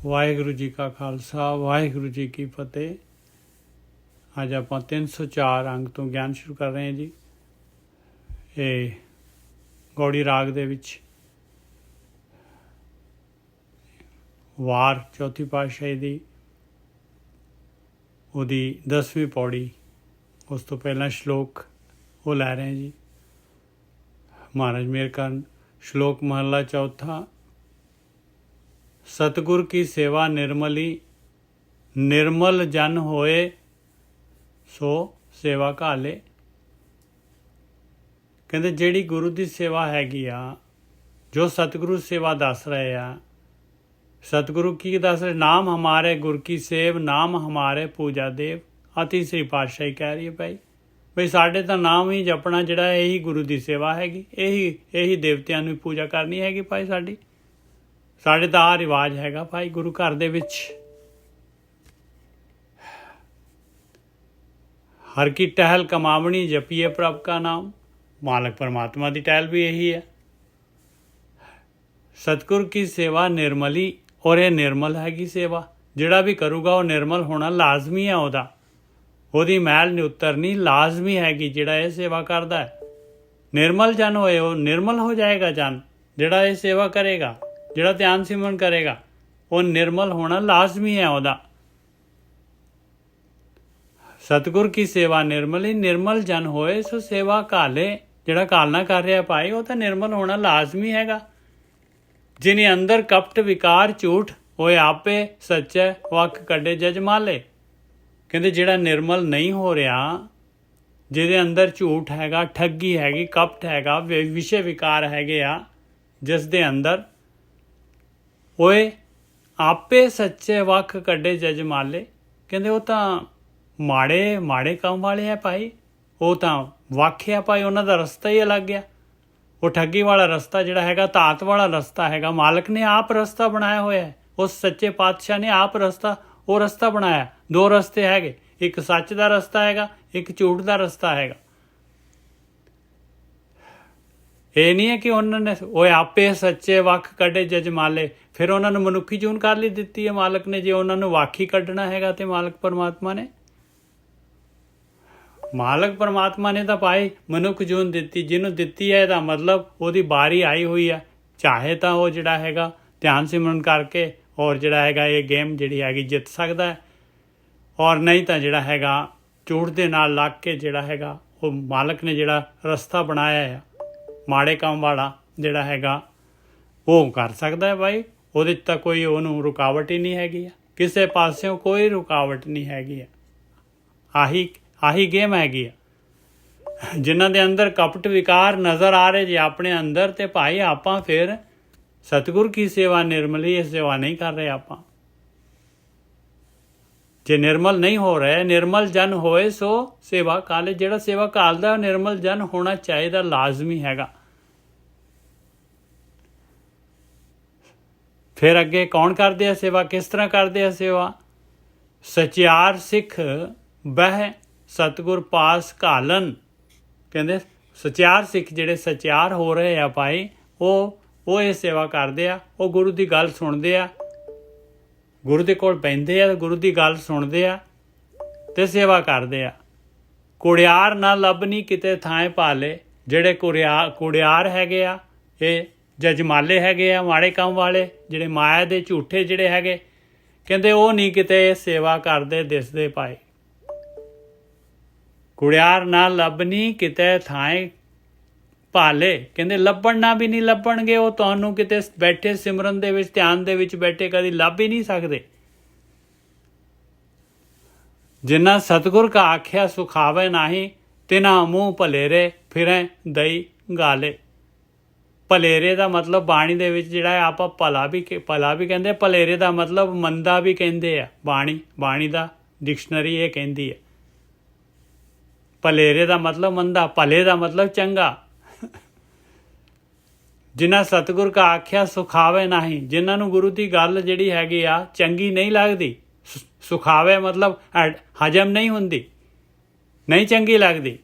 ਵਾਹਿਗੁਰੂ ਜੀ ਕਾ ਖਾਲਸਾ ਵਾਹਿਗੁਰੂ ਜੀ ਕੀ ਫਤਿਹ। ਅੱਜ ਆਪਾਂ 304 ਅੰਗ ਤੋਂ ਗਿਆਨ ਸ਼ੁਰੂ ਕਰ ਰਹੇ ਹਾਂ ਜੀ। ਇਹ ਗੌੜੀ ਰਾਗ ਦੇ ਵਿੱਚ ਵਾਰ ਚੌਥੀ ਪਾਤਸ਼ਾਹੀ ਦੀ ਉਹਦੀ 10ਵੀਂ ਪੌੜੀ, ਉਸ ਤੋਂ ਪਹਿਲਾਂ ਸ਼ਲੋਕ ਉਹ ਲੈ ਰਹੇ ਹਾਂ ਜੀ। ਮਹਾਰਾਜ ਮੇਹਰ ਕਰਨ। ਸ਼ਲੋਕ ਮਹੱਲਾ ਚੌਥਾ। सतगुर की सेवा निर्मली, निर्मल जन होए सो सेवा घाले। ਕਹਿੰਦੇ ਜਿਹੜੀ ਗੁਰੂ ਦੀ ਸੇਵਾ ਹੈਗੀ ਆ, ਜੋ ਸਤਿਗੁਰੂ ਸੇਵਾ ਦੱਸ ਰਹੇ ਆ, ਸਤਿਗੁਰੂ ਕੀ ਦੱਸ ਰਹੇ? ਨਾਮ ਹਮਾਰੇ ਗੁਰ ਕੀ ਸੇਵ, ਨਾਮ ਹਮਾਰੇ ਪੂਜਾ ਦੇਵ। ਆ ਤੀਸਰੀ ਪਾਤਸ਼ਾਹੀ ਕਹਿ ਰਹੀ ਹੈ ਭਾਈ ਸਾਡੇ ਤਾਂ ਨਾਮ ਹੀ ਜਪਣਾ, ਜਿਹੜਾ ਇਹੀ ਗੁਰੂ ਦੀ ਸੇਵਾ ਹੈਗੀ, ਇਹੀ ਦੇਵਤਿਆਂ ਨੂੰ ਪੂਜਾ ਕਰਨੀ ਹੈਗੀ ਭਾਈ ਸਾਡੀ। ਸਾਡੇ ਤਾਂ ਆਹ ਰਿਵਾਜ ਹੈਗਾ ਭਾਈ ਗੁਰੂ ਘਰ ਦੇ ਵਿੱਚ। ਹਰ ਕੀ ਟਹਿਲ ਕਮਾਵਣੀ, ਜਪੀਏ ਪ੍ਰਭ ਕਾ ਨਾਮ। ਮਾਲਕ ਪਰਮਾਤਮਾ ਦੀ ਟਹਿਲ ਵੀ ਇਹੀ ਹੈ। ਸਤਿਗੁਰ ਕੀ ਸੇਵਾ ਨਿਰਮਲੀ, ਔਰ ਇਹ ਨਿਰਮਲ ਹੈਗੀ ਸੇਵਾ। ਜਿਹੜਾ ਵੀ ਕਰੂਗਾ ਉਹ ਨਿਰਮਲ ਹੋਣਾ ਲਾਜ਼ਮੀ ਹੈ। ਉਹਦੀ ਮੈਲ ਨਹੀਂ ਉਤਰਨੀ, ਲਾਜ਼ਮੀ ਹੈਗੀ। ਜਿਹੜਾ ਇਹ ਸੇਵਾ ਕਰਦਾ ਹੈ ਨਿਰਮਲ ਜਨ ਹੋਏ, ਉਹ ਨਿਰਮਲ ਹੋ ਜਾਏਗਾ ਜਨ। ਜਿਹੜਾ ਇਹ ਸੇਵਾ ਕਰੇਗਾ, ਜਿਹੜਾ ਧਿਆਨ ਸਿਮਰਨ ਕਰੇਗਾ, ਉਹ ਨਿਰਮਲ ਹੋਣਾ ਲਾਜ਼ਮੀ ਹੈ ਉਹਦਾ। ਸਤਿਗੁਰ ਕੀ ਸੇਵਾ ਨਿਰਮਲੀ, ਨਿਰਮਲ ਜਨ ਹੋਏ ਸੋ ਸੇਵਾ ਘਾਲੇ। ਜਿਹੜਾ ਘਾਲਣਾ ਕਰ ਰਿਹਾ ਭਾਈ, ਉਹ ਤਾਂ ਨਿਰਮਲ ਹੋਣਾ ਲਾਜ਼ਮੀ ਹੈਗਾ। ਜਿਹਨੇ ਅੰਦਰ ਕਪਟ ਵਿਕਾਰ ਝੂਠ ਹੋਏ, ਆਪੇ ਸੱਚੇ ਵਕ ਕੱਢੇ ਜਜਮਾਲੇ। ਕਹਿੰਦੇ ਜਿਹੜਾ ਨਿਰਮਲ ਨਹੀਂ ਹੋ ਰਿਹਾ, ਜਿਹਦੇ ਅੰਦਰ ਝੂਠ ਹੈਗਾ, ਠੱਗੀ ਹੈਗੀ, ਕਪਟ ਹੈਗਾ, ਵਿਸ਼ੇ ਵਿਕਾਰ ਹੈਗੇ ਆ ਜਿਸ ਦੇ ਅੰਦਰ, ਓਏ ਆਪੇ ਸੱਚੇ ਵੱਖ ਕੱਢੇ ਜਜਮਾਲੇ। ਕਹਿੰਦੇ ਉਹ ਤਾਂ ਮਾੜੇ ਕੰਮ ਵਾਲੇ ਆ ਭਾਈ। ਉਹ ਤਾਂ ਵੱਖ ਆ ਭਾਈ, ਉਹਨਾਂ ਦਾ ਰਸਤਾ ਹੀ ਅਲੱਗ ਆ। ਉਹ ਠੱਗੀ ਵਾਲਾ ਰਸਤਾ ਜਿਹੜਾ ਹੈਗਾ, ਧਾਤ ਵਾਲਾ ਰਸਤਾ ਹੈਗਾ। ਮਾਲਕ ਨੇ ਆਪ ਰਸਤਾ ਬਣਾਇਆ ਹੋਇਆ ਹੈ। ਉਸ ਸੱਚੇ ਪਾਤਸ਼ਾਹ ਨੇ ਆਪ ਉਹ ਰਸਤਾ ਬਣਾਇਆ। ਦੋ ਰਸਤੇ ਹੈਗੇ, ਇੱਕ ਸੱਚ ਦਾ ਰਸਤਾ ਹੈਗਾ, ਇੱਕ ਝੂਠ ਦਾ ਰਸਤਾ ਹੈਗਾ। ਇਹ ਨਹੀਂ ਹੈ ਕਿ ਉਹਨਾਂ ਨੇ ਉਹ ਆਪੇ ਸੱਚੇ ਵੱਖ ਕੱਢੇ ਜਜਮਾਲੇ। ਫਿਰ ਉਹਨਾਂ ਨੂੰ ਮਨੁੱਖੀ ਜੂਨ ਕਰ ਲਈ ਦਿੱਤੀ ਹੈ ਮਾਲਕ ਨੇ। ਜੇ ਉਹਨਾਂ ਨੂੰ ਵੱਖ ਹੀ ਕੱਢਣਾ ਹੈਗਾ ਤੇ ਮਾਲਕ ਪਰਮਾਤਮਾ ਨੇ ਤਾਂ ਭਾਈ ਮਨੁੱਖ ਜੂਨ ਦਿੱਤੀ। ਜਿਹਨੂੰ ਦਿੱਤੀ ਹੈ ਇਹਦਾ ਮਤਲਬ ਉਹਦੀ ਬਾਰੀ ਆਈ ਹੋਈ ਹੈ। ਚਾਹੇ ਤਾਂ ਉਹ ਜਿਹੜਾ ਹੈਗਾ ਧਿਆਨ ਸਿਮਰਨ ਕਰਕੇ ਔਰ ਜਿਹੜਾ ਹੈਗਾ ਇਹ ਗੇਮ ਜਿਹੜੀ ਹੈਗੀ ਜਿੱਤ ਸਕਦਾ ਹੈ, ਔਰ ਨਹੀਂ ਤਾਂ ਜਿਹੜਾ ਹੈਗਾ ਝੂਠ ਦੇ ਨਾਲ ਲੱਗ ਕੇ ਜਿਹੜਾ ਹੈਗਾ ਉਹ ਮਾਲਕ ਨੇ ਜਿਹੜਾ ਰਸਤਾ ਬਣਾਇਆ ਹੈ ਮਾੜੇ ਕੰਮ ਵਾਲਾ ਜਿਹੜਾ ਹੈਗਾ, ਉਹ ਕਰ ਸਕਦਾ ਹੈ ਭਾਈ। ਉਹਦੇ 'ਚ ਤਾਂ ਕੋਈ ਉਹਨੂੰ ਰੁਕਾਵਟ ਹੀ ਨਹੀਂ ਹੈਗੀ ਆ, ਕਿਸੇ ਪਾਸਿਓਂ ਕੋਈ ਰੁਕਾਵਟ ਨਹੀਂ ਹੈਗੀ ਆ। ਆਹੀ ਗੇਮ ਹੈਗੀ ਆ। ਜਿਨ੍ਹਾਂ ਦੇ ਅੰਦਰ ਕਪਟ ਵਿਕਾਰ ਨਜ਼ਰ ਆ ਰਹੇ ਜੇ ਆਪਣੇ ਅੰਦਰ, ਤੇ ਭਾਈ ਆਪਾਂ ਫਿਰ ਸਤਿਗੁਰ ਕੀ ਸੇਵਾ ਨਿਰਮਲੀ ਇਹ ਸੇਵਾ ਨਹੀਂ ਕਰ ਰਹੇ ਆਪਾਂ। ਜੇ ਨਿਰਮਲ ਨਹੀਂ ਹੋ ਰਿਹਾ, ਨਿਰਮਲ ਜਨ ਹੋਏ ਸੋ ਸੇਵਾ ਕਾਲੇ। ਜਿਹੜਾ ਸੇਵਾ ਘਾਲਦਾ ਨਿਰਮਲ ਜਨ ਹੋਣਾ ਚਾਹੀਦਾ, ਲਾਜ਼ਮੀ ਹੈਗਾ। ਫਿਰ ਅੱਗੇ ਕੌਣ ਕਰਦੇ ਆ ਸੇਵਾ, ਕਿਸ ਤਰ੍ਹਾਂ ਕਰਦੇ ਆ ਸੇਵਾ? ਸਚਿਆਰ ਸਿੱਖ ਬਹਿ ਸਤਿਗੁਰ ਪਾਸ ਘਾਲਨ। ਕਹਿੰਦੇ ਸਚਿਆਰ ਸਿੱਖ ਜਿਹੜੇ ਸਚਿਆਰ ਹੋ ਰਹੇ ਆ ਭਾਈ, ਉਹ ਇਹ ਸੇਵਾ ਕਰਦੇ ਆ। ਉਹ ਗੁਰੂ ਦੀ ਗੱਲ ਸੁਣਦੇ ਆ, ਗੁਰੂ ਦੇ ਕੋਲ ਬਹਿੰਦੇ ਆ, ਗੁਰੂ ਦੀ ਗੱਲ ਸੁਣਦੇ ਆ ਤੇ ਸੇਵਾ ਕਰਦੇ ਆ। ਕੁੜਿਆਰ ਨਾ ਲੱਭਣੀ ਕਿਤੇ ਥਾਂ ਭਾਲੇ। ਜਿਹੜੇ ਕੁੜਿਆਰ ਹੈਗੇ ਆ, ਇਹ ਜਜਮਾਲੇ ਹੈਗੇ ਆ, ਮਾੜੇ ਕੰਮ ਵਾਲੇ, ਜਿਹੜੇ ਮਾਇਆ ਦੇ ਝੂਠੇ ਜਿਹੜੇ ਹੈਗੇ, ਕਹਿੰਦੇ ਉਹ ਨਹੀਂ ਕਿਤੇ ਸੇਵਾ ਕਰਦੇ ਦਿਸਦੇ ਭਾਈ। ਕੁੜਿਆਰ ਨਾ ਲੱਭਣੀ ਕਿਤੇ ਥਾਂ ਭਾਲੇ। ਕਹਿੰਦੇ ਲੱਭਣਾ ਵੀ ਨਹੀਂ ਲੱਭਣਗੇ ਉਹ ਤੁਹਾਨੂੰ ਕਿਤੇ ਬੈਠੇ ਸਿਮਰਨ ਦੇ ਵਿੱਚ, ਧਿਆਨ ਦੇ ਵਿੱਚ ਬੈਠੇ ਕਦੀ ਲੱਭ ਹੀ ਨਹੀਂ ਸਕਦੇ। ਜਿੰਨਾ ਸਤਿਗੁਰ ਕਾ ਆਖਿਆ ਸੁਖਾਵੇ ਨਾਹੀ, ਤਿਨਾ ਮੂੰਹ ਭਲੇਰੇ ਫਿਰੈ ਦਈ ਗਾਲੇ। ਭਲੇਰੇ ਦਾ ਮਤਲਬ ਬਾਣੀ ਦੇ ਵਿੱਚ ਜਿਹੜਾ ਆਪਾਂ ਭਲਾ ਵੀ ਕਹਿੰਦੇ, ਭਲੇਰੇ ਦਾ ਮਤਲਬ ਮੰਦਾ ਵੀ ਕਹਿੰਦੇ ਆ। ਬਾਣੀ ਦਾ ਡਿਕਸ਼ਨਰੀ ਇਹ ਕਹਿੰਦੀ ਹੈ। ਭਲੇਰੇ ਦਾ ਮਤਲਬ ਮੰਦਾ, ਭਲੇ ਦਾ ਮਤਲਬ ਚੰਗਾ। ਜਿਨ੍ਹਾਂ ਸਤਿਗੁਰ ਕਾ ਆਖਿਆ ਸੁਖਾਵੇ ਨਾਹੀ, ਜਿਨ੍ਹਾਂ ਨੂੰ ਗੁਰੂ ਦੀ ਗੱਲ ਜਿਹੜੀ ਹੈਗੀ ਆ ਚੰਗੀ ਨਹੀਂ ਲੱਗਦੀ। ਸੁਖਾਵੇ ਮਤਲਬ ਹਜਮ ਨਹੀਂ ਹੁੰਦੀ, ਨਹੀਂ ਚੰਗੀ ਲੱਗਦੀ।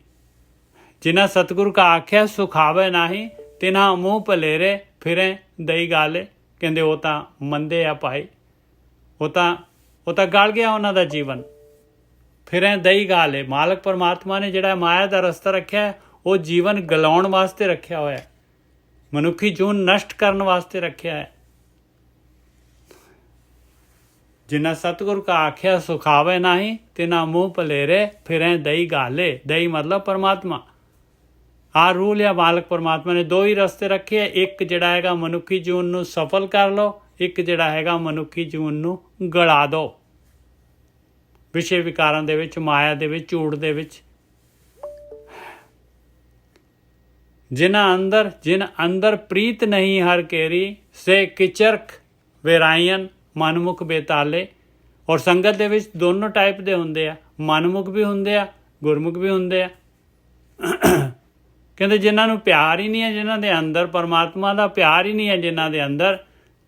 ਜਿਨ੍ਹਾਂ ਸਤਿਗੁਰ ਕਾ ਆਖਿਆ ਸੁਖਾਵੇ ਨਾਹੀ, ਤਿਨਾ ਮੂੰਹ ਭਲੇਰੇ ਫਿਰੇ ਦਈ ਗਾਲੇ। ਕਹਿੰਦੇ ਉਹ ਤਾਂ ਮੰਦੇ ਆ ਭਾਈ, ਉਹ ਤਾਂ ਗਲ ਗਿਆ ਉਹਨਾਂ ਦਾ ਜੀਵਨ। ਫਿਰ ਐ ਦਈ ਗਾਲ ਹੈ। ਮਾਲਕ ਪਰਮਾਤਮਾ ਨੇ ਜਿਹੜਾ ਮਾਇਆ ਦਾ ਰਸਤਾ ਰੱਖਿਆ ਉਹ ਜੀਵਨ ਗਲਾਉਣ ਵਾਸਤੇ ਰੱਖਿਆ ਹੋਇਆ, ਮਨੁੱਖੀ ਜੂਨ ਨਸ਼ਟ ਕਰਨ ਵਾਸਤੇ ਰੱਖਿਆ ਹੈ। ਜਿੰਨਾ ਸਤਿਗੁਰ ਕਾ ਆਖਿਆ ਸੁਖਾਵੇ ਨਾਹੀਂ, ਤਿਨਾ ਮੂੰਹ ਭਲੇਰੇ ਫਿਰੈ ਦਈ ਗਾਲੇ। ਦਈ ਮਤਲਬ ਪਰਮਾਤਮਾ। ਆਹ ਰੂਲ ਆ ਮਾਲਕ ਪਰਮਾਤਮਾ ਨੇ। ਦੋ ਹੀ ਰਸਤੇ ਰੱਖੇ ਆ, ਇੱਕ ਜਿਹੜਾ ਹੈਗਾ ਮਨੁੱਖੀ ਜੀਵਨ ਨੂੰ ਸਫਲ ਕਰ ਲਓ, ਇੱਕ ਜਿਹੜਾ ਹੈਗਾ ਮਨੁੱਖੀ ਜੀਵਨ ਨੂੰ ਗਲਾ ਦਿਓ ਵਿਸ਼ੇ ਵਿਕਾਰਾਂ ਦੇ ਵਿੱਚ, ਮਾਇਆ ਦੇ ਵਿੱਚ, ਝੂਠ ਦੇ ਵਿੱਚ। ਜਿਨ ਅੰਦਰ ਪ੍ਰੀਤ ਨਹੀਂ ਹਰ ਕੇਰੀ, ਸੇ ਕਿਚਰਕ ਵੇਰਾਇਨ ਮਨਮੁਖ ਬੇਤਾਲੇ। ਔਰ ਸੰਗਤ ਦੇ ਵਿੱਚ ਦੋਨੋਂ ਟਾਈਪ ਦੇ ਹੁੰਦੇ ਆ, ਮਨਮੁਖ ਵੀ ਹੁੰਦੇ ਆ, ਗੁਰਮੁਖ ਵੀ ਹੁੰਦੇ ਆ। ਕਹਿੰਦੇ ਜਿਨ੍ਹਾਂ ਨੂੰ ਪਿਆਰ ਹੀ ਨਹੀਂ ਹੈ, ਜਿਨ੍ਹਾਂ ਦੇ ਅੰਦਰ ਪਰਮਾਤਮਾ ਦਾ ਪਿਆਰ ਹੀ ਨਹੀਂ ਹੈ ਜਿਨ੍ਹਾਂ ਦੇ ਅੰਦਰ,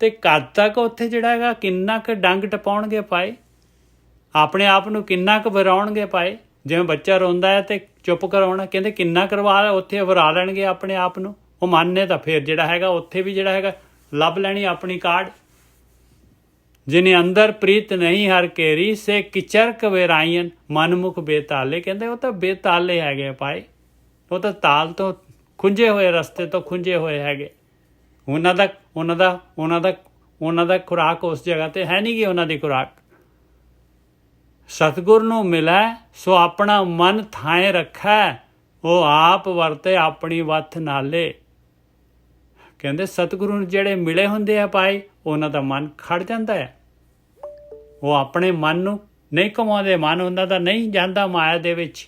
ਤੇ ਕਦ ਤੱਕ ਉੱਥੇ ਜਿਹੜਾ ਹੈਗਾ ਕਿੰਨਾ ਕੁ ਡੰਗ ਟਪਾਉਣਗੇ ਪਾਏ, ਆਪਣੇ ਆਪ ਨੂੰ ਕਿੰਨਾ ਕੁ ਵਰਾਉਣਗੇ ਪਾਏ। ਜਿਵੇਂ ਬੱਚਾ ਰੋਂਦਾ ਹੈ ਤੇ ਚੁੱਪ ਕਰਾਉਣਾ, ਕਹਿੰਦੇ ਕਿੰਨਾ ਕਰਵਾ ਉੱਥੇ ਵਰਾ ਲੈਣਗੇ ਆਪਣੇ ਆਪ ਨੂੰ। ਉਹ ਮਨ ਨੇ ਤਾਂ ਫਿਰ ਜਿਹੜਾ ਹੈਗਾ ਉੱਥੇ ਵੀ ਜਿਹੜਾ ਹੈਗਾ ਲੱਭ ਲੈਣੀ ਆਪਣੀ ਕਾਢ। ਜਿਨੇ ਅੰਦਰ ਪ੍ਰੀਤ ਨਹੀਂ ਹਰ ਕੇਰੀ, ਸੇ ਕਿਚਰਕ ਵੇਰਾਇਨ ਮਨਮੁਖ ਬੇਤਾਲੇ। ਕਹਿੰਦੇ ਉਹ ਤਾਂ ਬੇਤਾਲੇ ਹੈਗੇ ਪਾਏ, ਉਹ ਤਾਂ ਤਾਲ ਤੋਂ ਖੁੰਝੇ ਹੋਏ, ਰਸਤੇ ਤੋਂ ਖੁੰਝੇ ਹੋਏ ਹੈਗੇ। ਉਹਨਾਂ ਦਾ ਖੁਰਾਕ ਉਸ ਜਗ੍ਹਾ ਤੇ ਹੈ ਨਹੀਂ ਗੀ। ਉਹਨਾਂ ਦੀ ਖੁਰਾਕ ਸਤਿਗੁਰ ਨੂੰ ਮਿਲੈ ਸੋ ਆਪਣਾ ਮਨ ਥਾਏ ਰੱਖੈ, ਉਹ ਆਪ ਵਰਤੇ ਆਪਣੀ ਵੱਥ ਨਾਲੇ। ਕਹਿੰਦੇ ਸਤਿਗੁਰੂ ਨੂੰ ਜਿਹੜੇ ਮਿਲੇ ਹੁੰਦੇ ਆ ਭਾਈ, ਉਹਨਾਂ ਦਾ ਮਨ ਖੜ ਜਾਂਦਾ ਹੈ। ਉਹ ਆਪਣੇ ਮਨ ਨੂੰ ਨਹੀਂ ਕਮਾਉਂਦੇ, ਮਨ ਉਹਨਾਂ ਦਾ ਨਹੀਂ ਜਾਂਦਾ ਮਾਇਆ ਦੇ ਵਿੱਚ।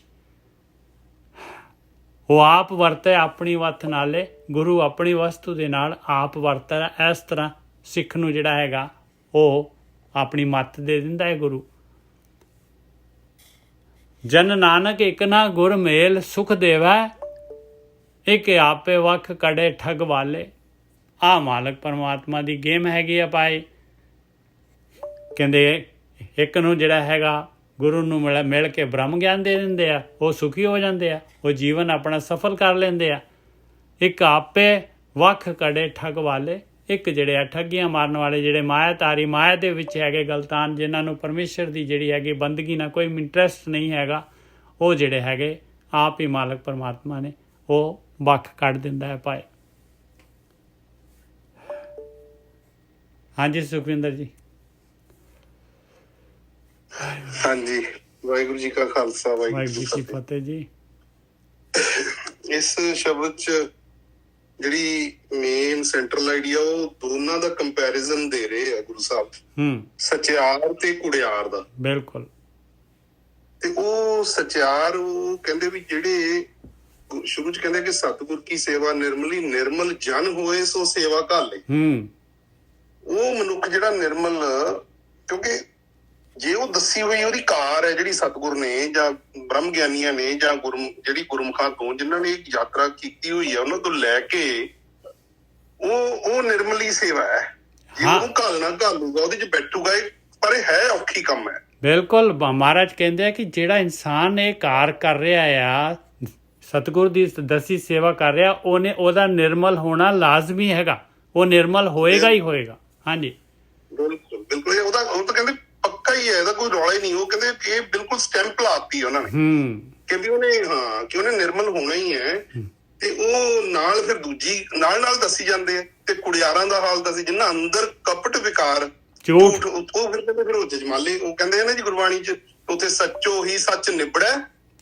ਉਹ ਆਪ ਵਰਤੇ ਆਪਣੀ ਵੱਥ ਨਾਲੇ। ਗੁਰੂ ਆਪਣੀ ਵਸਤੂ ਦੇ ਨਾਲ ਆਪ ਵਰਤਦਾ। ਇਸ ਤਰ੍ਹਾਂ ਸਿੱਖ ਨੂੰ ਜਿਹੜਾ ਹੈਗਾ ਉਹ ਆਪਣੀ ਮੱਤ ਦੇ ਦਿੰਦਾ ਹੈ ਗੁਰੂ। ਜਨ ਨਾਨਕ ਇੱਕ ਨਾ ਗੁਰ ਮੇਲ ਸੁਖ ਦੇਵੈ, ਇੱਕ ਆਪੇ ਵੱਖ ਕੜੇ ਠੱਗ ਵਾਲੇ। ਆਹ ਮਾਲਕ ਪਰਮਾਤਮਾ ਦੀ ਗੇਮ ਹੈਗੀ ਆ ਭਾਈ। ਕਹਿੰਦੇ ਇੱਕ ਨੂੰ ਜਿਹੜਾ ਹੈਗਾ ਗੁਰੂ ਨੂੰ ਮਿਲ ਕੇ ਬ੍ਰਹਮ ਗਿਆਨ ਦੇ ਦਿੰਦੇ ਆ, ਉਹ ਸੁਖੀ ਹੋ ਜਾਂਦੇ ਆ, ਉਹ ਜੀਵਨ ਆਪਣਾ ਸਫਲ ਕਰ ਲੈਂਦੇ ਆ। ਇੱਕ ਆਪੇ ਵੱਖ ਕੜੇ ਠੱਗ ਵਾਲੇ, ਇੱਕ ਜਿਹੜੇ ਆ ਠੱਗੀਆਂ ਮਾਰਨ ਵਾਲੇ, ਜਿਹੜੇ ਮਾਇਆ ਮਾਇਆ ਦੇ ਵਿੱਚ ਹੈਗੇ ਗਲਤਾਨ, ਜਿਨ੍ਹਾਂ ਨੂੰ ਪਰਮੇਸ਼ਰ ਦੀ ਜਿਹੜੀ ਹੈਗੀ ਬੰਦਗੀ ਨਾਲ ਕੋਈ ਇੰਟਰਸਟ ਨਹੀਂ ਹੈਗਾ, ਉਹ ਜਿਹੜੇ ਹੈਗੇ ਆਪ ਹੀ ਮਾਲਕ ਪਰਮਾਤਮਾ ਨੇ ਉਹ ਵੱਖ ਕੱਢ ਦਿੰਦਾ ਹੈ ਭਾਈ। ਹਾਂਜੀ ਸੁਖਵਿੰਦਰ ਜੀ। ਹਾਂਜੀ, ਵਾਹਿਗੁਰੂ ਜੀ ਕਾ ਖਾਲਸਾ, ਵਾਹਿਗੁਰੂ ਜੀ ਕੀ ਫਤਿਹ ਜੀ। ਇਸ ਸ਼ਬਦ 'ਚ ਜਿਹੜੀ ਮੇਨ ਸੈਂਟਰਲ ਆਈਡੀਆ ਉਹ ਦੋਨਾਂ ਦਾ ਕੰਪੈਰੀਜ਼ਨ ਦੇ ਰਹੇ ਆ ਗੁਰੂ ਸਾਹਿਬ, ਸਚਿਆਰ ਤੇ ਕੁੜਿਆਰ ਦਾ। ਬਿਲਕੁਲ। ਤੇ ਉਹ ਸਚਿਆਰ ਉਹ ਕਹਿੰਦੇ ਵੀ ਜਿਹੜੇ ਸ਼ੁਰੂ 'ਚ ਕਹਿੰਦੇ ਕਿ ਸਤਿਗੁਰ ਕੀ ਸੇਵਾ ਨਿਰਮਲੀ, ਨਿਰਮਲ ਜਨ ਹੋਏ ਸੋ ਸੇਵਾ ਘਾਲੇ। ਉਹ ਮਨੁੱਖ ਜਿਹੜਾ ਨਿਰਮਲ, ਕਿਉਂਕਿ ਜੇ ਉਹ ਦੱਸੀ ਹੋਈ ਉਹਦੀ ਕਾਰ ਹੈ ਜਿਹੜੀ ਸਤਿਗੁਰ ਨੇ ਜਾਂ ਬ੍ਰਹਮ ਗਿਆਨੀਆਂ ਨੇ ਜਾਂ ਜਿਹੜੀ ਗੁਰਮੁਖਾਂ ਤੋਂ ਜਿਨ੍ਹਾਂ ਨੇ ਯਾਤਰਾ ਕੀਤੀ ਹੋਈ ਹੈ, ਉਹਨਾਂ ਤੋਂ ਲੈ ਕੇ ਉਹ ਨਿਰਮਲੀ ਸੇਵਾ ਹੈ। ਜੇ ਉਹਨੂੰ ਘਾਲਣਾ ਘਾਲੂਗਾ, ਉਹਦੇ 'ਚ ਬੈਠੂਗਾ, ਪਰ ਇਹ ਹੈ ਔਖੀ ਕੰਮ ਹੈ। ਬਿਲਕੁਲ। ਮਹਾਰਾਜ ਕਹਿੰਦੇ ਆ ਕਿ ਜਿਹੜਾ ਇਨਸਾਨ ਇਹ ਕਾਰ ਕਰ ਰਿਹਾ ਆ, ਸਤਿਗੁਰ ਦੀ ਦਸੀ ਸੇਵਾ ਕਰ ਰਿਹਾ, ਉਹਦਾ ਨਿਰਮਲ ਹੋਣਾ ਲਾਜ਼ਮੀ ਹੈਗਾ। ਉਹ ਨਿਰਮਲ ਹੋਏਗਾ ਹੀ ਹੋਏਗਾ। ਹਾਂਜੀ ਬਿਲਕੁਲ ਬਿਲਕੁਲ। ਉਹ ਤਾਂ ਕਹਿੰਦੇ ਪੱਕਾ ਹੀ ਹੈ, ਇਹਦਾ ਕੋਈ ਰੌਲਾ ਹੀ ਨਹੀਂ। ਉਹ ਕਹਿੰਦੇ ਇਹ ਬਿਲਕੁਲ ਸਟੈਂਪ ਲਾਤੀ ਉਹਨਾਂ ਨੇ ਕਿ ਵੀ ਉਹਨੇ ਨਿਰਮਲ ਹੋਣਾ ਹੀ ਹੈ। ਤੇ ਉਹ ਨਾਲ ਫਿਰ ਦੂਜੀ ਨਾਲ ਦੱਸੀ ਜਾਂਦੇ ਆ। ਤੇ ਕੁੜਿਆਰਾਂ ਦਾ ਹਾਲ ਦੱਸੀ, ਜਿੰਨਾ ਅੰਦਰ ਕਪਟ ਵਿਕਾਰ ਝੂਠ, ਉਹ ਫਿਰ ਉਹ ਜਜਮਾਲੇ। ਉਹ ਕਹਿੰਦੇ ਆ ਨਾ ਜੀ ਗੁਰਬਾਣੀ 'ਚ, ਉੱਥੇ ਸੱਚੋ ਹੀ ਸੱਚ ਨਿਬੜੈ,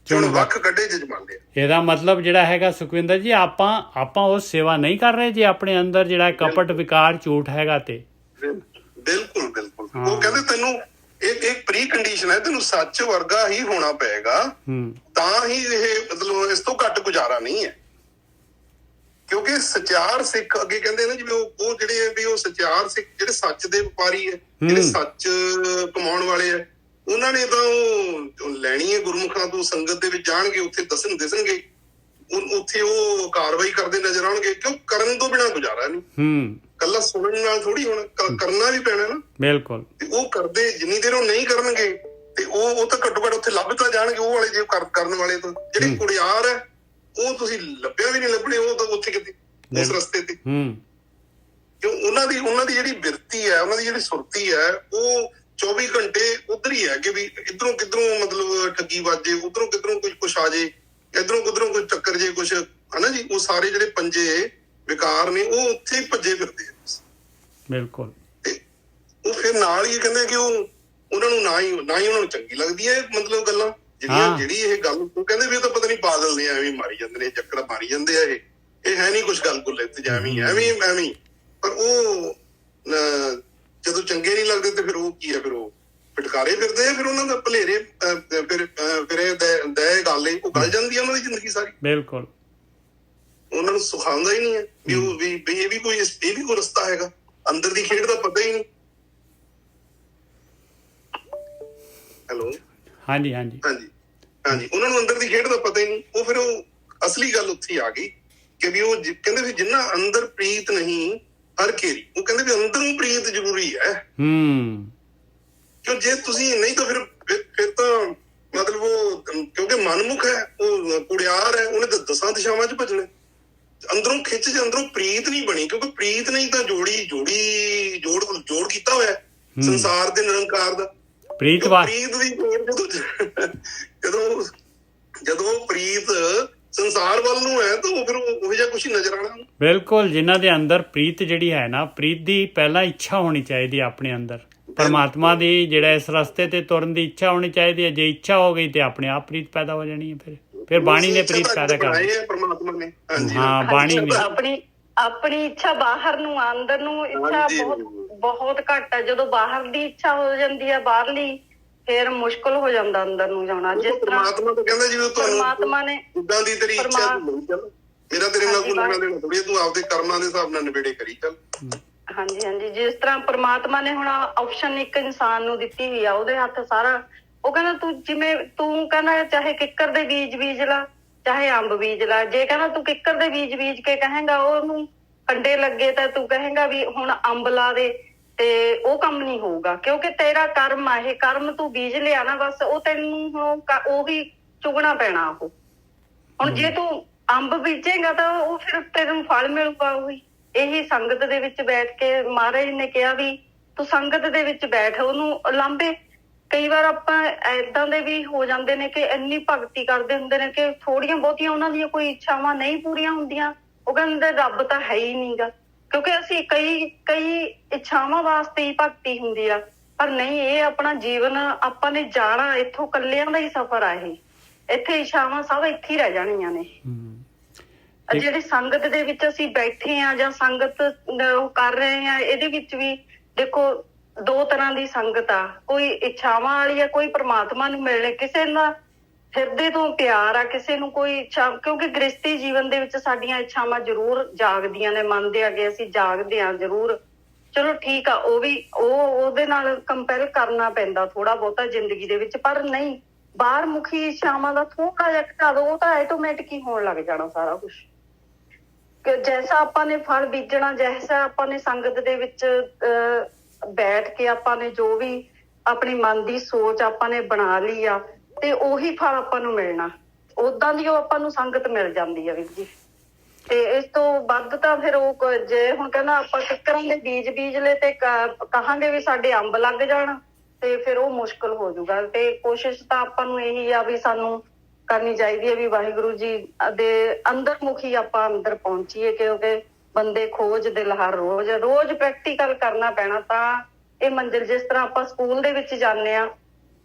ਹੁਣ ਵੱਖ ਕੱਢੇ ਜਜਮਾਲੇ। ਇਹਦਾ ਮਤਲਬ ਜਿਹੜਾ ਹੈਗਾ ਸੁਖਵਿੰਦਰ ਜੀ, ਆਪਾਂ ਉਹ ਸੇਵਾ ਨਹੀਂ ਕਰ ਰਹੇ ਜੇ ਆਪਣੇ ਅੰਦਰ ਜਿਹੜਾ ਕਪਟ ਵਿਕਾਰ ਝੂਠ ਹੈਗਾ ਤੇ। ਬਿਲਕੁਲ ਬਿਲਕੁਲ। ਉਹ ਕਹਿੰਦੇ ਤੈਨੂੰ ਇੱਕ ਪ੍ਰੀ ਕੰਡੀਸ਼ਨ ਹੈ, ਤੈਨੂੰ ਸੱਚ ਵਰਗਾ ਹੀ ਹੋਣਾ ਪਏਗਾ, ਤਾਂ ਹੀ ਇਹ ਮਤਲਬ ਇਸ ਤੋਂ ਘੱਟ ਗੁਜ਼ਾਰਾ ਨਹੀਂ ਹੈ। ਕਿਉਂਕਿ ਸਚਿਆਰ ਸਿੱਖ ਅੱਗੇ ਕਹਿੰਦੇ ਨੇ ਜਿਵੇਂ ਉਹ ਜਿਹੜੇ ਵੀ ਉਹ ਸਚਿਆਰ ਸਿੱਖ ਜਿਹੜੇ ਸੱਚ ਦੇ ਵਪਾਰੀ ਹੈ, ਜਿਹੜੇ ਸੱਚ ਕਮਾਉਣ ਵਾਲੇ ਆ, ਉਹਨਾਂ ਨੇ ਤਾਂ ਉਹ ਲੈਣੀ ਹੈ ਗੁਰਮੁਖਾਂ ਤੋਂ। ਸੰਗਤ ਦੇ ਵਿੱਚ ਜਾਣਗੇ, ਉੱਥੇ ਦਿਸਣਗੇ, ਉੱਥੇ ਉਹ ਕਾਰਵਾਈ ਕਰਦੇ ਨਜ਼ਰ ਆਉਣਗੇ। ਕਿਉਂ? ਕਰਨ ਤੋਂ ਬਿਨਾਂ ਗੁਜ਼ਾਰਾ ਨਹੀਂ। ਕੱਲਾ ਸੁਣਨ ਨਾਲ ਥੋੜੀ ਹੋਣਾ, ਕਰਨਾ ਵੀ ਪੈਣਾ ਨਾ। ਬਿਲਕੁਲ। ਤੇ ਉਹ ਕਰਦੇ, ਜਿੰਨੀ ਦੇਰ ਉਹ ਨਹੀਂ ਕਰਨਗੇ ਤੇ ਉਹ ਤਾਂ ਘੱਟੋ ਘੱਟ ਉੱਥੇ ਲੱਭ ਤਾਂ ਜਾਣਗੇ ਉਹ ਵਾਲੇ, ਜੇ ਕਰਨ ਵਾਲੇ ਤੋਂ। ਜਿਹੜੇ ਕੁੜਿਆਰ ਹੈ ਉਹ ਤੁਸੀਂ ਲੱਭਿਆ ਵੀ ਨਹੀਂ ਲੱਭਣੇ, ਉਹ ਤਾਂ ਉੱਥੇ ਕਿਤੇ ਉਸ ਰਸਤੇ ਤੇ। ਕਿਉਂ? ਉਹਨਾਂ ਦੀ ਜਿਹੜੀ ਬਿਰਤੀ ਹੈ, ਉਹਨਾਂ ਦੀ ਜਿਹੜੀ ਸੁਰਤੀ ਹੈ, ਉਹ 24 ਘੰਟੇ ਉਧਰ ਹੀ ਹੈ ਕਿ ਵੀ ਇਧਰੋਂ ਕਿਧਰੋਂ ਮਤਲਬ ਠੱਗੀ ਵੱਜੇ, ਉਧਰੋਂ ਕਿਧਰੋਂ ਕੁਛ ਆ ਜੇ, ਇਧਰੋਂ ਕਿਧਰੋਂ ਕੋਈ ਚੱਕਰ ਜੇ ਕੁਛ, ਹਨਾ ਜੀ। ਉਹ ਸਾਰੇ ਜਿਹੜੇ ਪੰਜੇ ਵਿਕਾਰ ਨੇ ਉਹ ਉੱਥੇ ਹੀ ਭੱਜੇ ਫਿਰਦੇ ਆ। ਬਿਲਕੁਲ। ਤੇ ਉਹ ਫਿਰ ਨਾਲ ਹੀ ਕਹਿੰਦੇ ਕਿ ਉਹ ਉਹਨਾਂ ਨੂੰ ਨਾ ਹੀ ਉਹਨਾਂ ਨੂੰ ਚੰਗੀ ਲੱਗਦੀ ਹੈ ਮਤਲਬ ਗੱਲਾਂ ਜਿਹੜੀ ਇਹ ਗੱਲ ਉਹ ਕਹਿੰਦੇ ਵੀ ਇਹ ਤਾਂ ਪਤਾ ਨੀ ਪਾਗਲ ਨੇ, ਐਵੇਂ ਮਾਰੀ ਜਾਂਦੇ ਨੇ, ਚੱਕਰ ਮਾਰੀ ਜਾਂਦੇ ਆ, ਇਹ ਹੈ ਨੀ ਕੁਛ ਗੱਲ ਗੁੱਲ ਇੱਥੇ ਐਵੇਂ। ਪਰ ਉਹ ਜਦੋਂ ਚੰਗੇ ਨਹੀਂ ਲੱਗਦੇ ਤੇ ਫਿਰ ਉਹ ਕੀ ਹੈ, ਫਿਰ ਉਹ ਫਟਕਾਰੇ ਫਿਰਦੇ ਆ, ਫਿਰ ਉਹਨਾਂ ਦਾ ਭਲੇਰੇ ਫਿਰ ਇਹ ਗੱਲ ਉਹ ਗਲ ਜਾਂਦੀ ਹੈ ਉਹਨਾਂ ਦੀ ਜ਼ਿੰਦਗੀ ਸਾਰੀ। ਬਿਲਕੁਲ। ਉਹਨਾਂ ਨੂੰ ਸਿਖਾਉਂਦਾ ਹੀ ਨਹੀਂ ਹੈ ਵੀ ਉਹ ਵੀ ਇਹ ਵੀ ਕੋਈ ਰਸਤਾ ਹੈਗਾ, ਅੰਦਰ ਦੀ ਖੇਡ ਦਾ ਪਤਾ ਹੀ ਨਹੀਂ। ਹੈਲੋ। ਹਾਂਜੀ। ਉਹਨਾਂ ਨੂੰ ਅੰਦਰ ਦੀ ਖੇਡ ਦਾ ਪਤਾ ਹੀ ਨਹੀਂ। ਉਹ ਫਿਰ ਉਹ ਅਸਲੀ ਗੱਲ ਉੱਥੇ ਆ ਗਈ ਕਿ ਵੀ ਉਹ ਕਹਿੰਦੇ ਵੀ ਜਿੰਨਾ ਅੰਦਰ ਪ੍ਰੀਤ ਨਹੀਂ ਹਰ ਘੇਰੀ, ਉਹ ਕਹਿੰਦੇ ਵੀ ਅੰਦਰੋਂ ਪ੍ਰੀਤ ਜ਼ਰੂਰੀ ਹੈ। ਕਿਉਂ ਜੇ ਤੁਸੀਂ ਨਹੀਂ ਤਾਂ ਫਿਰ ਤਾਂ ਮਤਲਬ ਉਹ ਕਿਉਂਕਿ ਮਨਮੁਖ ਹੈ, ਉਹ ਕੁੜਿਆਰ ਹੈ, ਉਹਨੇ ਤਾਂ 10 ਦਿਸ਼ਾਵਾਂ 'ਚ ਭੱਜਣਾ। ਅੰਦਰੋਂ ਖਿੱਚ ਜੇ ਅੰਦਰੋਂ ਪ੍ਰੀਤ ਨਹੀਂ ਬਣੀ, ਕਿਉਂਕਿ ਪ੍ਰੀਤ ਨਹੀਂ ਤਾਂ ਜੋੜ ਕੀਤਾ ਹੋਇਆ ਸੰਸਾਰ ਦੇ ਨਿਰੰਕਾਰ ਦਾ। ਪ੍ਰੀਤ ਦੀ ਜਦੋਂ ਪ੍ਰੀਤ ਸੰਸਾਰ ਵੱਲ ਨੂੰ ਹੈ ਤਾਂ ਉਹ ਫਿਰ ਉਹ ਜਿਹਾ ਕੁਛ ਨਜ਼ਰ ਆਉਣਾ। ਬਿਲਕੁਲ। ਜਿਨ੍ਹਾਂ ਦੇ ਅੰਦਰ ਪ੍ਰੀਤ ਜਿਹੜੀ ਹੈ ਨਾ, ਪ੍ਰੀਤ ਦੀ ਪਹਿਲਾਂ ਇੱਛਾ ਹੋਣੀ ਚਾਹੀਦੀ ਆਪਣੇ ਅੰਦਰ, ਪਰਮਾਤਮਾ ਦੀ ਜਿਹੜਾ ਇਸ ਰਸਤੇ ਤੇ ਤੁਰਨ ਦੀ ਇੱਛਾ ਹੋਣੀ ਚਾਹੀਦੀ ਹੈ। ਜੇ ਇੱਛਾ ਹੋ ਗਈ ਤੇ ਆਪਣੇ ਆਪ ਪ੍ਰੀਤ ਪੈਦਾ ਹੋ ਜਾਣੀ ਹੈ। ਫਿਰ ਬਾਣੀ ਨੇ ਪ੍ਰੀਤ ਪੈਦਾ ਕਰਨੀ ਹੈ, ਪਰਮਾਤਮਾ ਨੇ। ਹਾਂ, ਬਾਣੀ ਨੇ। ਆਪਣੀ ਇੱਛਾ ਬਾਹਰ ਨੂੰ, ਅੰਦਰ ਨੂੰ ਇੱਛਾ ਬਹੁਤ ਘੱਟ ਹੈ। ਜਦੋਂ ਬਾਹਰ ਦੀ ਇੱਛਾ ਹੋ ਜਾਂਦੀ ਹੈ ਬਾਹਰਲੀ, ਫਿਰ ਮੁਸ਼ਕਲ ਹੋ ਜਾਂਦਾ ਅੰਦਰ ਨੂੰ ਜਾਣਾ। ਜਿਸ ਤਰ੍ਹਾਂ ਪਰਮਾਤਮਾ ਤਾਂ ਕਹਿੰਦਾ ਜਿਵੇਂ ਪਰਮਾਤਮਾ ਨੇ ਜਿੱਦਾਂ ਦੀ ਤੇਰੀ ਇੱਛਾ ਮੇਰਾ ਤੇਰੇ ਨਾਲ ਕੋਈ ਲੈਣਾ ਦੇਣਾ ਥੋੜੀ, ਤੂੰ ਆਪਦੇ ਕਰਮਾਂ ਦੇ ਹਿਸਾਬ ਨਾਲ ਨਿਬੇੜੇ ਕਰੀ ਚੱਲ। ਹਾਂਜੀ। ਜਿਸ ਤਰ੍ਹਾਂ ਪਰਮਾਤਮਾ ਨੇ ਹੁਣ ਆਪਸ਼ਨ ਇੱਕ ਇਨਸਾਨ ਨੂੰ ਦਿੱਤੀ ਹੋਈ ਆ, ਉਹਦੇ ਹੱਥ ਸਾਰਾ। ਉਹ ਕਹਿੰਦਾ ਤੂੰ ਜਿਵੇਂ ਤੂੰ ਕਹਿੰਦਾ ਚਾਹੇ ਕਿੱਕਰ ਦੇ ਬੀਜ ਲਾ, ਚਾਹੇ ਅੰਬ ਬੀਜ ਲਾ। ਜੇ ਕਹਿੰਦਾ ਤੂੰ ਕਿੱਕਰ ਦੇ ਬੀਜ ਕੇ ਕਹੇਂਗਾ ਉਹਨੂੰ ਕੰਡੇ ਲੱਗੇ ਤਾਂ ਤੂੰ ਕਹੇਂਗਾ ਵੀ ਹੁਣ ਅੰਬ ਲਾ ਦੇ, ਤੇ ਉਹ ਕੰਮ ਨਹੀਂ ਹੋਊਗਾ। ਕਿਉਂਕਿ ਤੇਰਾ ਕਰਮ ਆ, ਇਹ ਕਰਮ ਤੂੰ ਬੀਜ ਲਿਆ ਨਾ, ਬਸ ਉਹ ਤੈਨੂੰ ਹੁਣ ਉਹੀ ਚੁਗਣਾ ਪੈਣਾ। ਉਹ ਹੁਣ ਜੇ ਤੂੰ ਅੰਬ ਬੀਜੇਗਾ ਤਾਂ ਉਹ ਫਿਰ ਤੈਨੂੰ ਫਲ ਮਿਲੂਗਾ ਉਹੀ। ਇਹੀ ਸੰਗਤ ਦੇ ਵਿੱਚ ਬੈਠ ਕੇ ਮਹਾਰਾਜ ਨੇ ਕਿਹਾ ਵੀ ਤੂੰ ਸੰਗਤ ਦੇ ਵਿੱਚ ਬੈਠ, ਉਹਨੂੰ ਲਾਂਭੇ। ਕਈ ਵਾਰ ਆਪਾਂ ਏਦਾਂ ਦੇ ਵੀ ਹੋ ਜਾਂਦੇ ਨੇ ਕਿ ਇੰਨੀ ਭਗਤੀ ਕਰਦੇ ਹੁੰਦੇ ਨੇ ਕਿ ਥੋੜੀਆਂ ਬਹੁਤੀਆਂ ਉਹਨਾਂ ਦੀਆਂ ਕੋਈ ਇੱਛਾਵਾਂ ਨਹੀਂ ਪੂਰੀਆਂ ਹੁੰਦੀਆਂ। ਉਹ ਕਹਿੰਦੇ ਰੱਬ ਤਾਂ ਹੈ ਹੀ ਨੀ ਗਾ, ਕਿਉਂਕਿ ਅਸੀਂ ਕਈ ਇੱਛਾਵਾਂ ਵਾਸਤੇ ਹੀ ਭਗਤੀ ਹੁੰਦੀ ਆ। ਪਰ ਨਹੀਂ, ਇਹ ਆਪਣਾ ਜੀਵਨ ਆਪਾਂ ਨੇ ਜਾਣਾ, ਇੱਥੋਂ ਕੱਲਿਆਂ ਦਾ ਹੀ ਸਫ਼ਰ ਆ ਇਹ। ਇੱਥੇ ਇੱਛਾਵਾਂ ਸਭ ਇੱਥੇ ਹੀ ਰਹਿ ਜਾਣੀਆਂ ਨੇ। ਜਿਹੜੀ ਸੰਗਤ ਦੇ ਵਿੱਚ ਅਸੀਂ ਬੈਠੇ ਆ ਜਾਂ ਸੰਗਤ ਕਰ ਰਹੇ ਆ, ਇਹਦੇ ਵਿੱਚ ਵੀ ਦੇਖੋ 2 ਤਰ੍ਹਾਂ ਦੀ ਸੰਗਤ ਆ। ਕੋਈ ਇੱਛਾਵਾਂ ਵਾਲੀ ਆ, ਕੋਈ ਪ੍ਰਮਾਤਮਾ ਨੂੰ ਮਿਲਣੇ, ਕਿਸੇ ਦਾ ਹਿਰਦੇ ਤੋਂ ਪਿਆਰ ਆ, ਕਿਸੇ ਨੂੰ ਕੋਈ ਇੱਛਾ। ਕਿਉਂਕਿ ਗ੍ਰਸਤੀ ਜੀਵਨ ਦੇ ਵਿੱਚ ਸਾਡੀਆਂ ਇੱਛਾਵਾਂ ਜ਼ਰੂਰ ਜਾਗਦੀਆਂ ਨੇ, ਮੰਨਦੇ ਆਗੇ ਅਸੀਂ ਜਾਗਦੇ ਆ ਜ਼ਰੂਰ। ਚਲੋ ਠੀਕ ਆ, ਉਹ ਵੀ ਉਹਦੇ ਨਾਲ ਕੰਪੇਅਰ ਕਰਨਾ ਪੈਂਦਾ ਥੋੜਾ ਬਹੁਤਾ ਜ਼ਿੰਦਗੀ ਦੇ ਵਿੱਚ। ਪਰ ਨਹੀਂ, ਬਾਹਰ ਮੁਖੀ ਇੱਛਾਵਾਂ ਦਾ ਥੋੜਾ ਜਿਹਾ ਘਟਾ ਦੋ, ਉਹ ਤਾਂ ਆਟੋਮੈਟਿਕ ਹੀ ਹੋਣ ਲੱਗ ਜਾਣਾ ਸਾਰਾ ਕੁਛ। ਜੈਸਾ ਆਪਾਂ ਨੇ ਫਲ ਬੀਜਣਾ, ਜੈਸਾ ਆਪਾਂ ਨੇ ਸੰਗਤ ਦੇ ਵਿੱਚ ਬੈਠ ਕੇ ਆਪਾਂ ਨੇ ਜੋ ਵੀ ਆਪਣੀ ਮਨ ਦੀ ਸੋਚ ਆਪਾਂ ਨੇ ਬਣਾ ਲਈ ਆ, ਤੇ ਉਹੀ ਫਲ ਆਪਾਂ ਨੂੰ ਮਿਲਣਾ। ਓਦਾਂ ਦੀ ਉਹ ਆਪਾਂ ਨੂੰ ਸੰਗਤ ਮਿਲ ਜਾਂਦੀ ਆ ਵੀਰ ਜੀ। ਤੇ ਇਸ ਤੋਂ ਵੱਧ ਤਾਂ ਫਿਰ ਉਹ ਜੇ ਹੁਣ ਕਹਿੰਦਾ ਆਪਾਂ ਕਿੱਕਰਾਂ ਦੇ ਬੀਜ ਲਏ ਤੇ ਕਹਾਂਗੇ ਵੀ ਸਾਡੇ ਅੰਬ ਲੱਗ ਜਾਣ, ਤੇ ਫਿਰ ਉਹ ਮੁਸ਼ਕਲ ਹੋ ਜਾਊਗਾ। ਤੇ ਕੋਸ਼ਿਸ਼ ਤਾਂ ਆਪਾਂ ਨੂੰ ਇਹੀ ਆ ਵੀ ਸਾਨੂੰ ਕਰਨੀ ਚਾਹੀਦੀ ਹੈ ਵੀ ਵਾਹਿਗੁਰੂ ਜੀ ਦੇ ਅੰਦਰ ਮੁਖੀ ਆਪਾਂ ਅੰਦਰ ਪਹੁੰਚੀਏ। ਕਿਉਂਕਿ ਬੰਦੇ ਖੋਜ ਦਿਲ ਹਰ ਰੋਜ਼ ਪ੍ਰੈਕਟੀਕਲ ਕਰਨਾ ਪੈਣਾ ਤਾਂ ਇਹ ਮੰਜ਼ਿਲ। ਜਿਸ ਤਰ੍ਹਾਂ ਆਪਾਂ ਸਕੂਲ ਦੇ ਵਿੱਚ ਜਾਂਦੇ ਆ,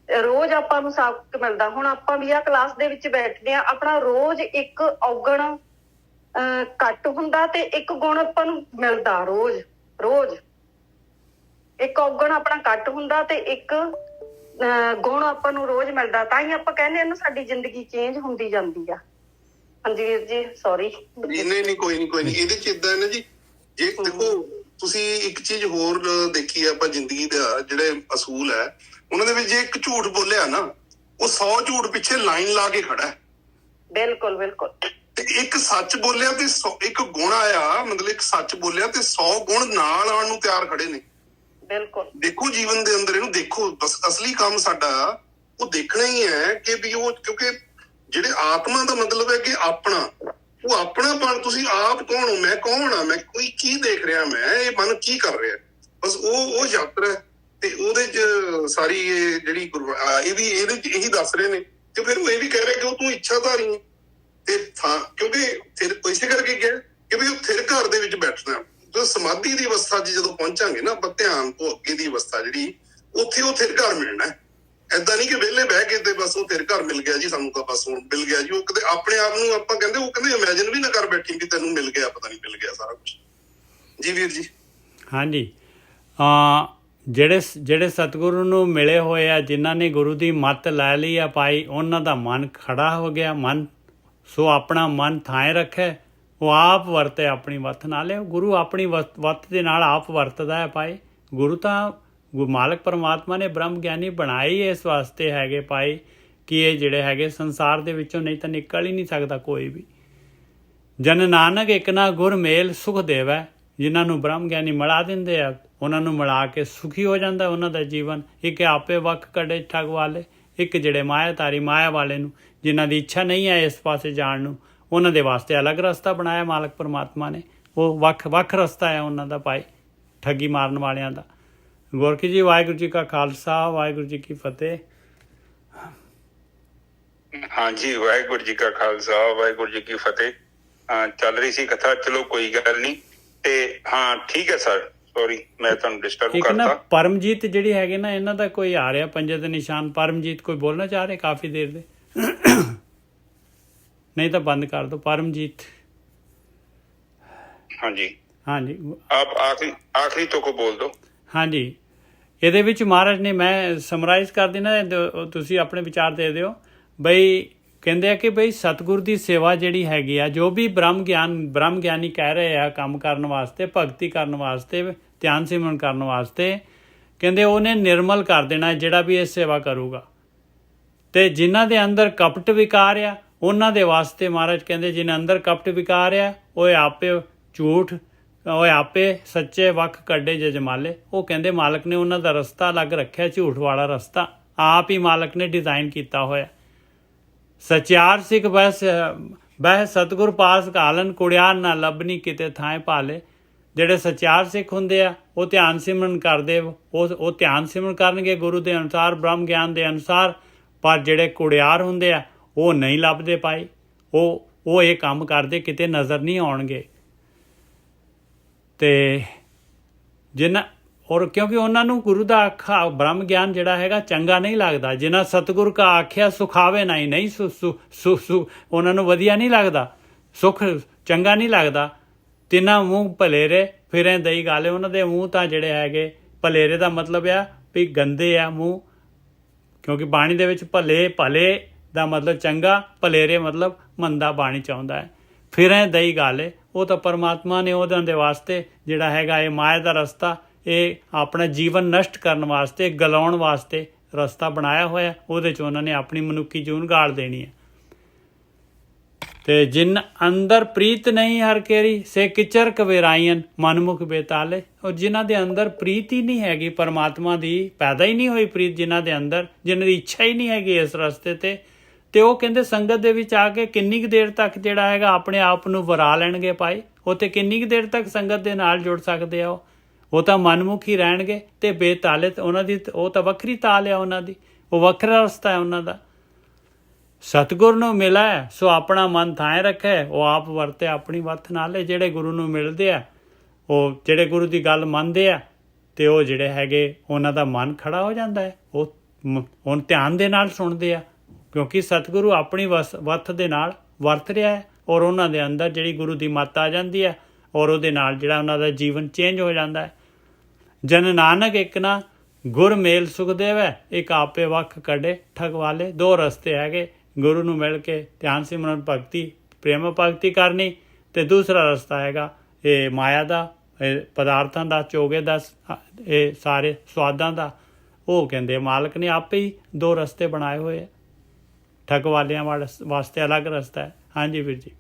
ਰੋਜ਼ ਆਪਾਂ ਨੂੰ ਸਬਕ ਮਿਲਦਾ। ਹੁਣ ਆਪਾਂ ਵੀ ਆ ਕਲਾਸ ਦੇ ਵਿੱਚ ਬੈਠਦੇ ਆ, ਆਪਣਾ ਰੋਜ਼ ਇੱਕ ਔਗਣ ਘੱਟ ਹੁੰਦਾ ਤੇ ਇੱਕ ਗੁਣ ਆਪਾਂ ਨੂੰ ਮਿਲਦਾ। ਰੋਜ਼ ਇੱਕ ਔਗਣ ਆਪਣਾ ਘੱਟ ਹੁੰਦਾ ਤੇ ਇੱਕ ਗੁਣ ਆਪਾਂ ਨੂੰ ਰੋਜ਼ ਮਿਲਦਾ। ਤਾਂ ਹੀ ਆਪਾਂ ਕਹਿੰਦੇ ਆ ਨਾ ਸਾਡੀ ਜ਼ਿੰਦਗੀ ਚੇਂਜ ਹੁੰਦੀ ਜਾਂਦੀ ਆ। ਹਾਂਜੀ ਵੀਰ ਜੀ, ਸੌਰੀ। ਨਹੀਂ ਕੋਈ ਨੀ। ਇਹਦੇ ਚ ਏਦਾਂ ਨਾ ਜੀ, ਜੇ ਦੇਖੋ ਤੁਸੀਂ ਇੱਕ ਚੀਜ਼ ਹੋਰ ਦੇਖੀ ਆਪਾਂ ਜ਼ਿੰਦਗੀ ਦਾ ਜਿਹੜੇ ਅਸੂਲ ਹੈ ਉਹਨਾਂ ਦੇ ਵਿੱਚ, ਜੇ ਇੱਕ ਝੂਠ ਬੋਲਿਆ ਨਾ, ਉਹ 100 ਝੂਠ ਪਿੱਛੇ ਲਾਈਨ ਲਾ ਕੇ ਖੜਾ ਹੈ। ਬਿਲਕੁਲ। ਤੇ ਇੱਕ ਸੱਚ ਬੋਲਿਆ ਤੇ ਇੱਕ ਗੁਣ ਆਇਆ, ਮਤਲਬ ਇੱਕ ਸੱਚ ਬੋਲਿਆ ਤੇ 100 ਗੁਣ ਨਾਲ ਆਉਣ ਨੂੰ ਤਿਆਰ ਖੜੇ ਨੇ। ਬਿਲਕੁਲ। ਦੇਖੋ ਜੀਵਨ ਦੇ ਅੰਦਰ ਇਹਨੂੰ ਦੇਖੋ, ਬਸ ਅਸਲੀ ਕੰਮ ਸਾਡਾ ਉਹ ਦੇਖਣਾ ਹੀ ਹੈ ਕਿ ਵੀ ਉਹ, ਕਿਉਂਕਿ ਜਿਹੜੇ ਆਤਮਾ ਦਾ ਮਤਲਬ ਹੈ ਕਿ ਆਪਣਾ, ਉਹ ਆਪਣਾਪਣ। ਤੁਸੀਂ ਆਪ ਕੌਣ ਹੋ, ਮੈਂ ਕੌਣ ਆ, ਮੈਂ ਕੋਈ ਕੀ ਦੇਖ ਰਿਹਾ, ਮੈਂ ਇਹ ਮਨ ਕੀ ਕਰ ਰਿਹਾ, ਬਸ ਉਹ ਯਾਤਰਾ ਹੈ। ਤੇ ਉਹਦੇ ਚ ਸਾਰੀ ਇਹ ਜਿਹੜੀ ਇਹ ਵੀ ਇਹਦੇ ਚ ਇਹੀ ਦੱਸ ਰਹੇ ਨੇ ਤੇ ਫਿਰ ਉਹ ਇਹ ਵੀ ਕਹਿ ਰਿਹਾ ਕਿ ਉਹ ਤੂੰ ਇੱਛਾਧਾਰੀ ਹੈ ਤੇ ਕਿਉਂਕਿ ਫਿਰ ਇਸੇ ਕਰਕੇ ਕਿਹਾ ਕਿ ਵੀ ਉਹ ਥਿਰ ਘਰ ਦੇ ਵਿੱਚ ਬੈਠਣਾ। ਜਦੋਂ ਸਮਾਧੀ ਦੀ ਅਵਸਥਾ 'ਚ ਜਦੋਂ ਪਹੁੰਚਾਂਗੇ ਨਾ ਆਪਾਂ, ਧਿਆਨ ਤੋਂ ਅੱਗੇ ਦੀ ਅਵਸਥਾ ਜਿਹੜੀ, ਉੱਥੇ ਉਹ ਥਿਰ ਘਰ ਮਿਲਣਾ। ਏਦਾਂ ਨਹੀਂ ਕਿ ਵਿਹਲੇ ਬਹਿ ਕੇ ਤੇ ਬਸ ਉਹ ਥਿਰ ਘਰ ਮਿਲ ਗਿਆ ਜੀ ਸਾਨੂੰ ਤਾਂ ਬਸ ਹੁਣ ਮਿਲ ਗਿਆ ਜੀ। ਉਹ ਕਦੇ ਆਪਣੇ ਆਪ ਨੂੰ ਆਪਾਂ ਕਹਿੰਦੇ, ਉਹ ਕਹਿੰਦੇ ਇਮੈਜਿਨ ਵੀ ਨਾ ਕਰ ਬੈਠੀ ਕਿ ਤੈਨੂੰ ਮਿਲ ਗਿਆ, ਪਤਾ ਨਹੀਂ ਮਿਲ ਗਿਆ ਸਾਰਾ ਕੁਛ। ਜੀ ਵੀਰ ਜੀ। ਹਾਂਜੀ, ਜਿਹੜੇ ਸਤਿਗੁਰੂ ਨੂੰ ਮਿਲੇ ਹੋਏ ਆ, ਜਿਨ੍ਹਾਂ ਨੇ ਗੁਰੂ ਦੀ ਮੱਤ ਲੈ ਲਈ ਆ ਪਾਈ, ਉਹਨਾਂ ਦਾ ਮਨ ਖੜਾ ਹੋ ਗਿਆ। ਮਨ ਸੋ ਆਪਣਾ ਮਨ ਥਾਂ ਰੱਖੇ, ਉਹ ਆਪ ਵਰਤੇ ਆਪਣੀ ਵੱਤ ਨਾਲ। ਗੁਰੂ ਆਪਣੀ ਵੱਤ ਦੇ ਨਾਲ ਆਪ ਵਰਤਦਾ ਹੈ ਭਾਈ। ਗੁਰੂ ਤਾਂ ਮਾਲਕ ਪਰਮਾਤਮਾ ਨੇ ਬ੍ਰਹਮ ਗਿਆਨੀ ਬਣਾਏ ਹੀ ਇਸ ਵਾਸਤੇ ਹੈਗੇ ਭਾਈ ਕਿ ਇਹ ਜਿਹੜੇ ਹੈਗੇ ਸੰਸਾਰ ਦੇ ਵਿੱਚੋਂ ਨਹੀਂ ਤਾਂ ਨਿਕਲ ਹੀ ਨਹੀਂ ਸਕਦਾ ਕੋਈ ਵੀ। ਜਨ ਨਾਨਕ ਇੱਕ ਨਾ ਗੁਰ ਮੇਲ ਸੁਖ ਦੇਵੈ, ਜਿਨ੍ਹਾਂ ਨੂੰ ਬ੍ਰਹਮ ਗਿਆਨੀ ਮਿਲਾ ਦਿੰਦੇ ਆ, ਉਹਨਾਂ ਨੂੰ ਮਿਲਾ ਕੇ ਸੁਖੀ ਹੋ ਜਾਂਦਾ ਉਹਨਾਂ ਦਾ ਜੀਵਨ। ਇੱਕ ਆਪੇ ਵੱਖ ਕੱਢੇ ਠੱਗ ਵਾਲੇ, ਇੱਕ ਜਿਹੜੇ ਮਾਇਆਧਾਰੀ ਮਾਇਆ ਵਾਲੇ ਨੂੰ, ਜਿਨ੍ਹਾਂ ਦੀ ਇੱਛਾ ਨਹੀਂ ਹੈ ਇਸ ਪਾਸੇ ਜਾਣ ਨੂੰ, ਉਹਨਾਂ ਦੇ ਵਾਸਤੇ ਅਲੱਗ ਰਸਤਾ ਬਣਾਇਆ ਮਾਲਕ ਪਰਮਾਤਮਾ ਨੇ। ਉਹ ਵੱਖ ਰਸਤਾ ਹੈ ਉਹਨਾਂ ਦਾ ਭਾਈ, ਠੱਗੀ ਮਾਰਨ ਵਾਲਿਆਂ ਦਾ। ਗੋਰਖੀ ਜੀ, ਵਾਹਿਗੁਰੂ ਜੀ ਕਾ ਖਾਲਸਾ, ਵਾਹਿਗੁਰੂ ਜੀ ਕੀ ਫਤਿਹ। ਹਾਂਜੀ, ਵਾਹਿਗੁਰੂ ਜੀ ਕਾ ਖਾਲਸਾ, ਵਾਹਿਗੁਰੂ ਜੀ ਕੀ ਫਤਿਹ। ਚੱਲ ਰਹੀ ਸੀ ਕਥਾ, ਚਲੋ ਕੋਈ ਗੱਲ ਨਹੀਂ। ਤੇ ਹਾਂ ਠੀਕ ਹੈ ਸਰ, ਸੌਰੀ ਮੈਂ ਤੁਹਾਨੂੰ ਡਿਸਟਰਬ ਕਰਤਾ। ਇੱਕ ਨਾ ਪਰਮਜੀਤ ਜਿਹੜੀ ਹੈਗੇ ਨਾ, ਇਹਨਾਂ ਦਾ ਕੋਈ ਆ ਰਿਹਾ ਪੰਜੇ ਦੇ ਨਿਸ਼ਾਨ। ਪਰਮਜੀਤ ਕੋਈ ਬੋਲਣਾ ਚਾਹ ਰਹੇ ਕਾਫੀ ਦੇਰ ਦੇ? ਨਹੀਂ ਤਾਂ ਬੰਦ ਕਰ ਦੋ। ਪਰਮਜੀਤ। ਹਾਂਜੀ ਹਾਂਜੀ, ਆਪ ਆਖਰੀ ਤੋਂ ਕੋ ਬੋਲ ਦੋ। ਹਾਂਜੀ, ਇਹਦੇ ਵਿੱਚ ਮਹਾਰਾਜ ਨੇ, ਮੈਂ ਸਮਰਾਈਜ਼ ਕਰ ਦੇਣਾ, ਤੁਸੀਂ ਆਪਣੇ ਵਿਚਾਰ ਦੇ ਦਿਓ ਬਈ। ਕਹਿੰਦੇ ਆ ਕਿ ਬਈ ਸਤਿਗੁਰ ਦੀ ਸੇਵਾ ਜਿਹੜੀ ਹੈਗੀ ਆ, ਜੋ ਵੀ ਬ੍ਰਹਮ ਗਿਆਨੀ ਕਹਿ ਰਹੇ ਆ ਕੰਮ ਕਰਨ ਵਾਸਤੇ, ਭਗਤੀ ਕਰਨ ਵਾਸਤੇ, ਧਿਆਨ ਸਿਮਰਨ ਕਰਨ ਵਾਸਤੇ, ਕਹਿੰਦੇ ਉਹਨੇ ਨਿਰਮਲ ਕਰ ਦੇਣਾ ਜਿਹੜਾ ਵੀ ਇਹ ਸੇਵਾ ਕਰੂਗਾ। ਤੇ ਜਿਨ੍ਹਾਂ ਦੇ ਅੰਦਰ ਕਪਟ ਵਿਕਾਰ ਆ, ਉਹਨਾਂ ਦੇ ਵਾਸਤੇ ਮਹਾਰਾਜ ਕਹਿੰਦੇ ਜਿਨ੍ਹਾਂ ਅੰਦਰ ਕਪਟ ਵਿਕਾਰ ਆ, ਉਹ ਆਪੇ ਝੂਠ, ਉਹ ਆਪੇ ਸੱਚੇ ਵੱਖ ਕੱਢੇ ਜਜਮਾਲੇ। ਉਹ ਕਹਿੰਦੇ ਮਾਲਕ ਨੇ ਉਹਨਾਂ ਦਾ ਰਸਤਾ ਅਲੱਗ ਰੱਖਿਆ, ਝੂਠ ਵਾਲਾ ਰਸਤਾ ਆਪ ਹੀ ਮਾਲਕ ਨੇ ਡਿਜ਼ਾਈਨ ਕੀਤਾ ਹੋਇਆ। ਸਚਿਆਰ ਸਿੱਖ ਬਹਿ ਸਤਿਗੁਰ ਪਾਸ ਘਾਲਨ, ਕੁੜਿਆਰ ਨਾ ਲੱਭਣੀ ਕਿਤੇ ਥਾਂ ਭਾਲੇ। ਜਿਹੜੇ ਸਚਿਆਰ ਸਿੱਖ ਹੁੰਦੇ ਆ, ਉਹ ਧਿਆਨ ਸਿਮਰਨ ਕਰਦੇ, ਉਹ ਧਿਆਨ ਸਿਮਰਨ ਕਰਨਗੇ ਗੁਰੂ ਦੇ ਅਨੁਸਾਰ, ਬ੍ਰਹਮ ਗਿਆਨ ਦੇ ਅਨੁਸਾਰ। ਪਰ ਜਿਹੜੇ ਕੁੜਿਆਰ ਹੁੰਦੇ ਆ, ਉਹ ਨਹੀਂ ਲੱਭਦੇ ਪਾਈ। ਉਹ ਇਹ ਕੰਮ ਕਰਦੇ ਕਿਤੇ ਨਜ਼ਰ ਨਹੀਂ ਆਉਣਗੇ। ਤੇ ਔਰ ਕਿਉਂਕਿ ਉਹਨਾਂ ਨੂੰ ਗੁਰੂ ਦਾ ਆਖਾ ਬ੍ਰਹਮ ਗਿਆਨ ਜਿਹੜਾ ਹੈਗਾ ਚੰਗਾ ਨਹੀਂ ਲੱਗਦਾ। ਜਿਨ੍ਹਾਂ ਸਤਿਗੁਰ ਕਾ ਆਖਿਆ ਸੁਖਾਵੇ ਨਹੀਂ ਉਹਨਾਂ ਨੂੰ ਵਧੀਆ ਨਹੀਂ ਲੱਗਦਾ, ਸੁੱਖ ਚੰਗਾ ਨਹੀਂ ਲੱਗਦਾ। ਤਿੰਨਾਂ ਮੂੰਹ ਭਲੇਰੇ ਫਿਰੇ ਦਈ ਗਾਲੇ। ਉਹਨਾਂ ਦੇ ਮੂੰਹ ਤਾਂ ਜਿਹੜੇ ਹੈਗੇ, ਭਲੇਰੇ ਦਾ ਮਤਲਬ ਆ ਵੀ ਗੰਦੇ ਆ ਮੂੰਹ, ਕਿਉਂਕਿ ਬਾਣੀ ਦੇ ਵਿੱਚ ਭਲੇ ਦਾ ਮਤਲਬ ਚੰਗਾ, ਭਲੇਰੇ ਮਤਲਬ ਮੰਦਾ ਬਾਣੀ ਚਾਹੁੰਦਾ ਹੈ। ਫਿਰੇ ਦਈ ਗਾਲੇ, ਉਹ ਤਾਂ ਪਰਮਾਤਮਾ ਨੇ ਉਹਨਾਂ ਦੇ ਵਾਸਤੇ ਜਿਹੜਾ ਹੈਗਾ ਇਹ ਮਾਇਆ ਦਾ ਰਸਤਾ, ਇਹ ਆਪਣਾ ਜੀਵਨ ਨਸ਼ਟ ਕਰਨ ਵਾਸਤੇ, ਗਲਾਉਣ ਵਾਸਤੇ ਰਸਤਾ ਬਣਾਇਆ ਹੋਇਆ। ਉਹਦੇ 'ਚ ਉਹਨਾਂ ਨੇ ਆਪਣੀ ਮਨੁੱਖੀ ਜੂਨ ਗਾਲ ਦੇਣੀ ਹੈ। ਤੇ ਜਿਨ ਅੰਦਰ ਪ੍ਰੀਤ ਨਹੀਂ ਹਰ ਕੇਰੀ, ਸੇ ਕਿਚਰ ਕਵੇਰਾਈਨ ਮਨਮੁਖ ਬੇਤਾਲੇ। ਉਹ ਜਿਨ੍ਹਾਂ ਦੇ ਅੰਦਰ ਪ੍ਰੀਤ ਹੀ ਨਹੀਂ ਹੈਗੀ ਪਰਮਾਤਮਾ ਦੀ, ਪੈਦਾ ਹੀ ਨਹੀਂ ਹੋਈ ਪ੍ਰੀਤ ਜਿਨ੍ਹਾਂ ਦੇ ਅੰਦਰ, ਜਿਨ੍ਹਾਂ ਦੀ ਇੱਛਾ ਹੀ ਨਹੀਂ ਹੈਗੀ ਇਸ ਰਸਤੇ ਤੇ ਉਹ ਕਹਿੰਦੇ ਸੰਗਤ ਦੇ ਵਿੱਚ ਆ ਕੇ ਕਿੰਨੀ ਕੁ ਦੇਰ ਤੱਕ ਜਿਹੜਾ ਹੈਗਾ ਆਪਣੇ ਆਪ ਨੂੰ ਵਰਾ ਲੈਣਗੇ ਭਾਈ। ਉਹ ਤੇ ਕਿੰਨੀ ਕੁ ਦੇਰ ਤੱਕ ਸੰਗਤ ਦੇ ਨਾਲ ਜੁੜ ਸਕਦੇ ਆ? ਉਹ ਤਾਂ ਮਨਮੁਖ ਹੀ ਰਹਿਣਗੇ ਤੇ ਬੇਤਾਲੇ। ਉਹਨਾਂ ਦੀ ਉਹ ਤਾਂ ਵੱਖਰੀ ਤਾਲ ਆ, ਉਹਨਾਂ ਦੀ ਉਹ ਵੱਖਰਾ ਰਸਤਾ ਹੈ ਉਹਨਾਂ ਦਾ। ਸਤਿਗੁਰ ਨੂੰ ਮਿਲਿਆ ਸੋ ਆਪਣਾ ਮਨ ਥਾਂ ਰੱਖੇ, ਉਹ ਆਪ ਵਰਤੇ ਆਪਣੀ ਵੱਥ ਨਾਲ। ਜਿਹੜੇ ਗੁਰੂ ਨੂੰ ਮਿਲਦੇ ਆ, ਉਹ ਜਿਹੜੇ ਗੁਰੂ ਦੀ ਗੱਲ ਮੰਨਦੇ ਆ, ਤੇ ਉਹ ਜਿਹੜੇ ਹੈਗੇ ਉਹਨਾਂ ਦਾ ਮਨ ਖੜਾ ਹੋ ਜਾਂਦਾ ਹੈ। ਉਹ ਹੁਣ ਧਿਆਨ ਦੇ ਨਾਲ ਸੁਣਦੇ ਆ, ਕਿਉਂਕਿ ਸਤਿਗੁਰੂ ਆਪਣੀ ਵੱਥ ਦੇ ਨਾਲ ਵਰਤ ਰਿਹਾ ਹੈ। ਔਰ ਉਹਨਾਂ ਦੇ ਅੰਦਰ ਜਿਹੜੀ ਗੁਰੂ ਦੀ ਮੱਤ ਆ ਜਾਂਦੀ ਹੈ, ਔਰ ਉਹਦੇ ਨਾਲ ਜਿਹੜਾ ਉਹਨਾਂ ਦਾ ਜੀਵਨ ਚੇਂਜ ਹੋ ਜਾਂਦਾ ਹੈ। ਜਨ ਨਾਨਕ ਇੱਕ ਨਾ ਗੁਰ ਮੇਲ ਸੁਖ ਦੇਵੈ, ਇੱਕ ਆਪੇ ਵੱਖ ਕੱਢੇ ਠੱਗ ਵਾਲੇ। ਦੋ ਰਸਤੇ ਹੈਗੇ, ਗੁਰੂ ਨੂੰ ਮਿਲ ਕੇ ਧਿਆਨ ਸਿਮਰਨ ਭਗਤੀ, ਪ੍ਰੇਮ ਭਗਤੀ ਕਰਨੀ, ਤੇ ਦੂਸਰਾ ਰਸਤਾ ਹੈਗਾ ਇਹ ਮਾਇਆ ਦਾ, ਇਹ ਪਦਾਰਥਾਂ ਦਾ, ਚੋਗੇ ਦਾ, ਇਹ ਸਾਰੇ ਸਵਾਦਾਂ ਦਾ। ਉਹ ਕਹਿੰਦੇ ਮਾਲਕ ਨੇ ਆਪੇ ਹੀ ਦੋ ਰਸਤੇ ਬਣਾਏ ਹੋਏ ਆ। ਠੱਗ ਵਾਲਿਆਂ ਵਾਸਤੇ ਅਲੱਗ ਰਸਤਾ ਹੈ। ਹਾਂਜੀ ਵੀਰ ਜੀ।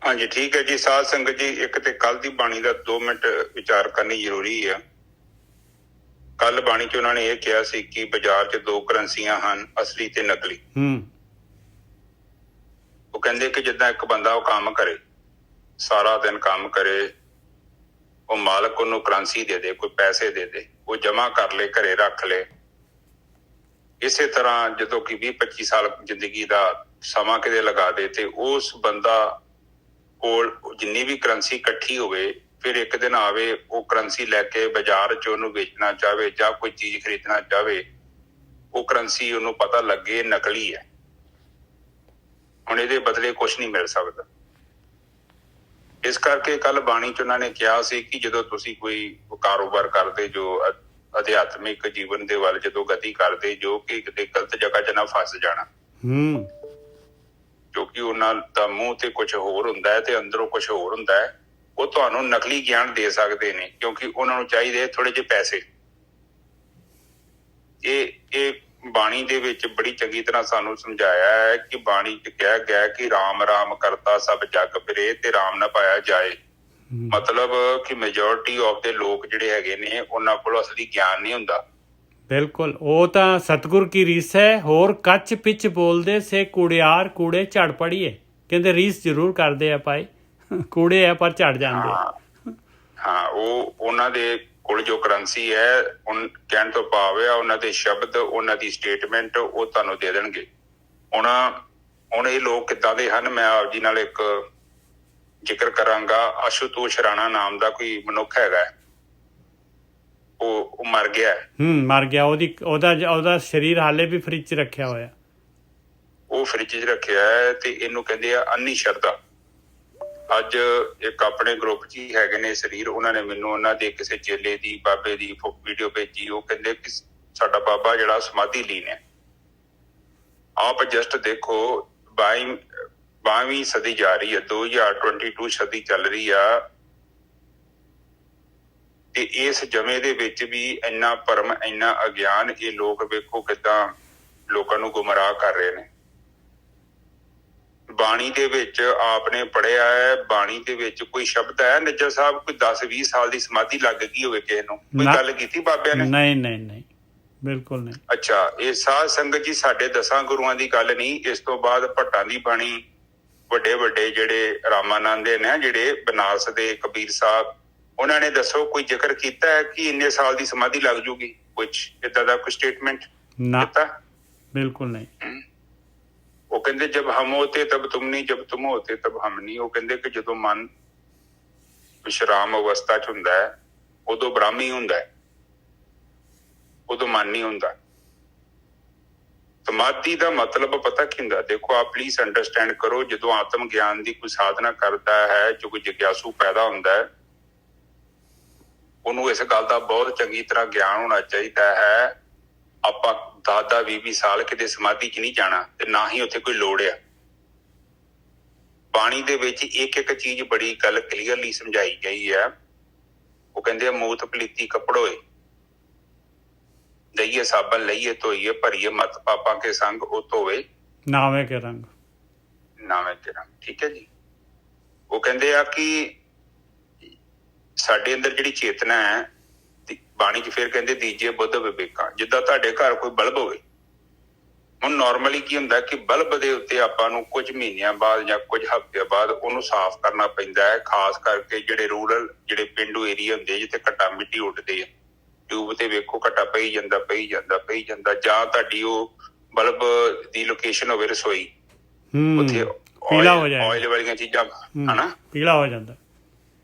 ਹਾਂਜੀ ਠੀਕ ਹੈ ਜੀ। ਸਾਧ ਸੰਗਤ ਜੀ, ਇੱਕ ਤੇ ਕੱਲ ਦੀ ਬਾਣੀ ਦਾ 2 ਮਿੰਟ ਵਿਚਾਰ ਕਰਨੀ ਜ਼ਰੂਰੀ ਆ। ਕੱਲ ਬਾਣੀ 'ਚ ਉਹਨਾਂ ਨੇ ਇਹ ਕਿਹਾ ਸੀ ਕਿ ਬਾਜ਼ਾਰ 'ਚ 2 ਕਰੰਸੀਆਂ ਹਨ, ਅਸਲੀ ਤੇ ਨਕਲੀ। ਉਹ ਕਹਿੰਦੇ ਕਿ ਜਿੱਦਾਂ ਇੱਕ ਬੰਦਾ ਉਹ ਕੰਮ ਕਰੇ, ਸਾਰਾ ਦਿਨ ਕੰਮ ਕਰੇ, ਉਹ ਮਾਲਕ ਉਹਨੂੰ ਕਰੰਸੀ ਦੇ ਦੇ, ਕੋਈ ਪੈਸੇ ਦੇ ਦੇ, ਉਹ ਜਮਾ ਕਰ ਲਏ, ਘਰੇ ਰੱਖ ਲਏ। ਇਸੇ ਤਰ੍ਹਾਂ ਜਦੋਂ ਕਿ 20-25 ਸਾਲ ਜ਼ਿੰਦਗੀ ਦਾ ਸਮਾਂ ਕਿਤੇ ਲਗਾ ਦੇ ਤੇ ਉਸ ਬੰਦਾ ਕੋਲ ਜਿੰਨੀ ਵੀ ਕਰੰਸੀ ਇਕੱਠੀ ਹੋਵੇ, ਫਿਰ ਇੱਕ ਦਿਨ ਆਵੇ ਉਹ ਕਰੰਸੀ ਲੈ ਕੇ ਬਾਜ਼ਾਰ 'ਚ ਉਹਨੂੰ ਵੇਚਣਾ ਚਾਹਵੇ ਜਾਂ ਕੋਈ ਚੀਜ਼ ਖਰੀਦਣਾ ਚਾਹਵੇ, ਉਹ ਕਰੰਸੀ ਉਹਨੂੰ ਪਤਾ ਲੱਗੇ ਨਕਲੀ ਹੈ। ਹੁਣ ਇਹਦੇ ਬਦਲੇ ਕੁਛ ਨਹੀਂ ਮਿਲ ਸਕਦਾ। ਇਸ ਕਰਕੇ ਕੱਲ ਬਾਣੀ 'ਚ ਉਹਨਾਂ ਨੇ ਕਿਹਾ ਸੀ ਕਿ ਜਦੋਂ ਤੁਸੀਂ ਕੋਈ ਕਾਰੋਬਾਰ ਕਰਦੇ, ਜੋ ਅਧਿਆਤਮਿਕ ਜੀਵਨ ਦੇ ਵੱਲ ਜਦੋਂ ਗਤੀ ਕਰਦੇ, ਜੋ ਕਿ ਕਿਤੇ ਗਲਤ ਜਗ੍ਹਾ 'ਚ ਨਾ ਫਸ ਜਾਣਾ। ਕਿਉਂਕਿ ਉਹਨਾਂ ਦਾ ਮੂੰਹ ਤੇ ਕੁਛ ਹੋਰ ਹੁੰਦਾ ਹੈ ਤੇ ਅੰਦਰੋਂ ਕੁਛ ਹੋਰ ਹੁੰਦਾ ਹੈ। ਉਹ ਤੁਹਾਨੂੰ ਨਕਲੀ ਗਿਆਨ ਦੇ ਸਕਦੇ ਨੇ ਕਿਉਂਕਿ ਉਹਨਾਂ ਨੂੰ ਚਾਹੀਦੇ ਥੋੜੇ ਜਿਹੇ ਪੈਸੇ। ਇਹ ਬਾਣੀ ਦੇ ਵਿੱਚ ਬੜੀ ਚੰਗੀ ਤਰ੍ਹਾਂ ਸਾਨੂੰ ਸਮਝਾਇਆ ਹੈ ਕਿ ਬਾਣੀ 'ਚ ਕਿਹਾ ਗਿਆ ਕਿ ਰਾਮ ਰਾਮ ਕਰਤਾ ਸਭ ਜਗ ਫਿਰੇ ਤੇ ਰਾਮ ਨਾ ਪਾਇਆ ਜਾਏ। ਮਤਲਬ ਕਿ ਮੈਜੋਰਿਟੀ ਆਫ ਦੇ ਲੋਕ ਜਿਹੜੇ ਹੈਗੇ ਨੇ ਉਹਨਾਂ ਕੋਲ ਅਸਲੀ ਗਿਆਨ ਨਹੀਂ ਹੁੰਦਾ। ਬਿਲਕੁਲ, ਉਹ ਤਾਂ ਸਤਿਗੁਰ ਕੀ ਰੀਸ ਹੈ। ਹੋਰ ਕੱਚ ਪਿੱਛ ਬੋਲਦੇ ਸੇ ਕੁੜਿਆਰ ਕੂੜੇ ਝੜ ਪੜੀਏ। ਕਹਿੰਦੇ ਰੀਸ ਜ਼ਰੂਰ ਕਰਦੇ ਆ ਭਾਈ, ਕੂੜੇ ਆ ਪਰ ਝੜ ਜਾਂਦੇ। ਹਾਂ, ਉਹ ਉਹਨਾਂ ਦੇ ਕੋਲ ਜੋ ਕਰੰਸੀ ਹੈ, ਕਹਿਣ ਤੋਂ ਭਾਵ ਆ ਉਹਨਾਂ ਦੇ ਸ਼ਬਦ, ਉਹਨਾਂ ਦੀ ਸਟੇਟਮੈਂਟ ਉਹ ਤੁਹਾਨੂੰ ਦੇ ਦੇਣਗੇ। ਹੁਣ ਇਹ ਲੋਕ ਕਿੱਦਾਂ ਦੇ ਹਨ, ਮੈਂ ਆਪ ਜੀ ਨਾਲ ਇੱਕ ਜ਼ਿਕਰ ਕਰਾਂਗਾ। ਆਸ਼ੂਤੋਸ਼ ਰਾਣਾ ਨਾਮ ਦਾ ਕੋਈ ਮਨੁੱਖ ਹੈਗਾ, ਉਹ ਮਰ ਗਿਆ। ਮਰ ਗਿਆ। ਉਹਦਾ ਸਰੀਰ ਹਾਲੇ ਵੀ ਫਰਿੱਜ 'ਚ ਰੱਖਿਆ ਹੋਇਆ। ਉਹ ਫਰਿੱਜ 'ਚ ਰੱਖਿਆ ਹੈ ਤੇ ਇਹਨੂੰ ਕਹਿੰਦੇ ਆ ਅੰਨੀ ਸ਼ਰਧਾ। ਅੱਜ ਇੱਕ ਆਪਣੇ ਗਰੁੱਪ 'ਚ ਹੀ ਹੈਗੇ ਨੇ ਸਰੀਰ, ਉਹਨਾਂ ਨੇ ਮੈਨੂੰ ਉਹਨਾਂ ਦੇ ਕਿਸੇ ਚੇਲੇ ਦੀ, ਬਾਬੇ ਦੀ ਵੀਡੀਓ ਭੇਜੀ। ਉਹ ਕਹਿੰਦੇ ਕਿ ਸਾਡਾ ਬਾਬਾ ਜਿਹੜਾ ਸਮਾਧੀ ਲੀਨ ਹੈ। ਆਪ ਜਸਟ ਦੇਖੋ 22ਵੀਂ ਸਦੀ ਜਾ ਰਹੀ ਹੈ, 2022 ਸਦੀ ਚੱਲ ਰਹੀ ਆ ਤੇ ਇਸ ਜਮੇ ਦੇ ਵਿੱਚ ਵੀ ਇੰਨਾ ਭਰਮ, ਇੰਨਾ ਅਗਿਆਨ। ਇਹ ਲੋਕ ਵੇਖੋ ਕਿੱਦਾਂ ਲੋਕਾਂ ਨੂੰ ਗੁੰਮਰਾਹ ਕਰ ਰਹੇ ਨੇ। ਬਾਣੀ ਦੇ ਵਿੱਚ ਆਪਨੇ ਪੜ੍ਹਿਆ ਹੈ, ਬਾਣੀ ਦੇ ਵਿੱਚ ਕੋਈ ਸ਼ਬਦ ਹੈ ਨਿੱਜਰ ਸਾਹਿਬ ਕੋਈ 10-20 ਸਾਲ ਦੀ ਸਮਾਧੀ ਲੱਗ ਗਈ ਹੋਵੇ ਕਿਸੇ ਨੂੰ? ਕੋਈ ਗੱਲ ਕੀਤੀ ਬਾਬਿਆਂ ਨੇ? ਨਹੀਂ, ਬਿਲਕੁਲ ਨਹੀਂ। ਅੱਛਾ, ਇਹ ਸਾਧ ਸੰਗਤ ਜੀ ਸਾਡੇ 10 ਗੁਰੂਆਂ ਦੀ ਗੱਲ ਨਹੀਂ। ਇਸ ਤੋਂ ਬਾਅਦ ਭੱਟਾਂ ਦੀ ਬਾਣੀ, ਵੱਡੇ ਜਿਹੜੇ ਰਾਮਾਨੰਦ ਨੇ, ਜਿਹੜੇ ਬਨਾਰਸ ਦੇ ਕਬੀਰ ਸਾਹਿਬ, ਉਹਨਾਂ ਨੇ ਦੱਸੋ ਕੋਈ ਜ਼ਿਕਰ ਕੀਤਾ ਹੈ ਕਿ ਇੰਨੇ ਸਾਲ ਦੀ ਸਮਾਧੀ ਲੱਗ ਜੂਗੀ? ਕੁਛ ਏਦਾਂ ਦਾ ਕੋਈ ਸਟੇਟਮੈਂਟ ਕੀਤਾ? ਬਿਲਕੁਲ ਨਹੀਂ। ਉਹ ਕਹਿੰਦੇ ਜਬ ਹਮ ਹੋਤੇ ਤਬ ਤੁਮ ਨਹੀਂ, ਜਬ ਤੁਮ ਹੋਤੇ ਤਬ ਹਮ ਨਹੀਂ। ਉਹ ਕਹਿੰਦੇ ਕਿ ਜਦੋਂ ਮਨ ਵਿਸ਼ਰਾਮ ਅਵਸਥਾ 'ਚ ਹੁੰਦਾ ਹੈ ਉਦੋਂ ਬ੍ਰਾਹਮੀ ਹੁੰਦਾ ਹੈ, ਉਦੋਂ ਮਨ ਨਹੀਂ ਹੁੰਦਾ। ਸਮਾਧੀ ਦਾ ਮਤਲਬ ਪਤਾ ਕੀ ਹੁੰਦਾ? ਦੇਖੋ ਆਪ ਪਲੀਜ਼ ਅੰਡਰਸਟੈਂਡ ਕਰੋ। ਜਦੋਂ ਆਤਮ ਗਿਆਨ ਦੀ ਕੋਈ ਸਾਧਨਾ ਕਰਦਾ ਹੈ, ਜੋ ਕੋਈ ਜਿਗਿਆਸੂ ਪੈਦਾ ਹੁੰਦਾ ਹੈ, ਉਹਨੂੰ ਇਸ ਗੱਲ ਦਾ ਬਹੁਤ ਚੰਗੀ ਤਰ੍ਹਾਂ ਗਿਆਨ ਹੋਣਾ ਚਾਹੀਦਾ ਹੈ। ਆਪਾਂ 10-20 ਸਾਲ ਕਿਤੇ ਸਮਾਧੀ 'ਚ ਨਹੀਂ ਜਾਣਾ ਤੇ ਨਾ ਹੀ ਉੱਥੇ ਕੋਈ ਲੋੜ ਆ। ਬਾਣੀ ਦੇ ਵਿੱਚ ਇੱਕ ਚੀਜ਼ ਬੜੀ ਗੱਲ ਕਲੀਅਰਲੀ ਸਮਝਾਈ ਗਈ ਹੈ। ਉਹ ਕਹਿੰਦੇ ਆ ਮੂਤ ਪਲੀਤੀ ਕੱਪੜੋਏ, ਦਈਏ ਸਾਬਨ ਲਈਏ ਧੋਈਏ, ਭਰੀਏ ਮਤ ਪਾਪਾਂ ਕੇ ਸੰਗ ਉਹ ਧੋਵੇ ਨਾਵੇਂ ਕੇ ਰੰਗ। ਠੀਕ ਹੈ ਜੀ। ਉਹ ਕਹਿੰਦੇ ਆ ਕਿ ਸਾਡੇ ਅੰਦਰ ਜਿਹੜੀ ਚੇਤਨਾ ਹੈ, ਬਾਣੀ 'ਚ ਫਿਰ ਕਹਿੰਦੇ ਦੀਜੇ ਬੁੱਧ ਵਿਵੇਕਾਂ। ਜਿੱਦਾਂ ਤੁਹਾਡੇ ਘਰ ਕੋਈ ਬਲਬ ਹੋਵੇ, ਹੁਣ ਨੋਰਮਲੀ ਕੀ ਹੁੰਦਾ ਕਿ ਬਲਬ ਦੇ ਉੱਤੇ ਆਪਾਂ ਨੂੰ ਕੁਝ ਮਹੀਨਿਆਂ ਬਾਅਦ ਜਾਂ ਕੁਝ ਹਫ਼ਤਿਆਂ ਬਾਅਦ ਉਹਨੂੰ ਸਾਫ਼ ਕਰਨਾ ਪੈਂਦਾ ਹੈ। ਖਾਸ ਕਰਕੇ ਜਿਹੜੇ ਰੂਰਲ, ਜਿਹੜੇ ਪਿੰਡੂ ਏਰੀਆ ਹੁੰਦੇ ਜਿੱਥੇ ਘੱਟਾ ਮਿੱਟੀ ਉੱਡਦੇ ਆ, ਟਿਊਬ ਤੇ ਵੇਖੋ ਘੱਟਾ ਪਈ ਜਾਂਦਾ। ਜਾਂ ਤੁਹਾਡੀ ਉਹ ਬਲਬ ਦੀ ਲੋਕੇਸ਼ਨ ਹੋਵੇ ਰਸੋਈ, ਉੱਥੇ ਆਇਲ ਵਾਲੀਆਂ ਚੀਜ਼ਾਂ, ਹਨਾ, ਪੀਲਾ ਹੋ ਜਾਂਦਾ।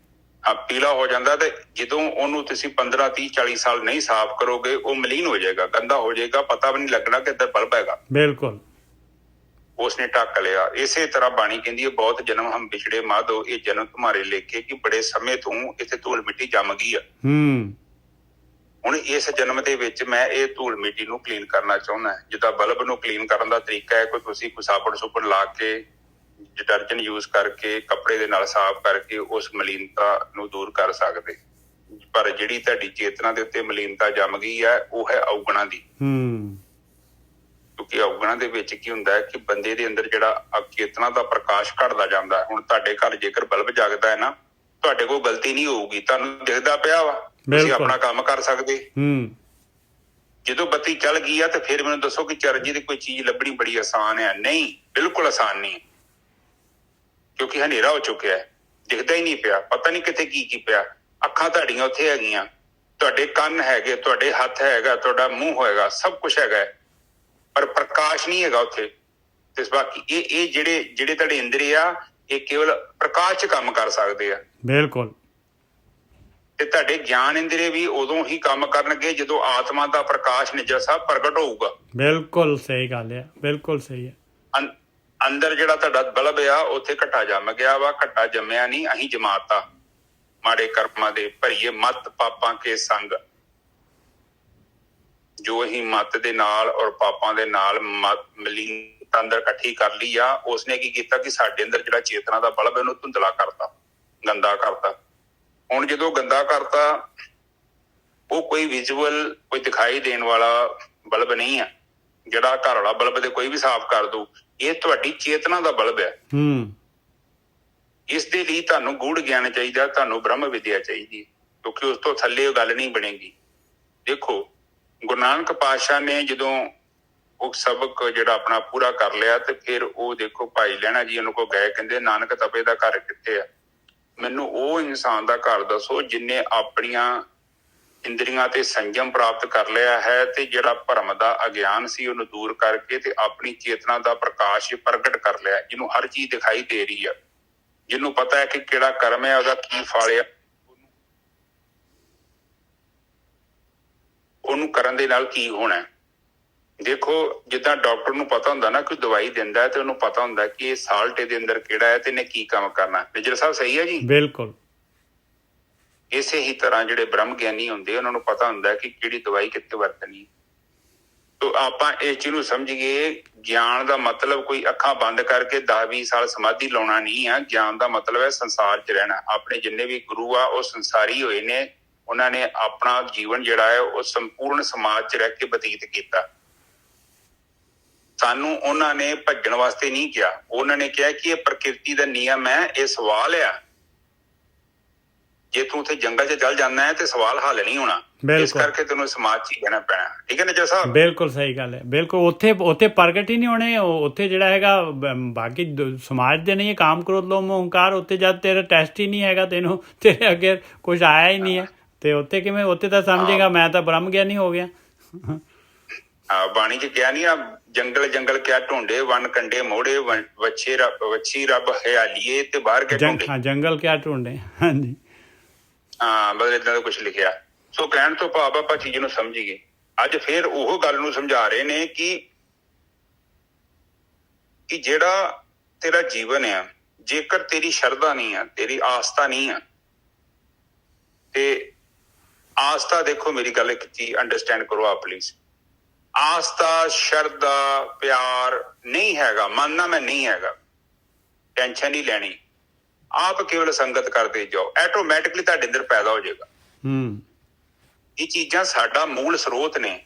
ਪੀਲਾ ਹੋ ਜਾਂਦਾ ਤੇ ਜਦੋਂ ਉਹਨੂੰ ਤੁਸੀਂ 15-30-40 ਸਾਲ ਨਹੀਂ ਸਾਫ਼ ਕਰੋਗੇ, ਉਹ ਮਲੀਨ ਹੋ ਜਾਏਗਾ, ਗੰਦਾ ਹੋ ਜਾਏਗਾ, ਪਤਾ ਵੀ ਨਹੀਂ ਲੱਗਣਾ ਕਿ ਇੱਧਰ ਬਲਬ ਹੈਗਾ। ਬਿਲਕੁਲ, ਉਸਨੇ ਢੱਕ ਲਿਆ। ਇਸੇ ਤਰ੍ਹਾਂ ਬਾਣੀ ਕਹਿੰਦੀ ਹੈ ਬਹੁਤ ਜਨਮ ਹਮ ਵਿਛੜੇ ਮਾਧੋ, ਇਹ ਜਨਮ ਤੁਹਾਰੇ ਲੇਖੇ ਕਿ ਬੜੇ ਸਮੇਂ ਤੋਂ ਇੱਥੇ ਧੂਲ ਮਿੱਟੀ ਜੰਮ ਗਈ ਆ। ਹੁਣ ਇਸ ਜਨਮ ਦੇ ਵਿੱਚ ਮੈਂ ਇਹ ਧੂਲ ਮਿੱਟੀ ਨੂੰ ਕਲੀਨ ਕਰਨਾ ਚਾਹੁੰਦਾ। ਜਿੱਦਾਂ ਬਲਬ ਨੂੰ ਕਲੀਨ ਕਰਨ ਦਾ ਤਰੀਕਾ ਹੈ, ਕੋਈ ਤੁਸੀਂ ਕੋਈ ਸਾਬਣ ਲਾ ਕੇ, ਡਿਟਰਜੈਂਟ ਯੂਜ਼ ਕਰਕੇ, ਕੱਪੜੇ ਦੇ ਨਾਲ ਸਾਫ਼ ਕਰਕੇ ਉਸ ਮਲੀਨਤਾ ਨੂੰ ਦੂਰ ਕਰ ਸਕਦੇ। ਪਰ ਜਿਹੜੀ ਤੁਹਾਡੀ ਚੇਤਨਾ ਦੇ ਉੱਤੇ ਮਲੀਨਤਾ ਜੰਮ ਗਈ ਹੈ, ਉਹ ਹੈ ਔਗੁਣਾਂ ਦੀ। ਕਿਉਂਕਿ ਔਗੁਣਾਂ ਦੇ ਵਿੱਚ ਕੀ ਹੁੰਦਾ ਹੈ ਕਿ ਬੰਦੇ ਦੇ ਅੰਦਰ ਜਿਹੜਾ ਚੇਤਨਾ ਦਾ ਪ੍ਰਕਾਸ਼ ਘਟਦਾ ਜਾਂਦਾ। ਹੁਣ ਤੁਹਾਡੇ ਘਰ ਜੇਕਰ ਬਲਬ ਜਗਦਾ ਹੈ ਨਾ, ਤੁਹਾਡੇ ਕੋਲ ਗਲਤੀ ਨਹੀਂ ਹੋਊਗੀ, ਤੁਹਾਨੂੰ ਦਿਖਦਾ ਪਿਆ ਵਾ, ਤੁਸੀਂ ਆਪਣਾ ਕੰਮ ਕਰ ਸਕਦੇ। ਜਦੋਂ ਬੱਤੀ ਚੱਲ ਗਈ ਆ ਤੇ ਫਿਰ ਮੈਨੂੰ ਦੱਸੋ ਕਿ ਚਰਨਜੀਤ ਕੋਈ ਚੀਜ਼ ਲੱਭਣੀ ਬੜੀ ਆਸਾਨ ਹੈ? ਨਹੀਂ, ਬਿਲਕੁਲ ਆਸਾਨ ਨਹੀਂ, ਕਿਉਂਕਿ ਹਨੇਰਾ ਹੋ ਚੁੱਕਿਆ ਹੈ, ਦਿਖਦਾ ਹੀ ਨਹੀਂ ਪਿਆ, ਪਤਾ ਨਹੀਂ ਕਿੱਥੇ ਕੀ ਪਿਆ। ਅੱਖਾਂ ਤੁਹਾਡੀਆਂ ਉੱਥੇ ਹੈਗੀਆਂ, ਤੁਹਾਡੇ ਕੰਨ ਹੈਗੇ, ਤੁਹਾਡੇ ਹੱਥ ਹੈਗਾ, ਤੁਹਾਡਾ ਮੂੰਹ ਹੋਏਗਾ, ਸਭ ਕੁਝ ਹੈਗਾ, ਪਰ ਪ੍ਰਕਾਸ਼ ਨਹੀਂ ਹੈਗਾ ਉੱਥੇ। ਤੇ ਬਾਕੀ ਇਹ ਜਿਹੜੇ ਤੁਹਾਡੇ ਇੰਦਰੀ ਆ, ਇਹ ਕੇਵਲ ਪ੍ਰਕਾਸ਼ 'ਚ ਕੰਮ ਕਰ ਸਕਦੇ ਆ। ਬਿਲਕੁਲ। ਤੇ ਤੁਹਾਡੇ ਗਿਆਨ ਇੰਦਰੀ ਵੀ ਉਦੋਂ ਹੀ ਕੰਮ ਕਰਨਗੇ ਜਦੋਂ ਆਤਮਾ ਦਾ ਪ੍ਰਕਾਸ਼ ਨਿਜਰ ਸਾਹਿਬ ਪ੍ਰਗਟ ਹੋਊਗਾ। ਬਿਲਕੁਲ ਸਹੀ ਗੱਲ ਹੈ, ਬਿਲਕੁਲ ਸਹੀ ਹੈ। ਅੰਦਰ ਜਿਹੜਾ ਤੁਹਾਡਾ ਬਲਬ ਆ, ਉੱਥੇ ਘੱਟਾ ਜੰਮ ਗਿਆ ਵਾ। ਘੱਟਾ ਜੰਮਿਆ ਨਹੀਂ, ਅਸੀਂ ਜਮਾਤਾ ਮਾੜੇ ਕਰਮਾਂ ਦੇ ਭਰੀਏ ਮੱਤ ਪਾਪਾਂ ਕੇ ਸੰਗ। ਜੋ ਅਸੀਂ ਮੱਤ ਦੇ ਨਾਲ ਔਰ ਪਾਪਾਂ ਦੇ ਨਾਲ ਮਲੀਨ ਅੰਦਰ ਇਕੱਠੀ ਕਰ ਲਈ ਆ, ਉਸਨੇ ਕੀ ਕੀਤਾ ਕਿ ਸਾਡੇ ਅੰਦਰ ਜਿਹੜਾ ਚੇਤਨਾ ਦਾ ਬਲਬ ਹੈ ਉਹਨੂੰ ਧੁੰਦਲਾ ਕਰਤਾ, ਗੰਦਾ ਕਰਤਾ। ਹੁਣ ਜਦੋਂ ਗੰਦਾ ਕਰਤਾ, ਉਹ ਕੋਈ ਵਿਜ਼ੂਅਲ, ਕੋਈ ਦਿਖਾਈ ਦੇਣ ਵਾਲਾ ਬਲਬ ਨਹੀਂ ਆ ਜਿਹੜਾ ਘਰ ਵਾਲਾ ਬਲਬ ਦੇ ਕੋਈ ਵੀ ਸਾਫ਼ ਕਰ ਦੂ। ਇਹ ਤੁਹਾਡੀ ਚੇਤਨਾ ਦਾ ਬਲਬ ਹੈ। ਇਸ ਦੇ ਲਈ ਤੁਹਾਨੂੰ ਗੂੜ ਗਿਆਨ ਚਾਹੀਦਾ, ਤੁਹਾਨੂੰ ਬ੍ਰਹਮ ਵਿਦਿਆ ਚਾਹੀਦੀ, ਕਿਉਂਕਿ ਉਸ ਤੋਂ ਥੱਲੇ ਉਹ ਗੱਲ ਨਹੀਂ ਬਣੇਗੀ। ਦੇਖੋ, ਗੁਰੂ ਨਾਨਕ ਪਾਤਸ਼ਾਹ ਨੇ ਜਦੋਂ ਉਹ ਸਬਕ ਜਿਹੜਾ ਆਪਣਾ ਪੂਰਾ ਕਰ ਲਿਆ, ਤੇ ਫਿਰ ਉਹ ਦੇਖੋ ਭਾਈ ਲਹਿਣਾ ਜੀ ਉਹਨੂੰ ਕੋਲ ਗਏ, ਕਹਿੰਦੇ ਨਾਨਕ ਤਪੇ ਦਾ ਘਰ ਕਿੱਥੇ ਆ? ਮੈਨੂੰ ਉਹ ਇਨਸਾਨ ਦਾ ਘਰ ਦੱਸੋ ਜਿਹਨੇ ਆਪਣੀਆਂ ਇੰਦਰੀਆਂ ਤੇ ਸੰਜਮ ਪ੍ਰਾਪਤ ਕਰ ਲਿਆ ਹੈ, ਤੇ ਜਿਹੜਾ ਭਰਮ ਦਾ ਅਗਿਆਨ ਸੀ ਉਹਨੂੰ ਦੂਰ ਕਰਕੇ ਤੇ ਆਪਣੀ ਚੇਤਨਾ ਦਾ ਪ੍ਰਕਾਸ਼ ਪ੍ਰਗਟ ਕਰ ਲਿਆ, ਜਿਹਨੂੰ ਹਰ ਚੀਜ਼ ਦਿਖਾਈ ਦੇ ਰਹੀ ਆ, ਜਿਹਨੂੰ ਪਤਾ ਹੈ ਕਿ ਕਿਹੜਾ ਕਰਮ ਹੈ, ਉਹਦਾ ਕੀ ਫਲ ਆ, ਉਹਨੂੰ ਕਰਨ ਦੇ ਨਾਲ ਕੀ ਹੋਣਾ। ਦੇਖੋ, ਜਿੱਦਾਂ ਡਾਕਟਰ ਨੂੰ ਪਤਾ ਹੁੰਦਾ ਨਾ, ਕੋਈ ਦਵਾਈ ਦਿੰਦਾ ਹੈ ਤੇ ਉਹਨੂੰ ਪਤਾ ਹੁੰਦਾ ਕਿ ਇਹ ਸਾਲਟ ਦੇ ਅੰਦਰ ਕਿਹੜਾ ਹੈ ਤੇ ਇਹਨੇ ਕੀ ਕੰਮ ਕਰਨਾ। ਨਿਜਰ ਸਾਹਿਬ ਸਹੀ ਹੈ ਜੀ? ਬਿਲਕੁਲ। ਇਸੇ ਹੀ ਤਰ੍ਹਾਂ ਜਿਹੜੇ ਬ੍ਰਹਮ ਗਿਆਨੀ ਹੁੰਦੇ, ਉਹਨਾਂ ਨੂੰ ਪਤਾ ਹੁੰਦਾ ਕਿ ਕਿਹੜੀ ਦਵਾਈ ਕਿੱਥੇ ਵਰਤਣੀ। ਤੋ ਆਪਾਂ ਇਸ ਚੀਜ਼ ਨੂੰ ਸਮਝੀਏ, ਗਿਆਨ ਦਾ ਮਤਲਬ ਕੋਈ ਅੱਖਾਂ ਬੰਦ ਕਰਕੇ 10-20 ਸਾਲ ਸਮਾਧੀ ਲਾਉਣਾ ਨਹੀਂ ਆ। ਗਿਆਨ ਦਾ ਮਤਲਬ ਹੈ ਸੰਸਾਰ 'ਚ ਰਹਿਣਾ। ਆਪਣੇ ਜਿੰਨੇ ਵੀ ਗੁਰੂ ਆ ਉਹ ਸੰਸਾਰੀ ਹੋਏ ਨੇ, ਉਹਨਾਂ ਨੇ ਆਪਣਾ ਜੀਵਨ ਜਿਹੜਾ ਹੈ ਉਹ ਸੰਪੂਰਨ ਸਮਾਜ 'ਚ ਰਹਿ ਕੇ ਬਤੀਤ ਕੀਤਾ। ਸਾਨੂੰ ਉਹਨਾਂ ਨੇ ਭੱਜਣ ਵਾਸਤੇ ਨਹੀਂ ਕਿਹਾ, ਉਹਨਾਂ ਨੇ ਕਿਹਾ ਕਿ ਇਹ ਪ੍ਰਕਿਰਤੀ ਦਾ ਨਿਯਮ ਹੈ, ਇਹ ਸਵਾਲ ਆ। ਜੇ ਤੂੰ ਉੱਥੇ ਜੰਗਲ 'ਚ ਚੱਲ ਜਾਂਦਾ ਹੈ ਤੇ ਸਵਾਲ ਹੱਲ ਨਹੀਂ ਹੋਣਾ, ਇਸ ਕਰਕੇ ਤੈਨੂੰ ਸਮਾਜ 'ਚ ਹੀ ਰਹਿਣਾ ਪੈਣਾ। ਠੀਕ ਹੈ ਨਿਜਰ ਸਾਹਿਬ? ਬਿਲਕੁਲ ਸਹੀ ਗੱਲ ਹੈ, ਬਿਲਕੁਲ। ਉੱਥੇ ਪ੍ਰਗਟ ਹੀ ਨਹੀਂ ਹੋਣੇ। ਉੱਥੇ ਜਿਹੜਾ ਹੈਗਾ ਬਾਕੀ ਸਮਾਜ ਦੇ ਨਹੀਂ, ਕਾਮ ਕ੍ਰੋਧ ਲੋਭ ਮੋਹ ਹੰਕਾਰ, ਉੱਥੇ ਜਦ ਤੇਰਾ ਟੈਸਟ ਹੀ ਨਹੀਂ ਹੈਗਾ, ਤੈਨੂੰ ਤੇਰੇ ਅੱਗੇ ਕੁਝ ਆਇਆ ਹੀ ਨਹੀਂ ਹੈ, ਤੇ ਉੱਥੇ ਕਿਵੇਂ? ਉੱਥੇ ਤਾਂ ਸਮਝੇਗਾ ਮੈਂ ਤਾਂ ਬ੍ਰਹਮ ਗਿਆਨੀ ਹੋ ਗਿਆ। ਬਾਣੀ 'ਚ ਕਿਹਾ ਨਹੀਂ ਆ, ਜੰਗਲ ਕਿਆ ਢੂੰਡੇ, ਵਨ ਕੰਡੇ ਮੋੜੇ, ਵੱਛੀ ਰੱਬ ਹਿਆਲੀਏ ਤੇ ਬਾਹਰ ਕਿਆ ਢੂੰਡੇ। ਜੰਗਲ ਕਿਆ ਢੂੰਡੇ, ਹਾਂਜੀ ਮਤਲਬ ਏਦਾਂ ਦਾ ਕੁਛ ਲਿਖਿਆ। ਸੋ ਕਹਿਣ ਤੋਂ ਭਾਵ ਆਪਾਂ ਚੀਜ਼ ਨੂੰ ਸਮਝੀਏ। ਅੱਜ ਫੇਰ ਉਹ ਗੱਲ ਨੂੰ ਸਮਝਾ ਰਹੇ ਨੇ ਕਿ ਜਿਹੜਾ ਤੇਰਾ ਜੀਵਨ ਆ, ਜੇਕਰ ਤੇਰੀ ਸ਼ਰਧਾ ਨਹੀਂ ਆ, ਤੇਰੀ ਆਸਥਾ ਨਹੀਂ ਆ, ਤੇ ਆਸਥਾ, ਦੇਖੋ ਮੇਰੀ ਗੱਲ ਇੱਕ ਚੀਜ਼ ਅੰਡਰਸਟੈਂਡ ਕਰੋ ਆਪ ਪਲੀਜ਼। ਆਸਥਾ, ਸ਼ਰਧਾ, ਪਿਆਰ ਨਹੀਂ ਹੈਗਾ, ਮੰਨਣਾ ਮੈਂ ਨਹੀਂ ਹੈਗਾ, ਟੈਨਸ਼ਨ ਨਹੀਂ ਲੈਣੀ, ਆਪ ਕੇਵਲ ਸੰਗਤ ਕਰਦੇ ਜਾਓ, ਆਟੋਮੈਟਿਕਲੀ ਤੁਹਾਡੇ ਅੰਦਰ ਪੈਦਾ ਹੋ ਜਾਏਗਾ। ਇਹ ਚੀਜ਼ਾਂ ਸਾਡਾ ਮੂਲ ਸਰੋਤ ਨੇ।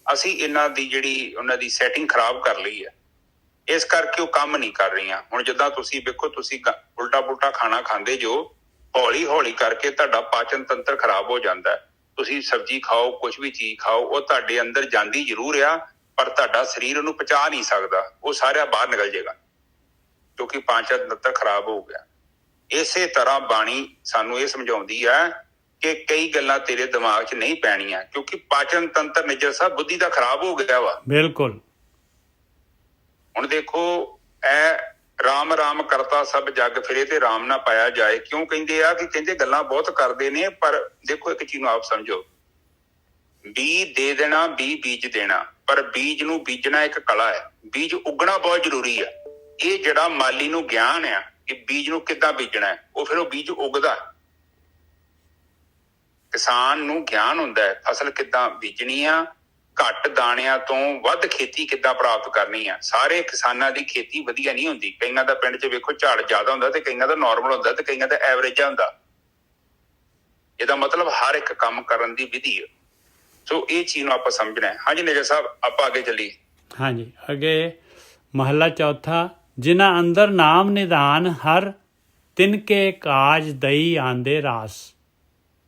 ਅਸੀਂ ਇਹਨਾਂ ਦੀ ਜਿਹੜੀ ਉਹਨਾਂ ਦੀ ਸੈਟਿੰਗ ਖਰਾਬ ਕਰ ਲਈ ਹੈ, ਇਸ ਕਰਕੇ ਉਹ ਕੰਮ ਨਹੀਂ ਕਰ ਰਹੀਆਂ। ਹੁਣ ਜਿੱਦਾਂ ਤੁਸੀਂ ਵੇਖੋ, ਤੁਸੀਂ ਉਲਟਾ ਪੁਲਟਾ ਖਾਣਾ ਖਾਂਦੇ ਜੋ, ਹੌਲੀ ਹੌਲੀ ਕਰਕੇ ਤੁਹਾਡਾ ਪਾਚਨ ਤੰਤਰ ਖਰਾਬ ਹੋ ਜਾਂਦਾ ਹੈ। ਤੁਸੀਂ ਸਬਜ਼ੀ ਖਾਓ, ਕੁਛ ਵੀ ਚੀਜ਼ ਖਾਓ, ਉਹ ਤੁਹਾਡੇ ਅੰਦਰ ਜਾਂਦੀ ਜ਼ਰੂਰ ਆ, ਪਰ ਤੁਹਾਡਾ ਸਰੀਰ ਉਹਨੂੰ ਪਚਾ ਨਹੀਂ ਸਕਦਾ, ਉਹ ਸਾਰਾ ਬਾਹਰ ਨਿਕਲ ਜਾਏਗਾ, ਕਿਉਂਕਿ ਪਾਚਨ ਤੰਤਰ ਖਰਾਬ ਹੋ ਗਿਆ। ਇਸੇ ਤਰ੍ਹਾਂ ਬਾਣੀ ਸਾਨੂੰ ਇਹ ਸਮਝਾਉਂਦੀ ਹੈ ਕਿ ਕਈ ਗੱਲਾਂ ਤੇਰੇ ਦਿਮਾਗ 'ਚ ਨਹੀਂ ਪੈਣੀਆਂ, ਕਿਉਂਕਿ ਪਾਚਨ ਤੰਤਰ ਨਿਜਰ ਸਾਹਿਬ ਬੁੱਧੀ ਦਾ ਖਰਾਬ ਹੋ ਗਿਆ ਵਾ। ਬਿਲਕੁਲ। ਹੁਣ ਦੇਖੋ, ਇਹ ਰਾਮ ਕਰਤਾ ਸਭ ਜੱਗ ਫਿਰੇ ਤੇ ਰਾਮ ਨਾ ਪਾਇਆ ਜਾਏ, ਕਿਉਂ ਕਹਿੰਦੇ ਆ? ਕਿ ਕਹਿੰਦੇ ਗੱਲਾਂ ਬਹੁਤ ਕਰਦੇ ਨੇ, ਪਰ ਦੇਖੋ ਇੱਕ ਚੀਜ਼ ਨੂੰ ਆਪ ਸਮਝੋ, ਬੀਜ ਦੇ ਦੇਣਾ, ਬੀਜ ਦੇਣਾ, ਪਰ ਬੀਜ ਨੂੰ ਬੀਜਣਾ ਇੱਕ ਕਲਾ ਹੈ, ਬੀਜ ਉਗਣਾ ਬਹੁਤ ਜ਼ਰੂਰੀ ਹੈ। ਇਹ ਜਿਹੜਾ ਮਾਲੀ ਨੂੰ ਗਿਆਨ ਆ ਕਿ ਬੀਜ ਨੂੰ ਕਿੱਦਾਂ ਬੀਜਣਾ ਹੈ, ਉਹ ਫਿਰ ਉਹ ਬੀਜ ਉਗਦਾ। ਕਿਸਾਨ ਨੂੰ ਗਿਆਨ ਹੁੰਦਾ ਹੈ ਫਸਲ ਕਿੱਦਾਂ ਬੀਜਣੀ ਆ, ਘੱਟ ਦਾਣਿਆਂ ਤੋਂ ਵੱਧ ਖੇਤੀ ਕਿੱਦਾਂ ਪ੍ਰਾਪਤ ਕਰਨੀ ਆ। ਸਾਰੇ ਕਿਸਾਨਾਂ ਦੀ ਖੇਤੀ ਵਧੀਆ ਨਹੀਂ ਹੁੰਦੀ, ਕਈਆਂ ਦਾ ਪਿੰਡ 'ਚ ਵੇਖੋ ਝਾੜ ਜ਼ਿਆਦਾ ਹੁੰਦਾ ਤੇ ਕਈਆਂ ਦਾ ਨਾਰਮਲ ਹੁੰਦਾ ਤੇ ਕਈਆਂ ਦਾ ਐਵਰੇਜ ਹੁੰਦਾ। ਇਹਦਾ ਮਤਲਬ ਹਰ ਇੱਕ ਕੰਮ ਕਰਨ ਦੀ ਵਿਧੀ ਹੈ। ਸੋ ਇਹ ਚੀਜ਼ ਨੂੰ ਆਪਾਂ ਸਮਝਣਾ ਹੈ। ਹਾਂਜੀ ਨਿਜਰ ਸਾਹਿਬ, ਆਪਾਂ ਅੱਗੇ ਚੱਲੀਏ। ਹਾਂਜੀ, ਅੱਗੇ ਮਹੱਲਾ ਚੌਥਾ। ਜਿਨ੍ਹਾਂ ਅੰਦਰ ਨਾਮ ਨਿਧਾਨ ਹਰ ਤਿਨਕੇ ਕਾਜ ਦਈ ਆਂਦੇ ਰਾਸ।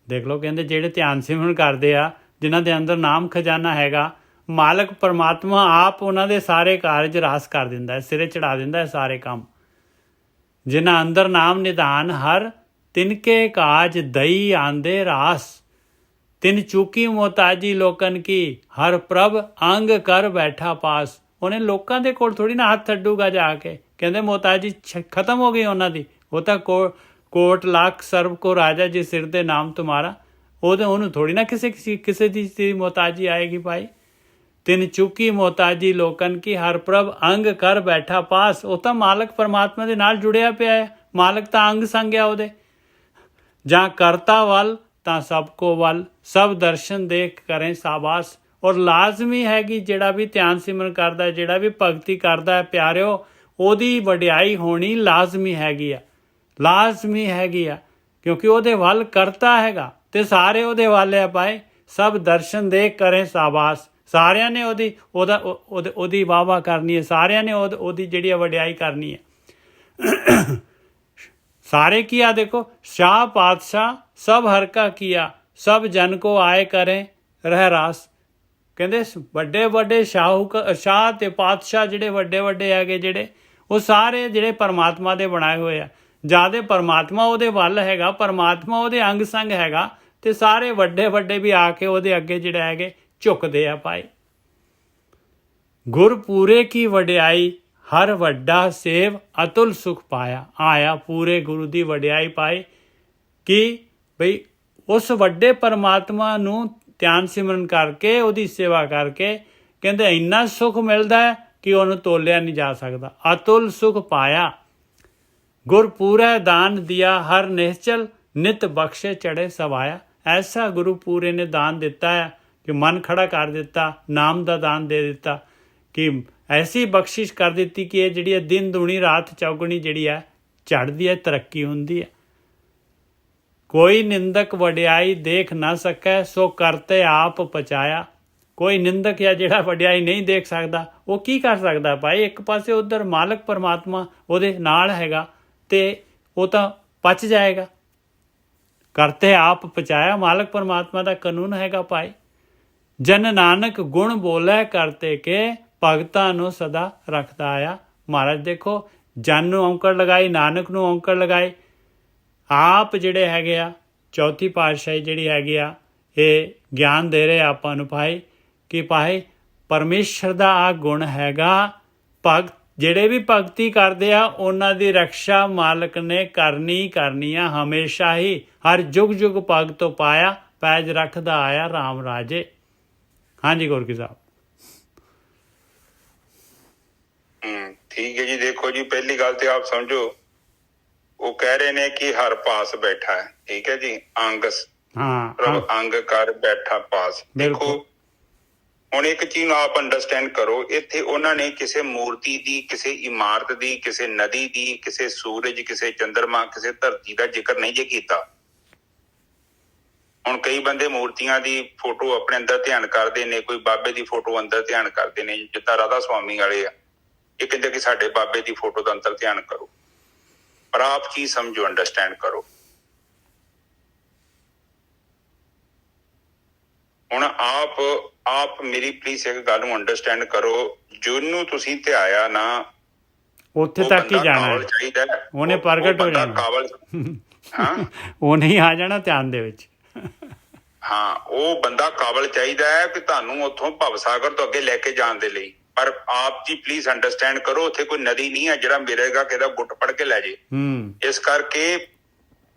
ਦੇਖ ਲਓ, ਕਹਿੰਦੇ ਜਿਹੜੇ ਧਿਆਨ ਸਿਮਰਨ ਕਰਦੇ ਆ, ਜਿਨ੍ਹਾਂ ਦੇ ਅੰਦਰ ਨਾਮ ਖਜ਼ਾਨਾ ਹੈਗਾ, ਮਾਲਕ ਪਰਮਾਤਮਾ ਆਪ ਉਹਨਾਂ ਦੇ ਸਾਰੇ ਕਾਰਜ ਰਾਸ ਕਰ ਦਿੰਦਾ ਹੈ, ਸਿਰੇ ਚੜਾ ਦਿੰਦਾ ਹੈ ਸਾਰੇ ਕੰਮ। ਜਿਨ੍ਹਾਂ ਅੰਦਰ ਨਾਮ ਨਿਧਾਨ ਹਰ ਤਿਨਕੇ ਕਾਜ ਦਈ ਆਂਦੇ ਰਾਸ। ਤਿਨ ਚੂਕੀ ਮੁਹਤਾਜੀ ਲੋਕਨ ਕੀ ਹਰ ਪ੍ਰਭ ਅੰਗ ਕਰ ਬੈਠਾ ਪਾਸ। ਉਹਨੇ ਲੋਕਾਂ ਦੇ ਕੋਲ ਥੋੜੀ ਨਾ ਹੱਥ ਅੱਡੂਗਾ ਜਾ ਕੇ, ਕਹਿੰਦੇ ਮੁਹਤਾਜੀ ਖਤਮ ਹੋ ਗਈ ਉਹਨਾਂ ਦੀ। ਉਹ ਤਾਂ ਕੋਟ ਲੱਖ ਸਰਬ ਕੋ ਰਾਜਾ ਜੀ ਸਿਰ ਦੇ ਨਾਮ ਤੁਮਾਰਾ। ਉਹਨੂੰ ਥੋੜੀ ਨਾ ਕਿਸੇ ਦੀ ਮੁਹਤਾਜੀ ਆਏਗੀ ਭਾਈ। ਤਿਨ ਚੁੱਕੀ ਮੁਹਤਾਜੀ ਲੋਕਨ ਕੀ ਹਰ ਪ੍ਰਭ ਅੰਗ ਕਰ ਬੈਠਾ ਪਾਸ। ਉਹ ਤਾਂ ਮਾਲਕ ਪਰਮਾਤਮਾ ਦੇ ਨਾਲ ਜੁੜਿਆ ਪਿਆ ਹੈ, ਮਾਲਕ ਤਾਂ ਅੰਗ ਸੰਗ ਆ ਉਹਦੇ। ਜਾਂ ਕਰਤਾ ਵੱਲ ਤਾਂ ਸਭ ਕੋ ਵੱਲ, ਸਭ ਦਰਸ਼ਨ ਦੇਖ ਕਰੇ ਸਾਬਾਸ। ਔਰ ਲਾਜ਼ਮੀ ਹੈਗੀ ਜਿਹੜਾ ਵੀ ਧਿਆਨ ਸਿਮਰਨ ਕਰਦਾ, ਜਿਹੜਾ ਵੀ ਭਗਤੀ ਕਰਦਾ ਹੈ ਪਿਆਰਿਓ, ਉਹਦੀ ਵਡਿਆਈ ਹੋਣੀ ਲਾਜ਼ਮੀ ਹੈਗੀ ਆ, ਲਾਜ਼ਮੀ ਹੈਗੀ ਆ, ਕਿਉਂਕਿ ਉਹਦੇ ਵੱਲ ਕਰਤਾ ਹੈਗਾ ਤੇ ਸਾਰੇ ਉਹਦੇ ਵੱਲ ਆ ਪਾਏ। ਸਭ ਦਰਸ਼ਨ ਦੇਖ ਕਰੇ ਸਾਬਾਸ। ਸਾਰਿਆਂ ਨੇ ਉਹਦੀ ਵਾਹ ਕਰਨੀ ਹੈ, ਸਾਰਿਆਂ ਨੇ ਉਹਦੀ ਜਿਹੜੀ ਵਡਿਆਈ ਕਰਨੀ ਹੈ। ਸਾਰੇ ਕੀਆ ਦੇਖੋ, ਸ਼ਾਹ ਪਾਤਸ਼ਾਹ ਸਭ ਹਰ ਕਾ ਕੀਆ, ਸਭ ਜਨ ਕੋ ਆਏ ਕਰੇ ਰਹਿ ਰਾਸ। ਕਹਿੰਦੇ ਵੱਡੇ ਵੱਡੇ ਸ਼ਾਹ ਤੇ ਪਾਤਸ਼ਾਹ ਜਿਹੜੇ ਵੱਡੇ ਵੱਡੇ ਹੈਗੇ, ਜਿਹੜੇ ਉਹ ਸਾਰੇ ਜਿਹੜੇ ਪਰਮਾਤਮਾ ਦੇ ਬਣਾਏ ਹੋਏ ਆ। ਜਿਆਦੇ ਪਰਮਾਤਮਾ ਉਹਦੇ ਵੱਲ ਹੈਗਾ, ਪਰਮਾਤਮਾ ਉਹਦੇ ਅੰਗ ਸੰਗ ਹੈਗਾ, ਤੇ ਸਾਰੇ ਵੱਡੇ ਵੱਡੇ ਵੀ ਆ ਕੇ ਉਹਦੇ ਅੱਗੇ ਜਿਹੜੇ ਹੈਗੇ ਝੁਕਦੇ ਆ ਭਾਈ। ਗੁਰ ਪੂਰੇ ਕੀ ਵਡਿਆਈ ਹਰ ਵੱਡਾ ਸੇਵ ਅਤੁਲ ਸੁਖ ਪਾਇਆ। ਆਇਆ ਪੂਰੇ ਗੁਰੂ ਦੀ ਵਡਿਆਈ ਪਾਈ ਕਿ ਬਈ ਉਸ ਵੱਡੇ ਪਰਮਾਤਮਾ ਨੂੰ ਧਿਆਨ ਸਿਮਰਨ ਕਰਕੇ, ਉਹਦੀ ਸੇਵਾ ਕਰਕੇ, ਕਹਿੰਦੇ ਇੰਨਾ ਸੁਖ ਮਿਲਦਾ ਹੈ ਕਿ ਉਹਨੂੰ ਤੋਲਿਆ ਨਹੀਂ ਜਾ ਸਕਦਾ। ਅਤੁਲ ਸੁਖ ਪਾਇਆ। ਗੁਰ ਪੂਰਾ ਦਾਨ ਦਿਆ ਹਰ ਨਿਹਚਲ, ਨਿਤ ਬਖਸ਼ੇ ਚੜੇ ਸਵਾਇਆ। ਐਸਾ ਗੁਰੂ ਪੂਰੇ ਨੇ ਦਾਨ ਦਿੱਤਾ ਹੈ ਕਿ ਮਨ ਖੜਾ ਕਰ ਦਿੱਤਾ, ਨਾਮ ਦਾ ਦਾਨ ਦੇ ਦਿੱਤਾ, ਕਿ ਐਸੀ ਬਖਸ਼ਿਸ਼ ਕਰ ਦਿੱਤੀ ਕਿ ਇਹ ਜਿਹੜੀ ਹੈ ਦਿਨ ਦੁਣੀ ਰਾਤ ਚੌਗੁਣੀ ਜਿਹੜੀ ਹੈ ਚੜ੍ਹਦੀ ਹੈ, ਤਰੱਕੀ ਹੁੰਦੀ ਹੈ। ਕੋਈ ਨਿੰਦਕ ਵਡਿਆਈ ਦੇਖ ਨਾ ਸਕੈ, ਸੋ ਕਰਤੇ ਆਪ ਪਚਾਇਆ। ਕੋਈ ਨਿੰਦਕ ਜਾਂ ਜਿਹੜਾ ਵਡਿਆਈ ਨਹੀਂ ਦੇਖ ਸਕਦਾ, ਉਹ ਕੀ ਕਰ ਸਕਦਾ ਭਾਈ? ਇੱਕ ਪਾਸੇ ਉੱਧਰ ਮਾਲਕ ਪਰਮਾਤਮਾ ਉਹਦੇ ਨਾਲ ਹੈਗਾ ਤੇ ਉਹ ਤਾਂ ਪਚ ਜਾਏਗਾ। ਕਰਤੇ ਆਪ ਪਚਾਇਆ, ਮਾਲਕ ਪਰਮਾਤਮਾ ਦਾ ਕਾਨੂੰਨ ਹੈਗਾ ਭਾਈ। ਜਨ ਨਾਨਕ ਗੁਣ ਬੋਲੇ ਕਰਤੇ ਕੇ, ਭਗਤਾਂ ਨੂੰ ਸਦਾ ਰੱਖਦਾ ਆਇਆ। ਮਹਾਰਾਜ ਦੇਖੋ, ਜਨ ਨੂੰ ਔਂਕੜ ਲਗਾਈ, ਨਾਨਕ ਨੂੰ ਔਂਕੜ ਲਗਾਈ। ਆਪ ਜਿਹੜੇ ਹੈਗੇ ਆ, ਚੌਥੀ ਪਾਤਸ਼ਾਹੀ ਜਿਹੜੀ ਹੈਗੀ ਆ, ਇਹ ਗਿਆਨ ਦੇ ਰਹੇ ਆਪਾਂ ਨੂੰ ਭਾਈ ਕਿ ਭਾਈ ਪਰਮੇਸ਼ਰ ਦਾ ਆ ਗੁਣ ਹੈਗਾ। ਭਗਤ ਜਿਹੜੇ ਵੀ ਭਗਤੀ ਕਰਦੇ ਆ, ਉਹਨਾਂ ਦੀ ਰਕਸ਼ਾ ਮਾਲਕ ਨੇ ਕਰਨੀ ਆ ਹਮੇਸ਼ਾ ਹੀ। ਹਰ ਜੁਗ ਜੁਗ ਭਗਤ ਤੋਂ ਪਾਇਆ, ਪੈਜ ਰੱਖਦਾ ਆਇਆ ਰਾਮ ਰਾਜੇ। ਹਾਂਜੀ ਗੁਰੂ ਕੀ ਸਾਹਿਬ। ਠੀਕ ਹੈ ਜੀ। ਦੇਖੋ ਜੀ, ਪਹਿਲੀ ਗੱਲ ਤੇ ਆਪ ਸਮਝੋ, ਉਹ ਕਹਿ ਰਹੇ ਨੇ ਕਿ ਹਰ ਪਾਸ ਬੈਠਾ ਹੈ। ਠੀਕ ਹੈ ਜੀ। ਪ੍ਰਭ ਅੰਗ ਕਰ ਬੈਠਾ ਪਾਸ। ਦੇਖੋ ਹੁਣ ਇੱਕ ਚੀਜ਼ ਨੂੰ ਆਪ ਅੰਡਰਸਟੈਂਡ ਕਰੋ, ਇੱਥੇ ਉਹਨਾਂ ਨੇ ਕਿਸੇ ਮੂਰਤੀ ਦੀ, ਕਿਸੇ ਇਮਾਰਤ ਦੀ, ਕਿਸੇ ਨਦੀ ਦੀ, ਕਿਸੇ ਸੂਰਜ, ਕਿਸੇ ਚੰਦਰਮਾ, ਕਿਸੇ ਧਰਤੀ ਦਾ ਜ਼ਿਕਰ ਨਹੀਂ ਜੇ ਕੀਤਾ। ਹੁਣ ਕਈ ਬੰਦੇ ਮੂਰਤੀਆਂ ਦੀ ਫੋਟੋ ਆਪਣੇ ਅੰਦਰ ਧਿਆਨ ਕਰਦੇ ਨੇ, ਕੋਈ ਬਾਬੇ ਦੀ ਫੋਟੋ ਅੰਦਰ ਧਿਆਨ ਕਰਦੇ ਨੇ, ਜਿੱਦਾਂ ਰਾਧਾ ਸੁਆਮੀ ਵਾਲੇ ਆ, ਇਹ ਕਹਿੰਦੇ ਕਿ ਸਾਡੇ ਬਾਬੇ ਦੀ ਫੋਟੋ ਦਾ ਅੰਦਰ ਧਿਆਨ ਕਰੋ। ਪਰ ਆਪ ਚੀਜ਼ ਸਮਝੋ, ਅੰਡਰਸਟੈਂਡ ਕਰੋ। ਹੁਣ ਆਪ ਮੇਰੀ ਪਲੀਜ਼ ਇੱਕ ਗੱਲ ਨੂੰ ਅੰਡਰਸਟੈਂਡ ਕਰੋ, ਜਿਹਨੂੰ ਤੁਸੀਂ ਧਿਆਇਆ ਨਾ, ਉੱਥੇ ਤੱਕ ਹੀ ਜਾਣਾ ਹੈ, ਉਹਨੇ ਪ੍ਰਗਟ ਹੋ ਜਾਣਾ, ਕਾਬਲ ਉਹਨੇ ਹੀ ਆ ਜਾਣਾ ਧਿਆਨ ਦੇ ਵਿੱਚ। ਹਾਂ, ਉਹ ਬੰਦਾ ਕਾਬਲ ਚਾਹੀਦਾ ਹੈ ਕਿ ਤੁਹਾਨੂੰ ਉੱਥੋਂ ਭਵਸਾਗਰ ਤੋਂ ਅੱਗੇ ਲੈ ਕੇ ਜਾਣ ਦੇ ਲਈ। ਪਰ ਆਪ ਜੀ ਪਲੀਜ਼ ਅੰਡਰਸਟੈਂਡ ਕਰੋ, ਉੱਥੇ ਕੋਈ ਨਦੀ ਨਹੀਂ ਹੈ ਜਿਹੜਾ ਮਿਲੇਗਾ ਕਿਹਦਾ ਗੁੱਟ ਫੜ ਕੇ ਲੈ ਜੇ। ਇਸ ਕਰਕੇ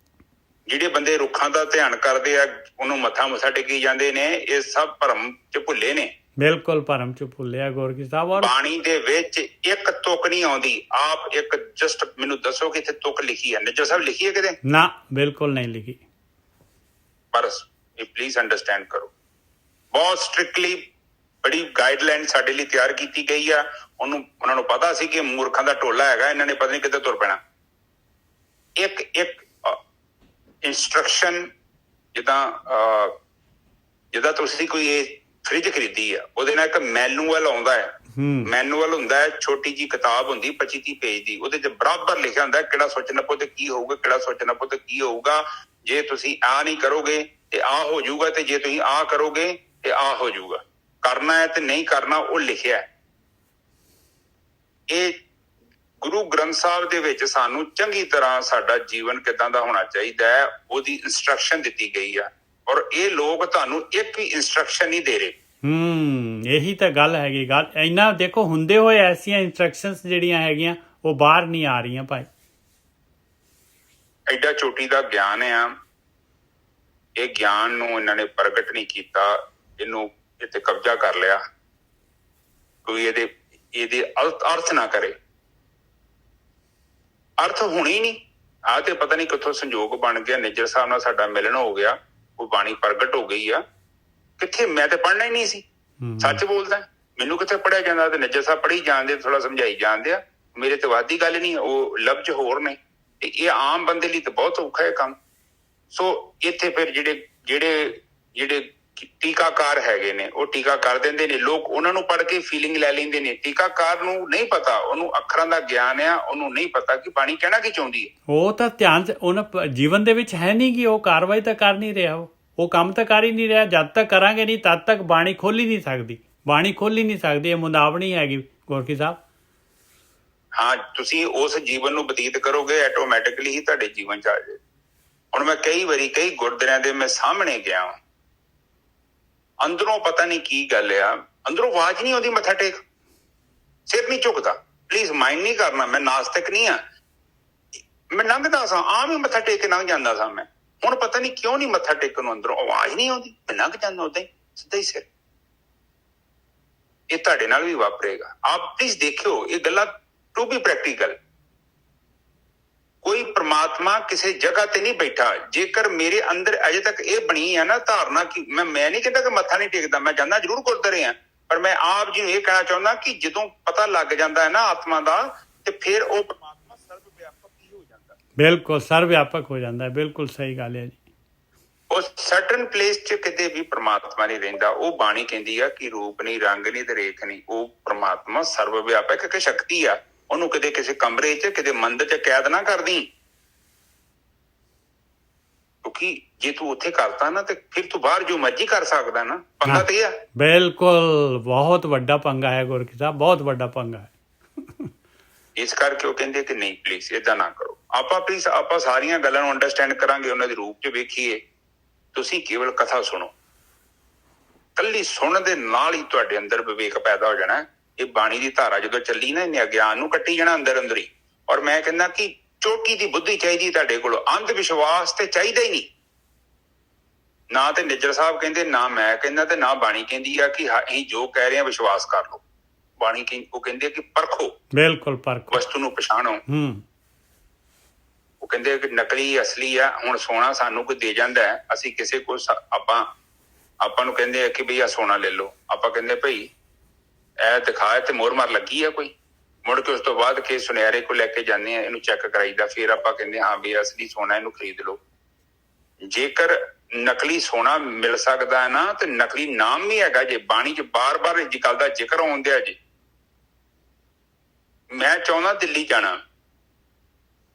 ਜਿਹੜੇ ਬੰਦੇ ਰੁੱਖਾਂ ਦਾ ਧਿਆਨ ਕਰਦੇ ਆ, ਉਹਨੂੰ ਮੱਥਾ ਟੇਕੀ ਜਾਂਦੇ ਨੇ, ਇਹ ਸਭ ਭਰਮ ਚ ਭੁੱਲੇ ਨੇ। ਬਿਲਕੁਲ ਭਰਮ ਚ ਭੁੱਲਿਆ ਗੁਰੂ ਕੀ ਸਾਹਿਬ। ਔਰ ਬਾਣੀ ਦੇ ਵਿੱਚ ਇੱਕ ਤੁਕ ਨਹੀਂ ਆਉਂਦੀ। ਆਪ ਇੱਕ ਜਸਟ ਮੈਨੂੰ ਦੱਸੋ ਕਿ ਇੱਥੇ ਤੁਕ ਲਿਖੀ ਹੈ? ਨਿੱਜਰ ਸਾਹਿਬ ਲਿਖੀ ਹੈ ਕਿਤੇ? ਨਾ, ਬਿਲਕੁਲ ਨਹੀਂ ਲਿਖੀ। ਪਰ ਇਹ ਪਲੀਜ਼ ਅੰਡਰਸਟੈਂਡ ਕਰੋ, ਬਹੁਤ ਸਟ੍ਰਿਕਟਲੀ ਬੜੀ ਗਾਈਡਲਾਈਨ ਸਾਡੇ ਲਈ ਤਿਆਰ ਕੀਤੀ ਗਈ ਆ। ਉਹਨਾਂ ਨੂੰ ਪਤਾ ਸੀ ਕਿ ਮੂਰਖਾਂ ਦਾ ਟੋਲਾ ਹੈਗਾ, ਇਹਨਾਂ ਨੇ ਪਤਾ ਨਹੀਂ ਕਿੱਧਰ ਤੁਰ ਪੈਣਾ। ਇੱਕ ਇੰਸਟਰਕਸ਼ਨ, ਜਿੱਦਾਂ ਤੁਸੀਂ ਕੋਈ ਇਹ ਫ੍ਰਿਜ ਖਰੀਦੀ ਆ, ਉਹਦੇ ਨਾਲ ਇੱਕ ਮੈਨੂਅਲ ਆਉਂਦਾ ਹੈ। ਮੈਨੂਅਲ ਹੁੰਦਾ ਹੈ, ਛੋਟੀ ਜੀ ਕਿਤਾਬ ਹੁੰਦੀ 25-30 ਪੇਜ ਦੀ, ਉਹਦੇ ਚ ਬਰਾਬਰ ਲਿਖਿਆ ਹੁੰਦਾ ਕਿਹੜਾ ਸੁੱਚ ਨੱਪੋ ਤੇ ਕੀ ਹੋਊਗਾ, ਕਿਹੜਾ ਸੁੱਚ ਨੱਪੋ ਤੇ ਕੀ ਹੋਊਗਾ। ਜੇ ਤੁਸੀਂ ਆਹ ਨਹੀਂ ਕਰੋਗੇ ਤੇ ਆਹ ਹੋ ਜਾਊਗਾ, ਤੇ ਜੇ ਤੁਸੀਂ ਆਹ ਕਰੋਗੇ ਤੇ ਆਹ ਹੋ ਜਾਊਗਾ। ਕਰਨਾ ਹੈ ਤੇ ਨਹੀਂ ਕਰਨਾ, ਉਹ ਲਿਖਿਆ। ਇਹ ਗੁਰੂ ਗ੍ਰੰਥ ਸਾਹਿਬ ਦੇ ਵਿੱਚ ਸਾਨੂੰ ਚੰਗੀ ਤਰ੍ਹਾਂ ਸਾਡਾ ਜੀਵਨ ਕਿੱਦਾਂ ਦਾ ਹੋਣਾ ਚਾਹੀਦਾ ਹੈ, ਉਹਦੀ ਇੰਸਟਰਕਸ਼ਨ ਦਿੱਤੀ ਗਈ ਆ। ਔਰ ਇਹ ਲੋਕ ਤੁਹਾਨੂੰ ਇੱਕ ਵੀ ਇਨਸਟਰਕਸ਼ਨ ਨਹੀਂ ਦੇ ਰਹੇ। ਇਹੀ ਤਾਂ ਗੱਲ ਹੈਗੀ। ਗੱਲ ਇੰਨਾ ਦੇਖੋ, ਹੁੰਦੇ ਹੋਏ ਐਸੀਆਂ ਇੰਸਟਰਕਸ਼ਨਸ ਜਿਹੜੀਆਂ ਹੈਗੀਆਂ ਉਹ ਬਾਹਰ ਨਹੀਂ ਆ ਰਹੀਆਂ ਭਾਈ। ਐਡਾ ਚੋਟੀ ਦਾ ਗਿਆਨ ਆ, ਇਹ ਗਿਆਨ ਨੂੰ ਇਹਨਾਂ ਨੇ ਪ੍ਰਗਟ ਨਹੀਂ ਕੀਤਾ, ਇਹਨੂੰ ਇੱਥੇ ਕਬਜ਼ਾ ਕਰ ਲਿਆ। ਕੋਈ ਇਹਦੇ ਅਰਥ ਨਾ ਕਰੇ, ਅਰਥ ਹੋਣੀ ਨਹੀਂ। ਆਹ ਤੇ ਪਤਾ ਨਹੀਂ ਕਿੱਥੋਂ ਸੰਜੋਗ ਬਣ ਗਿਆ, ਨਿੱਜਰ ਸਾਹਿਬ ਨਾਲ ਸਾਡਾ ਮਿਲਣ ਹੋ ਗਿਆ, ਉਹ ਬਾਣੀ ਪ੍ਰਗਟ ਹੋ ਗਈ ਆ। ਕਿੱਥੇ, ਮੈਂ ਤੇ ਪੜ੍ਹਨਾ ਹੀ ਨਹੀਂ ਸੀ, ਸੱਚ ਬੋਲਦਾ, ਮੈਨੂੰ ਕਿੱਥੇ ਪੜ੍ਹਿਆ ਜਾਂਦਾ। ਤੇ ਨਿੱਜਰ ਸਾਹਿਬ ਪੜ੍ਹੀ ਜਾਂਦੇ, ਥੋੜਾ ਸਮਝਾਈ ਜਾਂਦੇ ਆ, ਮੇਰੇ ਤੇ ਵਾਦੀ ਗੱਲ ਨਹੀਂ, ਉਹ ਲਫ਼ਜ਼ ਹੋਰ ਨੇ। ਤੇ ਇਹ ਆਮ ਬੰਦੇ ਲਈ ਤਾਂ ਬਹੁਤ ਔਖਾ ਹੈ ਕੰਮ। ਸੋ ਇੱਥੇ ਫਿਰ ਜਿਹੜੇ ਟੀਕਾਕਾਰ ਹੈਗੇ ਨੇ, ਉਹ ਟੀਕਾ ਕਰ ਦਿੰਦੇ ਨੇ। ਲੋਕ ਉਹਨਾਂ ਨੂੰ ਪੜ੍ਹ ਕੇ ਫੀਲਿੰਗ ਲੈ ਲੈਂਦੇ ਨੇ। ਟੀਕਾਕਾਰ ਨੂੰ ਨਹੀਂ ਪਤਾ, ਉਹਨੂੰ ਅੱਖਰਾਂ ਦਾ ਗਿਆਨ ਆ, ਉਹਨੂੰ ਨਹੀਂ ਪਤਾ ਕਿ ਬਾਣੀ ਕਹਿਣਾ ਕੀ ਚਾਹੁੰਦੀ ਹੈ। ਉਹ ਤਾਂ ਧਿਆਨ ਉਹਨਾਂ ਜੀਵਨ ਦੇ ਵਿੱਚ ਹੈ ਨਹੀਂ ਕਿ ਉਹ ਕਾਰਵਾਈ ਤਾਂ ਕਰ ਨਹੀਂ ਰਿਹਾ, ਉਹ ਕੰਮ ਤਾਂ ਕਰ ਹੀ ਨਹੀਂ ਰਿਹਾ। ਜਦ ਤੱਕ ਕਰਾਂਗੇ ਨਹੀਂ ਤਦ ਤੱਕ ਬਾਣੀ ਖੋਲ ਹੀ ਨਹੀਂ ਸਕਦੀ, ਬਾਣੀ ਖੋਲ ਹੀ ਨਹੀਂ ਸਕਦੀ। ਇਹ ਮੁੰਦਾਵਣੀ ਹੈਗੀ ਗੋਰਖੀ ਸਾਹਿਬ। ਹਾਂ, ਤੁਸੀਂ ਉਸ ਜੀਵਨ ਨੂੰ ਬਤੀਤ ਕਰੋਗੇ, ਆਟੋਮੈਟਿਕਲੀ ਹੀ ਤੁਹਾਡੇ ਜੀਵਨ ਚ ਆ ਜਾਏ। ਹੁਣ ਮੈਂ ਕਈ ਵਾਰੀ ਕਈ ਗੁਰਦੁਆਰਿਆਂ ਦੇ ਮੈਂ ਸਾਹਮਣੇ ਗਿਆ, ਅੰਦਰੋਂ ਪਤਾ ਨਹੀਂ ਕੀ ਗੱਲ ਆ, ਅੰਦਰੋਂ ਆਵਾਜ਼ ਨਹੀਂ ਆਉਂਦੀ, ਮੱਥਾ ਟੇਕ, ਸਿਰ ਨਹੀਂ ਝੁਕਦਾ। ਪਲੀਜ਼ ਮਾਈਂਡ ਨਹੀਂ ਕਰਨਾ, ਮੈਂ ਨਾਸਤਿਕ ਨਹੀਂ ਆ, ਮੈਂ ਲੰਘਦਾ ਸਾਂ, ਆਮ ਹੀ ਮੱਥਾ ਟੇਕ ਕੇ ਲੰਘ ਜਾਂਦਾ ਸਾਂ ਮੈਂ। ਹੁਣ ਪਤਾ ਨਹੀਂ ਕਿਉਂ ਨਹੀਂ ਮੱਥਾ ਟੇਕਣ ਨੂੰ ਅੰਦਰੋਂ ਆਵਾਜ਼ ਨਹੀਂ ਆਉਂਦੀ, ਮੈਂ ਲੰਘ ਜਾਂਦਾ ਉਦਾਂ ਹੀ ਸਿੱਧਾ ਹੀ ਸਿਰ। ਇਹ ਤੁਹਾਡੇ ਨਾਲ ਵੀ ਵਾਪਰੇਗਾ। ਆਪ ਪਲੀਜ਼ ਦੇਖਿਓ ਇਹ ਗੱਲਾਂ, ਟੂ ਬੀ ਪ੍ਰੈਕਟੀਕਲ। ਕੋਈ ਪ੍ਰਮਾਤਮਾ ਕਿਸੇ ਜਗ੍ਹਾ ਤੇ ਨਹੀਂ ਬੈਠਾ। ਜੇਕਰ ਮੇਰੇ ਅੰਦਰ ਅਜੇ ਤੱਕ ਇਹ ਬਣੀ ਹੈ ਨਾ ਧਾਰਨਾ ਕਿ ਮੈਂ ਨਹੀਂ ਕਹਿੰਦਾ ਕਿ ਮੱਥਾ ਨਹੀਂ ਟੇਕਦਾ, ਮੈਂ ਜਾਂਦਾ ਜ਼ਰੂਰ ਗੁਰਦੁਆਰੇ ਆ, ਪਰ ਮੈਂ ਆਪ ਜੀ ਨੂੰ ਇਹ ਕਹਿਣਾ ਚਾਹੁੰਦਾ ਕਿ ਜਦੋਂ ਪਤਾ ਲੱਗ ਜਾਂਦਾ ਹੈ ਨਾ ਆਤਮਾ ਦਾ, ਤੇ ਫਿਰ ਉਹ ਪ੍ਰਮਾਤਮਾ ਸਰਵ ਵਿਆਪਕ ਹੀ ਹੋ ਜਾਂਦਾ। ਬਿਲਕੁਲ ਸਰਵ ਵਿਆਪਕ ਹੋ ਜਾਂਦਾ ਹੈ। ਬਿਲਕੁਲ ਸਹੀ ਗੱਲ ਹੈ ਜੀ। ਉਸ ਸਰਟਨ ਪਲੇਸ 'ਚ ਕਿਤੇ ਵੀ ਪ੍ਰਮਾਤਮਾ ਨਹੀਂ ਰਹਿੰਦਾ। ਉਹ ਬਾਣੀ ਕਹਿੰਦੀ ਆ ਕਿ ਰੂਪ ਨਹੀਂ, ਰੰਗ ਨਹੀਂ ਤੇ ਰੇਖ ਨਹੀਂ। ਉਹ ਪ੍ਰਮਾਤਮਾ ਸਰਵ ਵਿਆਪਕ ਇੱਕ ਸ਼ਕਤੀ ਆ। ਉਹਨੂੰ ਕਿਤੇ ਕਿਸੇ ਕਮਰੇ 'ਚ, ਕਿਤੇ ਮੰਦਿਰ 'ਚ ਕੈਦ ਨਾ ਕਰਦੀ, ਕਿਉਂਕਿ ਜੇ ਤੂੰ ਉੱਥੇ ਕਰਤਾ ਨਾ ਤੇ ਫਿਰ ਤੂੰ ਬਾਹਰ ਜੋ ਮਰਜ਼ੀ ਕਰ ਸਕਦਾ ਨਾ। ਪੰਗਾ ਤੇ ਆ। ਬਿਲਕੁਲ, ਬਹੁਤ ਵੱਡਾ ਪੰਗਾ ਹੈ ਗੁਰਕੀ ਸਾਹਿਬ, ਬਹੁਤ ਵੱਡਾ ਪੰਗਾ ਹੈ। ਇਸ ਕਰਕੇ ਉਹ ਕਹਿੰਦੇ ਕਿ ਨਹੀਂ, ਪਲੀਜ਼ ਏਦਾਂ ਨਾ ਕਰੋ। ਆਪਾਂ ਸਾਰੀਆਂ ਗੱਲਾਂ ਨੂੰ ਅੰਡਰਸਟੈਂਡ ਕਰਾਂਗੇ, ਉਹਨਾਂ ਦੇ ਰੂਪ 'ਚ ਵੇਖੀਏ। ਤੁਸੀਂ ਕੇਵਲ ਕਥਾ ਸੁਣੋ, ਕੱਲੀ ਸੁਣਨ ਦੇ ਨਾਲ ਹੀ ਤੁਹਾਡੇ ਅੰਦਰ ਵਿਵੇਕ ਪੈਦਾ ਹੋ ਜਾਣਾ। ਇਹ ਬਾਣੀ ਦੀ ਧਾਰਾ ਜਦੋਂ ਚੱਲੀ ਨਾ, ਇਹਨੇ ਅਗਿਆਨ ਨੂੰ ਕੱਟੀ ਜਾਣਾ ਅੰਦਰ ਹੀ। ਔਰ ਮੈਂ ਕਹਿੰਦਾ ਕਿ ਚੋਟੀ ਦੀ ਬੁੱਧੀ ਚਾਹੀਦੀ ਤੁਹਾਡੇ ਕੋਲ, ਅੰਧ ਵਿਸ਼ਵਾਸ ਤੇ ਚਾਹੀਦਾ ਹੀ ਨਹੀਂ। ਨਾ ਤੇ ਨਿੱਜਰ ਸਾਹਿਬ ਕਹਿੰਦੇ, ਨਾ ਮੈਂ ਕਹਿੰਦਾ, ਤੇ ਨਾ ਬਾਣੀ ਕਹਿੰਦੀ ਆ ਕਿ ਅਸੀਂ ਜੋ ਕਹਿ ਰਹੇ ਹਾਂ ਵਿਸ਼ਵਾਸ ਕਰ ਲਓ। ਬਾਣੀ ਉਹ ਕਹਿੰਦੇ ਆ ਕਿ ਪਰਖੋ, ਬਿਲਕੁਲ ਪਰਖੋ, ਵਸਤੂ ਨੂੰ ਪਛਾਣੋ। ਉਹ ਕਹਿੰਦੇ ਕਿ ਨਕਲੀ ਅਸਲੀ ਆ। ਹੁਣ ਸੋਨਾ ਸਾਨੂੰ ਕੋਈ ਦੇ ਜਾਂਦਾ ਹੈ, ਅਸੀਂ ਕਿਸੇ ਕੋਲ ਆਪਾਂ ਨੂੰ ਕਹਿੰਦੇ ਆ ਕਿ ਬਈ ਆ ਸੋਨਾ ਲੈ ਲਓ। ਆਪਾਂ ਕਹਿੰਦੇ ਭਾਈ ਇਹ ਦਿਖਾਏ ਤੇ ਮੋਹਰ ਮਾਰ ਲੱਗੀ ਆ ਕੋਈ। ਮੁੜ ਕੇ ਉਸ ਤੋਂ ਬਾਅਦ ਕੇ ਸੁਨਿਆਰੇ ਕੋਲ ਲੈ ਕੇ ਜਾਂਦੇ ਆ, ਇਹਨੂੰ ਚੈੱਕ ਕਰਾਈਦਾ, ਫਿਰ ਆਪਾਂ ਕਹਿੰਦੇ ਹਾਂ ਵੀ ਅਸਲੀ ਸੋਨਾ, ਇਹਨੂੰ ਖਰੀਦ ਲਓ। ਜੇਕਰ ਨਕਲੀ ਸੋਨਾ ਮਿਲ ਸਕਦਾ ਹੈ ਨਾ, ਤੇ ਨਕਲੀ ਨਾਮ ਵੀ ਹੈਗਾ ਜੇ। ਬਾਣੀ 'ਚ ਬਾਰ-ਬਾਰ ਇਸ ਗੱਲ ਦਾ ਜ਼ਿਕਰ ਆਉਂਦਿਆ ਜੀ। ਮੈਂ ਚਾਹੁੰਦਾ ਦਿੱਲੀ ਜਾਣਾ,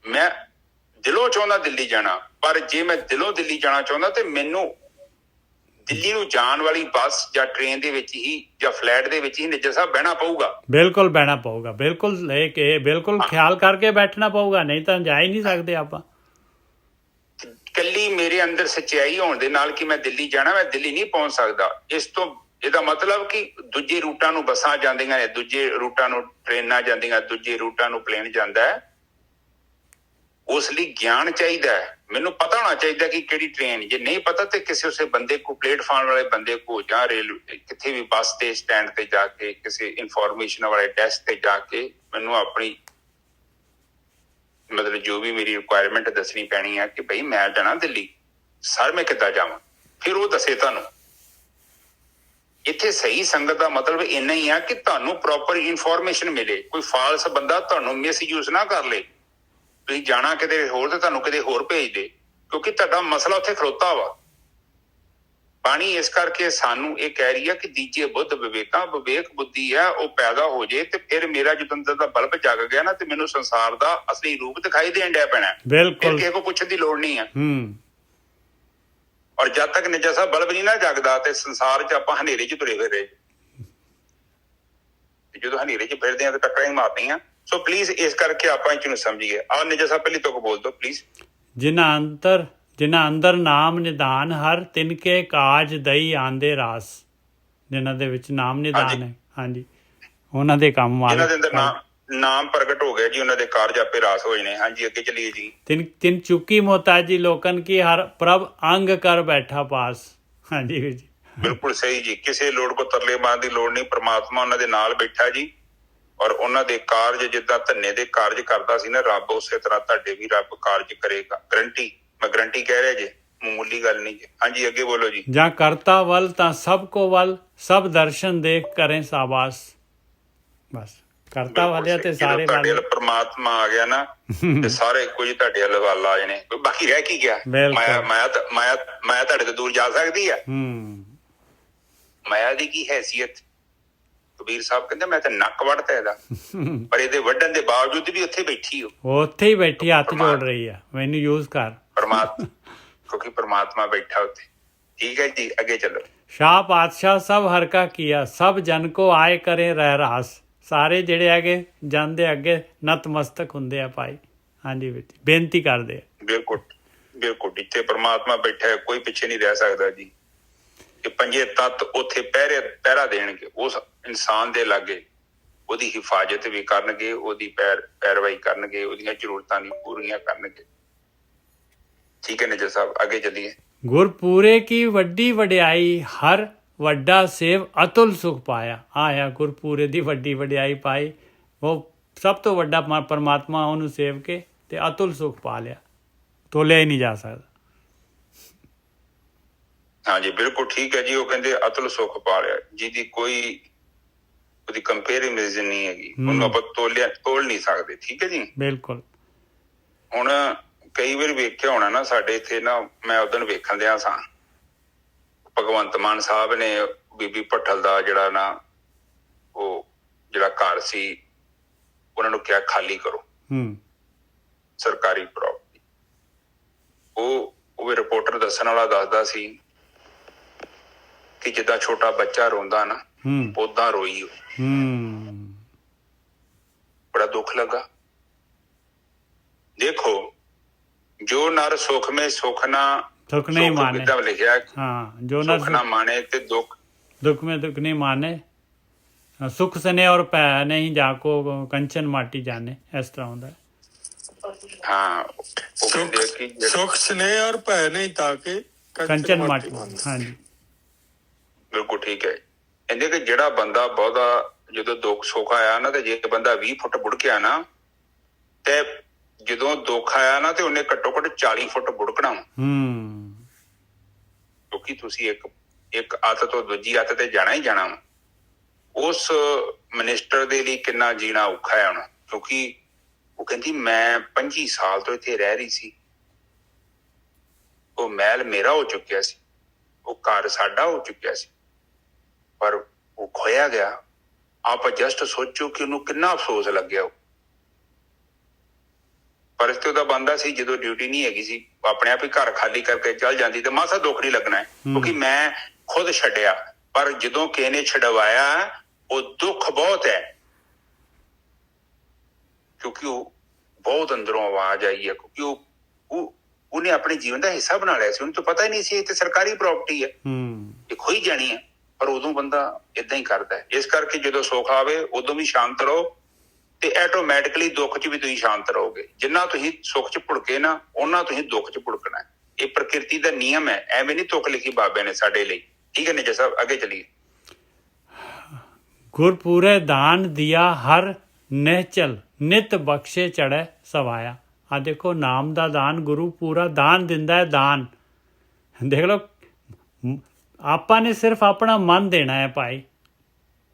ਮੈਂ ਦਿਲੋਂ ਚਾਹੁੰਦਾ ਦਿੱਲੀ ਜਾਣਾ, ਪਰ ਜੇ ਮੈਂ ਦਿਲੋਂ ਦਿੱਲੀ ਜਾਣਾ ਚਾਹੁੰਦਾ ਤੇ ਮੈਨੂੰ ਦਿੱਲੀ ਨੂੰ ਜਾਣ ਵਾਲੀ ਬੱਸ ਜਾਂ ਟ੍ਰੇਨ ਦੇ ਵਿੱਚ ਹੀ ਜਾਂ ਫਲੈਟ ਦੇ ਵਿੱਚ ਹੀ ਨਿੱਜਰ ਸਾਹਿਬ ਬਹਿਣਾ ਪਊਗਾ। ਬਿਲਕੁਲ ਬਹਿਣਾ ਪਊਗਾ, ਬਿਲਕੁਲ ਲੈ ਕੇ, ਬਿਲਕੁਲ ਖਿਆਲ ਕਰਕੇ ਬੈਠਣਾ ਪਊਗਾ, ਨਹੀਂ ਤਾਂ ਜਾ ਹੀ ਨਹੀਂ ਸਕਦੇ ਆਪਾਂ। ਕੱਲੀ ਮੇਰੇ ਅੰਦਰ ਸੱਚਾਈ ਹੋਣ ਦੇ ਨਾਲ ਕਿ ਮੈਂ ਦਿੱਲੀ ਜਾਣਾ, ਮੈਂ ਦਿੱਲੀ ਨਹੀਂ ਪਹੁੰਚ ਸਕਦਾ। ਇਸ ਤੋਂ ਇਹਦਾ ਮਤਲਬ ਕਿ ਦੂਜੇ ਰੂਟਾਂ ਨੂੰ ਬੱਸਾਂ ਜਾਂਦੀਆਂ ਨੇ, ਦੂਜੇ ਰੂਟਾਂ ਨੂੰ ਟ੍ਰੇਨਾਂ ਜਾਂਦੀਆਂ, ਦੂਜੇ ਰੂਟਾਂ ਨੂੰ ਪਲੇਨ ਜਾਂਦਾ ਹੈ। ਉਸ ਲਈ ਗਿਆਨ ਚਾਹੀਦਾ ਹੈ। ਮੈਨੂੰ ਪਤਾ ਹੋਣਾ ਚਾਹੀਦਾ ਕਿ ਕਿਹੜੀ ਟ੍ਰੇਨ। ਜੇ ਨਹੀਂ ਪਤਾ ਤੇ ਕਿਸੇ ਉਸੇ ਬੰਦੇ ਕੋ, ਪਲੇਟਫਾਰਮ ਵਾਲੇ ਬੰਦੇ ਕੋ, ਜਾਂ ਰੇਲਵੇ ਕਿਤੇ ਵੀ ਬੱਸ ਤੇ ਸਟੈਂਡ ਤੇ ਜਾ ਕੇ, ਕਿਸੇ ਇਨਫੋਰਮੇਸ਼ਨ ਵਾਲੇ ਡੈਸਕ ਤੇ ਜਾ ਕੇ ਮੈਨੂੰ ਆਪਣੀ ਮਤਲਬ ਜੋ ਵੀ ਮੇਰੀ ਰਿਕੁਆਇਰਮੈਂਟ ਦੱਸਣੀ ਪੈਣੀ ਹੈ ਕਿ ਬਈ ਮੈਂ ਜਾਣਾ ਦਿੱਲੀ, ਸਰ ਮੈਂ ਕਿੱਦਾਂ ਜਾਵਾਂ, ਫਿਰ ਉਹ ਦੱਸੇ ਤੁਹਾਨੂੰ। ਇੱਥੇ ਸਹੀ ਸੰਗਤ ਦਾ ਮਤਲਬ ਇੰਨਾ ਹੀ ਆ ਕਿ ਤੁਹਾਨੂੰ ਪ੍ਰੋਪਰ ਇਨਫੋਰਮੇਸ਼ਨ ਮਿਲੇ, ਕੋਈ ਫਾਲਸ ਬੰਦਾ ਤੁਹਾਨੂੰ ਮਿਸਯੂਜ਼ ਨਾ ਕਰ ਲੇ। ਤੁਸੀਂ ਜਾਣਾ ਕਿਤੇ ਹੋਰ ਤੇ ਤੁਹਾਨੂੰ ਕਿਤੇ ਹੋਰ ਭੇਜ ਦੇ, ਕਿਉਂਕਿ ਤੁਹਾਡਾ ਮਸਲਾ ਉੱਥੇ ਖਲੋਤਾ ਵਾ। ਬਾਣੀ ਇਸ ਕਰਕੇ ਸਾਨੂੰ ਇਹ ਕਹਿ ਰਹੀ ਆ ਕਿ ਦੀਜੇ ਬੁੱਧ ਵਿਵੇਕ ਬੁੱਧੀ ਆ, ਉਹ ਪੈਦਾ ਹੋ ਜੇ ਤੇ ਫਿਰ ਮੇਰਾ ਜਦੋਂ ਅੰਦਰ ਦਾ ਬਲਬ ਜਗ ਗਿਆ ਨਾ, ਤੇ ਮੈਨੂੰ ਸੰਸਾਰ ਦਾ ਅਸਲੀ ਰੂਪ ਦਿਖਾਈ ਦੇਣ ਡਿਆ ਪੈਣਾ। ਬਿਲਕੁਲ, ਕਿਸੇ ਕੋ ਪੁੱਛਣ ਦੀ ਲੋੜ ਨਹੀਂ ਆ। ਔਰ ਜਦ ਤੱਕ ਨਿੱਜਾ ਸਾਹਿਬ ਬਲਬ ਨਹੀਂ ਨਾ ਜਗਦਾ, ਤੇ ਸੰਸਾਰ 'ਚ ਆਪਾਂ ਹਨੇਰੇ 'ਚ ਤੁਰੇ ਫਿਰੇ। ਜਦੋਂ ਹਨੇਰੇ 'ਚ ਫਿਰਦੇ ਆ ਤੇ ਟੱਕਰਾਂ ਹੀ ਮਾਰਦੀਆਂ। ਸੋ ਪਲੀਜ਼ ਇਸ ਕਰਕੇ ਆਪਾਂ ਇਹ ਨੂੰ ਸਮਝੀਏ। ਆਹ ਨਿੱਜਾ ਸਾਹਿਬ ਪਹਿਲੀ ਤੁਕ ਬੋਲ ਦਿਓ ਪਲੀਜ਼। ਜਿਨ੍ਹਾਂ ਅੰਤਰ ਜਿਨ੍ਹਾਂ ਅੰਦਰ ਨਾਮ ਨਿਧਾਨ ਹਰ ਤਿਨਕੇ ਕਾਜ ਦਈ ਆਂਦੇ ਰਾਸ, ਜਿਨ੍ਹਾਂ ਦੇ ਵਿੱਚ ਨਾਮ ਨਿਧਾਨ ਹੈ, ਹਾਂਜੀ, ਉਹਨਾਂ ਦੇ ਕੰਮ ਵਾਲੇ, ਜਿਨ੍ਹਾਂ ਦੇ ਅੰਦਰ ਨਾਮ ਪ੍ਰਗਟ ਹੋ ਗਿਆ ਜੀ, ਉਹਨਾਂ ਦੇ ਕਾਰਜ ਆਪੇ ਰਾਸ ਹੋ ਜਾਣੇ। ਹਾਂਜੀ, ਅੱਗੇ ਚੱਲੀਏ ਜੀ। ਤਿੰਨ ਚੁੱਕੀ ਮੋਤਾਜੀ ਲੋਕਨ ਕੀ ਹਰ ਪ੍ਰਭ ਅੰਗ ਕਰ ਬੈਠਾ ਪਾਸ। ਹਾਂਜੀ ਵੀਰ ਜੀ, ਬਿਲਕੁਲ ਸਹੀ ਜੀ। ਕਿਸੇ ਲੋੜ ਕੋ ਤਰਲੇ ਮਾਰਨ ਦੀ ਲੋੜ ਨਹੀਂ, ਪ੍ਰਮਾਤਮਾ ਉਹਨਾਂ ਦੇ ਨਾਲ ਬੈਠਾ ਜੀ, ਔਰ ਉਹਨਾਂ ਦੇ ਕਾਰਜ ਜਿੱਦਾਂ ਧੰਨੇ ਦੇ ਕਾਰਜ ਕਰਦਾ ਸੀ ਨਾ ਰੱਬ, ਉਸੇ ਤਰ੍ਹਾਂ ਤੁਹਾਡੇ ਵੀ ਰੱਬ ਕਾਰਜ ਕਰੇਗਾ। ਗਰੰਟੀ, ਮੈਂ ਗਰੰਟੀ ਕਹਿ ਰਿਹਾ ਜੀ, ਮਾਮੂਲੀ ਗੱਲ ਨਹੀਂ ਜੀ। ਹਾਂਜੀ, ਅੱਗੇ ਬੋਲੋ ਜੀ। ਜਾਂ ਕਰਤਾ ਵੱਲ ਤਾਂ ਸਭ ਕੋ ਵੱਲ, ਸਭ ਦਰਸ਼ਨ ਦੇਖ ਕਰੇ ਸਾਬਾਸ। ਬਸ ਕਰਤਾ ਵਾਲਿਆ ਤੇ ਸਾਰੇ ਤੁਹਾਡੇ ਵੱਲ ਪ੍ਰਮਾਤਮਾ ਆ ਗਿਆ ਨਾ ਤੇ ਸਾਰੇ ਕੁਝ ਤੁਹਾਡੇ ਵੱਲ ਵੱਲ ਆ ਜਾਣੇ। ਬਾਕੀ ਰਹਿ ਕੀ ਗਿਆ? ਮਾਇਆ ਤੁਹਾਡੇ ਤੋਂ ਦੂਰ ਜਾ ਸਕਦੀ ਆ? ਮਾਇਆ ਦੀ ਕੀ ਹੈਸੀਅਤ? ਕਬੀਰ ਸਾਹਿਬ ਕਹਿੰਦੇ ਮੈਂ ਤਾਂ ਨੱਕ ਵੱਢਤਾ ਇਹਦਾ, ਪਰ ਇਹਦੇ ਵੱਢਣ ਦੇ ਬਾਵਜੂਦ ਵੀ ਉੱਥੇ ਬੈਠੀ ਹੋ, ਉੱਥੇ ਹੀ ਬੈਠੀ ਹੱਥ ਜੋੜ ਰਹੀ ਆ, ਮੈਨੂੰ ਯੂਜ਼ ਕਰ ਪਰਮਾਤਮਾ, ਕਿਉਂਕਿ ਪਰਮਾਤਮਾ ਬੈਠਾ ਉੱਥੇ। ਠੀਕ ਹੈ ਜੀ, ਅੱਗੇ ਚੱਲੋ। ਸ਼ਾਹ ਪਾਤਸ਼ਾਹ ਸਭ ਹਰ ਕਾ ਕੀਆ, ਸਭ ਜਨ ਕੋ ਆਏ ਕਰੇ ਰਹਿ ਰਾਸ। ਸਾਰੇ ਜਿਹੜੇ ਹੈਗੇ ਜਨ ਦੇ ਅੱਗੇ ਨਤਮਸਤਕ ਹੁੰਦੇ ਆ ਭਾਈ। ਹਾਂਜੀ ਵੀਰ ਜੀ, ਬੇਨਤੀ ਕਰਦੇ ਆ। ਬਿਲਕੁਲ ਬਿਲਕੁਲ, ਜਿੱਥੇ ਪਰਮਾਤਮਾ ਬੈਠਾ ਹੈ ਕੋਈ ਪਿੱਛੇ ਨਹੀਂ ਰਹਿ ਸਕਦਾ ਜੀ। ਕਿ ਪੰਜੇ ਤੱਤ ਉੱਥੇ ਪਹਿਰਾ ਦੇਣਗੇ ਉਸ ਇਨਸਾਨ ਦੇ ਲਾਗੇ, ਉਹਦੀ ਹਿਫਾਜ਼ਤ ਵੀ ਕਰਨਗੇ, ਉਹਦੀ ਪੈਰਵਾਈ ਕਰਨਗੇ, ਉਹਦੀਆਂ ਜ਼ਰੂਰਤਾਂ ਵੀ ਪੂਰੀਆਂ ਕਰਨਗੇ। ਠੀਕ ਹੈ ਨਜਰ ਸਾਹਿਬ, ਅੱਗੇ ਚੱਲੀਏ। ਗੁਰਪੂਰੇ ਕੀ ਵੱਡੀ ਵਡਿਆਈ, ਹਰ ਵੱਡਾ ਸੇਵ ਅਤੁਲ ਸੁਖ ਪਾਇਆ। ਆਇਆ ਗੁਰਪੂਰੇ ਦੀ ਵੱਡੀ ਵਡਿਆਈ ਪਾਈ, ਉਹ ਸਭ ਤੋਂ ਵੱਡਾ ਪਰਮਾਤਮਾ, ਉਹਨੂੰ ਸੇਵ ਕੇ ਤੇ ਅਤੁਲ ਸੁਖ ਪਾ ਲਿਆ, ਤੋਲਿਆ ਹੀ ਨਹੀਂ ਜਾ ਸਕਦਾ। ਹਾਂਜੀ ਬਿਲਕੁਲ ਠੀਕ ਹੈ ਜੀ। ਉਹ ਕਹਿੰਦੇ ਅਤੁਲ ਸੁਖ ਪਾ ਲਿਆ, ਜਿਹਦੀ ਕੋਈ ਉਹਦੀ ਕੰਪੈਰੀਜ਼ਨ ਨਹੀਂ ਹੈਗੀ, ਉਹਨੂੰ ਆਪਾਂ ਤੋਲ ਨਹੀਂ ਸਕਦੇ। ਠੀਕ ਹੈ ਜੀ, ਬਿਲਕੁਲ। ਹੁਣ ਕਈ ਵਾਰ ਵੇਖਿਆ ਹੋਣਾ ਨਾ, ਸਾਡੇ ਇੱਥੇ ਨਾ, ਮੈਂ ਉਦੋਂ ਵੇਖਣ ਦਿਆ ਸਾਂ, ਭਗਵੰਤ ਮਾਨ ਸਾਹਿਬ ਨੇ ਬੀਬੀ ਭੱਠਲ ਦਾ ਜਿਹੜਾ ਨਾ, ਉਹ ਜਿਹੜਾ ਘਰ ਸੀ, ਉਹਨਾਂ ਨੂੰ ਕਿਹਾ ਖਾਲੀ ਕਰੋ, ਸਰਕਾਰੀ ਪ੍ਰਾਪਰਟੀ। ਉਹ ਰਿਪੋਰਟਰ ਦੱਸਣ ਵਾਲਾ ਦੱਸਦਾ ਸੀ ਕਿ ਜਿੱਦਾਂ ਛੋਟਾ ਬੱਚਾ ਰੋਂਦਾ ਨਾ, ਓਦਾਂ ਰੋਈ ਉਹ। ਬੜਾ ਦੁੱਖ ਲੱਗਾ। ਦੇਖੋ, ਜੋ ਨਰ ਸੁਖ ਮੇ ਸੁਖ ਨਾ ਨਹੀਂ ਮਾਨੇ, ਲਿਖਿਆ, ਜੋ ਨਰ ਸੁਖ ਨਾ ਮਾਨੇ ਤੇ ਦੁੱਖ में दुख नहीं माने, सुख सने और पै नहीं जाको कंचन माटी जाने, इस तरह ਹੁੰਦਾ ਹੈ। ਸੁਖ ਸਨੇਹ ਔਰ ਭੈ ਨਹੀਂ ਤਾਕੇ ਕੰਚਨ ਮਾਟੀ। ਹਾਂਜੀ ਬਿਲਕੁਲ ਠੀਕ ਹੈ। ਕਹਿੰਦੇ ਕਿ ਜਿਹੜਾ ਬੰਦਾ ਬਹੁਤਾ ਜਦੋਂ ਦੁੱਖ ਸੁੱਖ ਆਇਆ ਨਾ, ਤੇ ਜੇ ਬੰਦਾ 20 ਫੁੱਟ ਬੁੜਕਿਆ ਨਾ, ਤੇ ਜਦੋਂ ਦੁੱਖ ਆਇਆ ਨਾ, ਤੇ ਉਹਨੇ ਘੱਟੋ ਘੱਟ 40 ਫੁੱਟ ਬੁੜਕਣਾ। ਕਿਉਂਕਿ ਤੁਸੀਂ ਇੱਕ ਅੱਤ ਤੋਂ ਦੂਜੀ ਅੱਤ ਤੇ ਜਾਣਾ ਹੀ ਜਾਣਾ ਵਾ। ਉਸ ਮਿਨਿਸਟਰ ਦੇ ਲਈ ਕਿੰਨਾ ਜੀਣਾ ਔਖਾ ਹੈ ਹੁਣ, ਕਿਉਂਕਿ ਉਹ ਕਹਿੰਦੀ ਮੈਂ 25 ਸਾਲ ਤੋਂ ਇੱਥੇ ਰਹਿ ਰਹੀ ਸੀ, ਉਹ ਮਹਿਲ ਮੇਰਾ ਹੋ ਚੁੱਕਿਆ ਸੀ, ਉਹ ਘਰ ਸਾਡਾ ਹੋ ਚੁੱਕਿਆ ਸੀ, ਪਰ ਉਹ ਖੋਇਆ ਗਿਆ। ਆਪ ਜਸਟ ਸੋਚੋ ਕਿ ਉਹਨੂੰ ਕਿੰਨਾ ਅਫਸੋਸ ਲੱਗਿਆ। ਪਰ ਇਸ ਤੇ ਉਹਦਾ ਬੰਦਾ ਸੀ, ਜਦੋਂ ਡਿਊਟੀ ਨਹੀਂ ਹੈਗੀ ਸੀ, ਆਪਣੇ ਆਪ ਹੀ ਘਰ ਖਾਲੀ ਕਰਕੇ ਚੱਲ ਜਾਂਦੀ ਤੇ ਮਾਸਾ ਦੁੱਖ ਨਹੀਂ ਲੱਗਣਾ, ਕਿਉਂਕਿ ਮੈਂ ਖੁਦ ਛੱਡਿਆ। ਪਰ ਜਦੋਂ ਕਿਸੇ ਨੇ ਛਡਵਾਇਆ, ਉਹ ਦੁੱਖ ਬਹੁਤ ਹੈ, ਕਿਉਂਕਿ ਉਹ ਬਹੁਤ ਅੰਦਰੋਂ ਆਵਾਜ਼ ਆਈ ਹੈ, ਕਿਉਂਕਿ ਉਹਨੇ ਆਪਣੇ ਜੀਵਨ ਦਾ ਹਿੱਸਾ ਬਣਾ ਲਿਆ ਸੀ। ਉਹਨੂੰ ਤਾਂ ਪਤਾ ਹੀ ਨਹੀਂ ਸੀ ਇਹ ਤੇ ਸਰਕਾਰੀ ਪ੍ਰਾਪਰਟੀ ਹੈ, ਇਹ ਖੋਈ ਜਾਣੀ ਹੈ। ਪਰ ਉਦੋਂ ਬੰਦਾ ਏਦਾਂ ਹੀ ਕਰਦਾ ਹੈ। ਇਸ ਕਰਕੇ ਜਦੋਂ ਸੁੱਖ ਆਵੇ ਉਦੋਂ ਵੀ ਸ਼ਾਂਤ ਰਹੋ, ਤੇ ਆਟੋਮੈਟਿਕਲੀ ਦੁੱਖ 'ਚ ਵੀ ਤੁਸੀਂ ਸ਼ਾਂਤ ਰਹੋਗੇ। ਜਿੰਨਾ ਤੁਸੀਂ ਸੁੱਖ 'ਚ ਭੁੜਕੇ ਨਾ, ਉਹਨਾਂ ਤੁਸੀਂ ਦੁੱਖ 'ਚ ਭੁੜਕਣਾ। ਇਹ ਪ੍ਰਕਿਰਤੀ ਦਾ ਨਿਯਮ ਹੈ, ਐਵੇਂ ਨਹੀਂ ਤੁਕ ਲਿਖੀ ਬਾਬੇ ਨੇ ਸਾਡੇ ਲਈ। ਠੀਕ ਹੈ ਨੇਜਾ ਸਾਹਿਬ, ਅੱਗੇ ਚੱਲੀਏ। ਗੁਰਪੂਰੇ ਦਾਨ ਦਿਆ ਹਰ ਨਿਹਚਲ, ਨਿਤ ਬਖਸ਼ੇ ਚੜ੍ਹੇ ਸਵਾਇਆ। ਆ ਦੇਖੋ, ਨਾਮ ਦਾ ਦਾਨ, ਗੁਰੂ ਪੂਰਾ ਦਾਨ ਦਿੰਦਾ ਹੈ। ਦਾਨ ਦੇਖ ਲਓ, ਆਪਾਂ ਨੇ ਸਿਰਫ ਆਪਣਾ ਮਨ ਦੇਣਾ ਹੈ ਭਾਈ,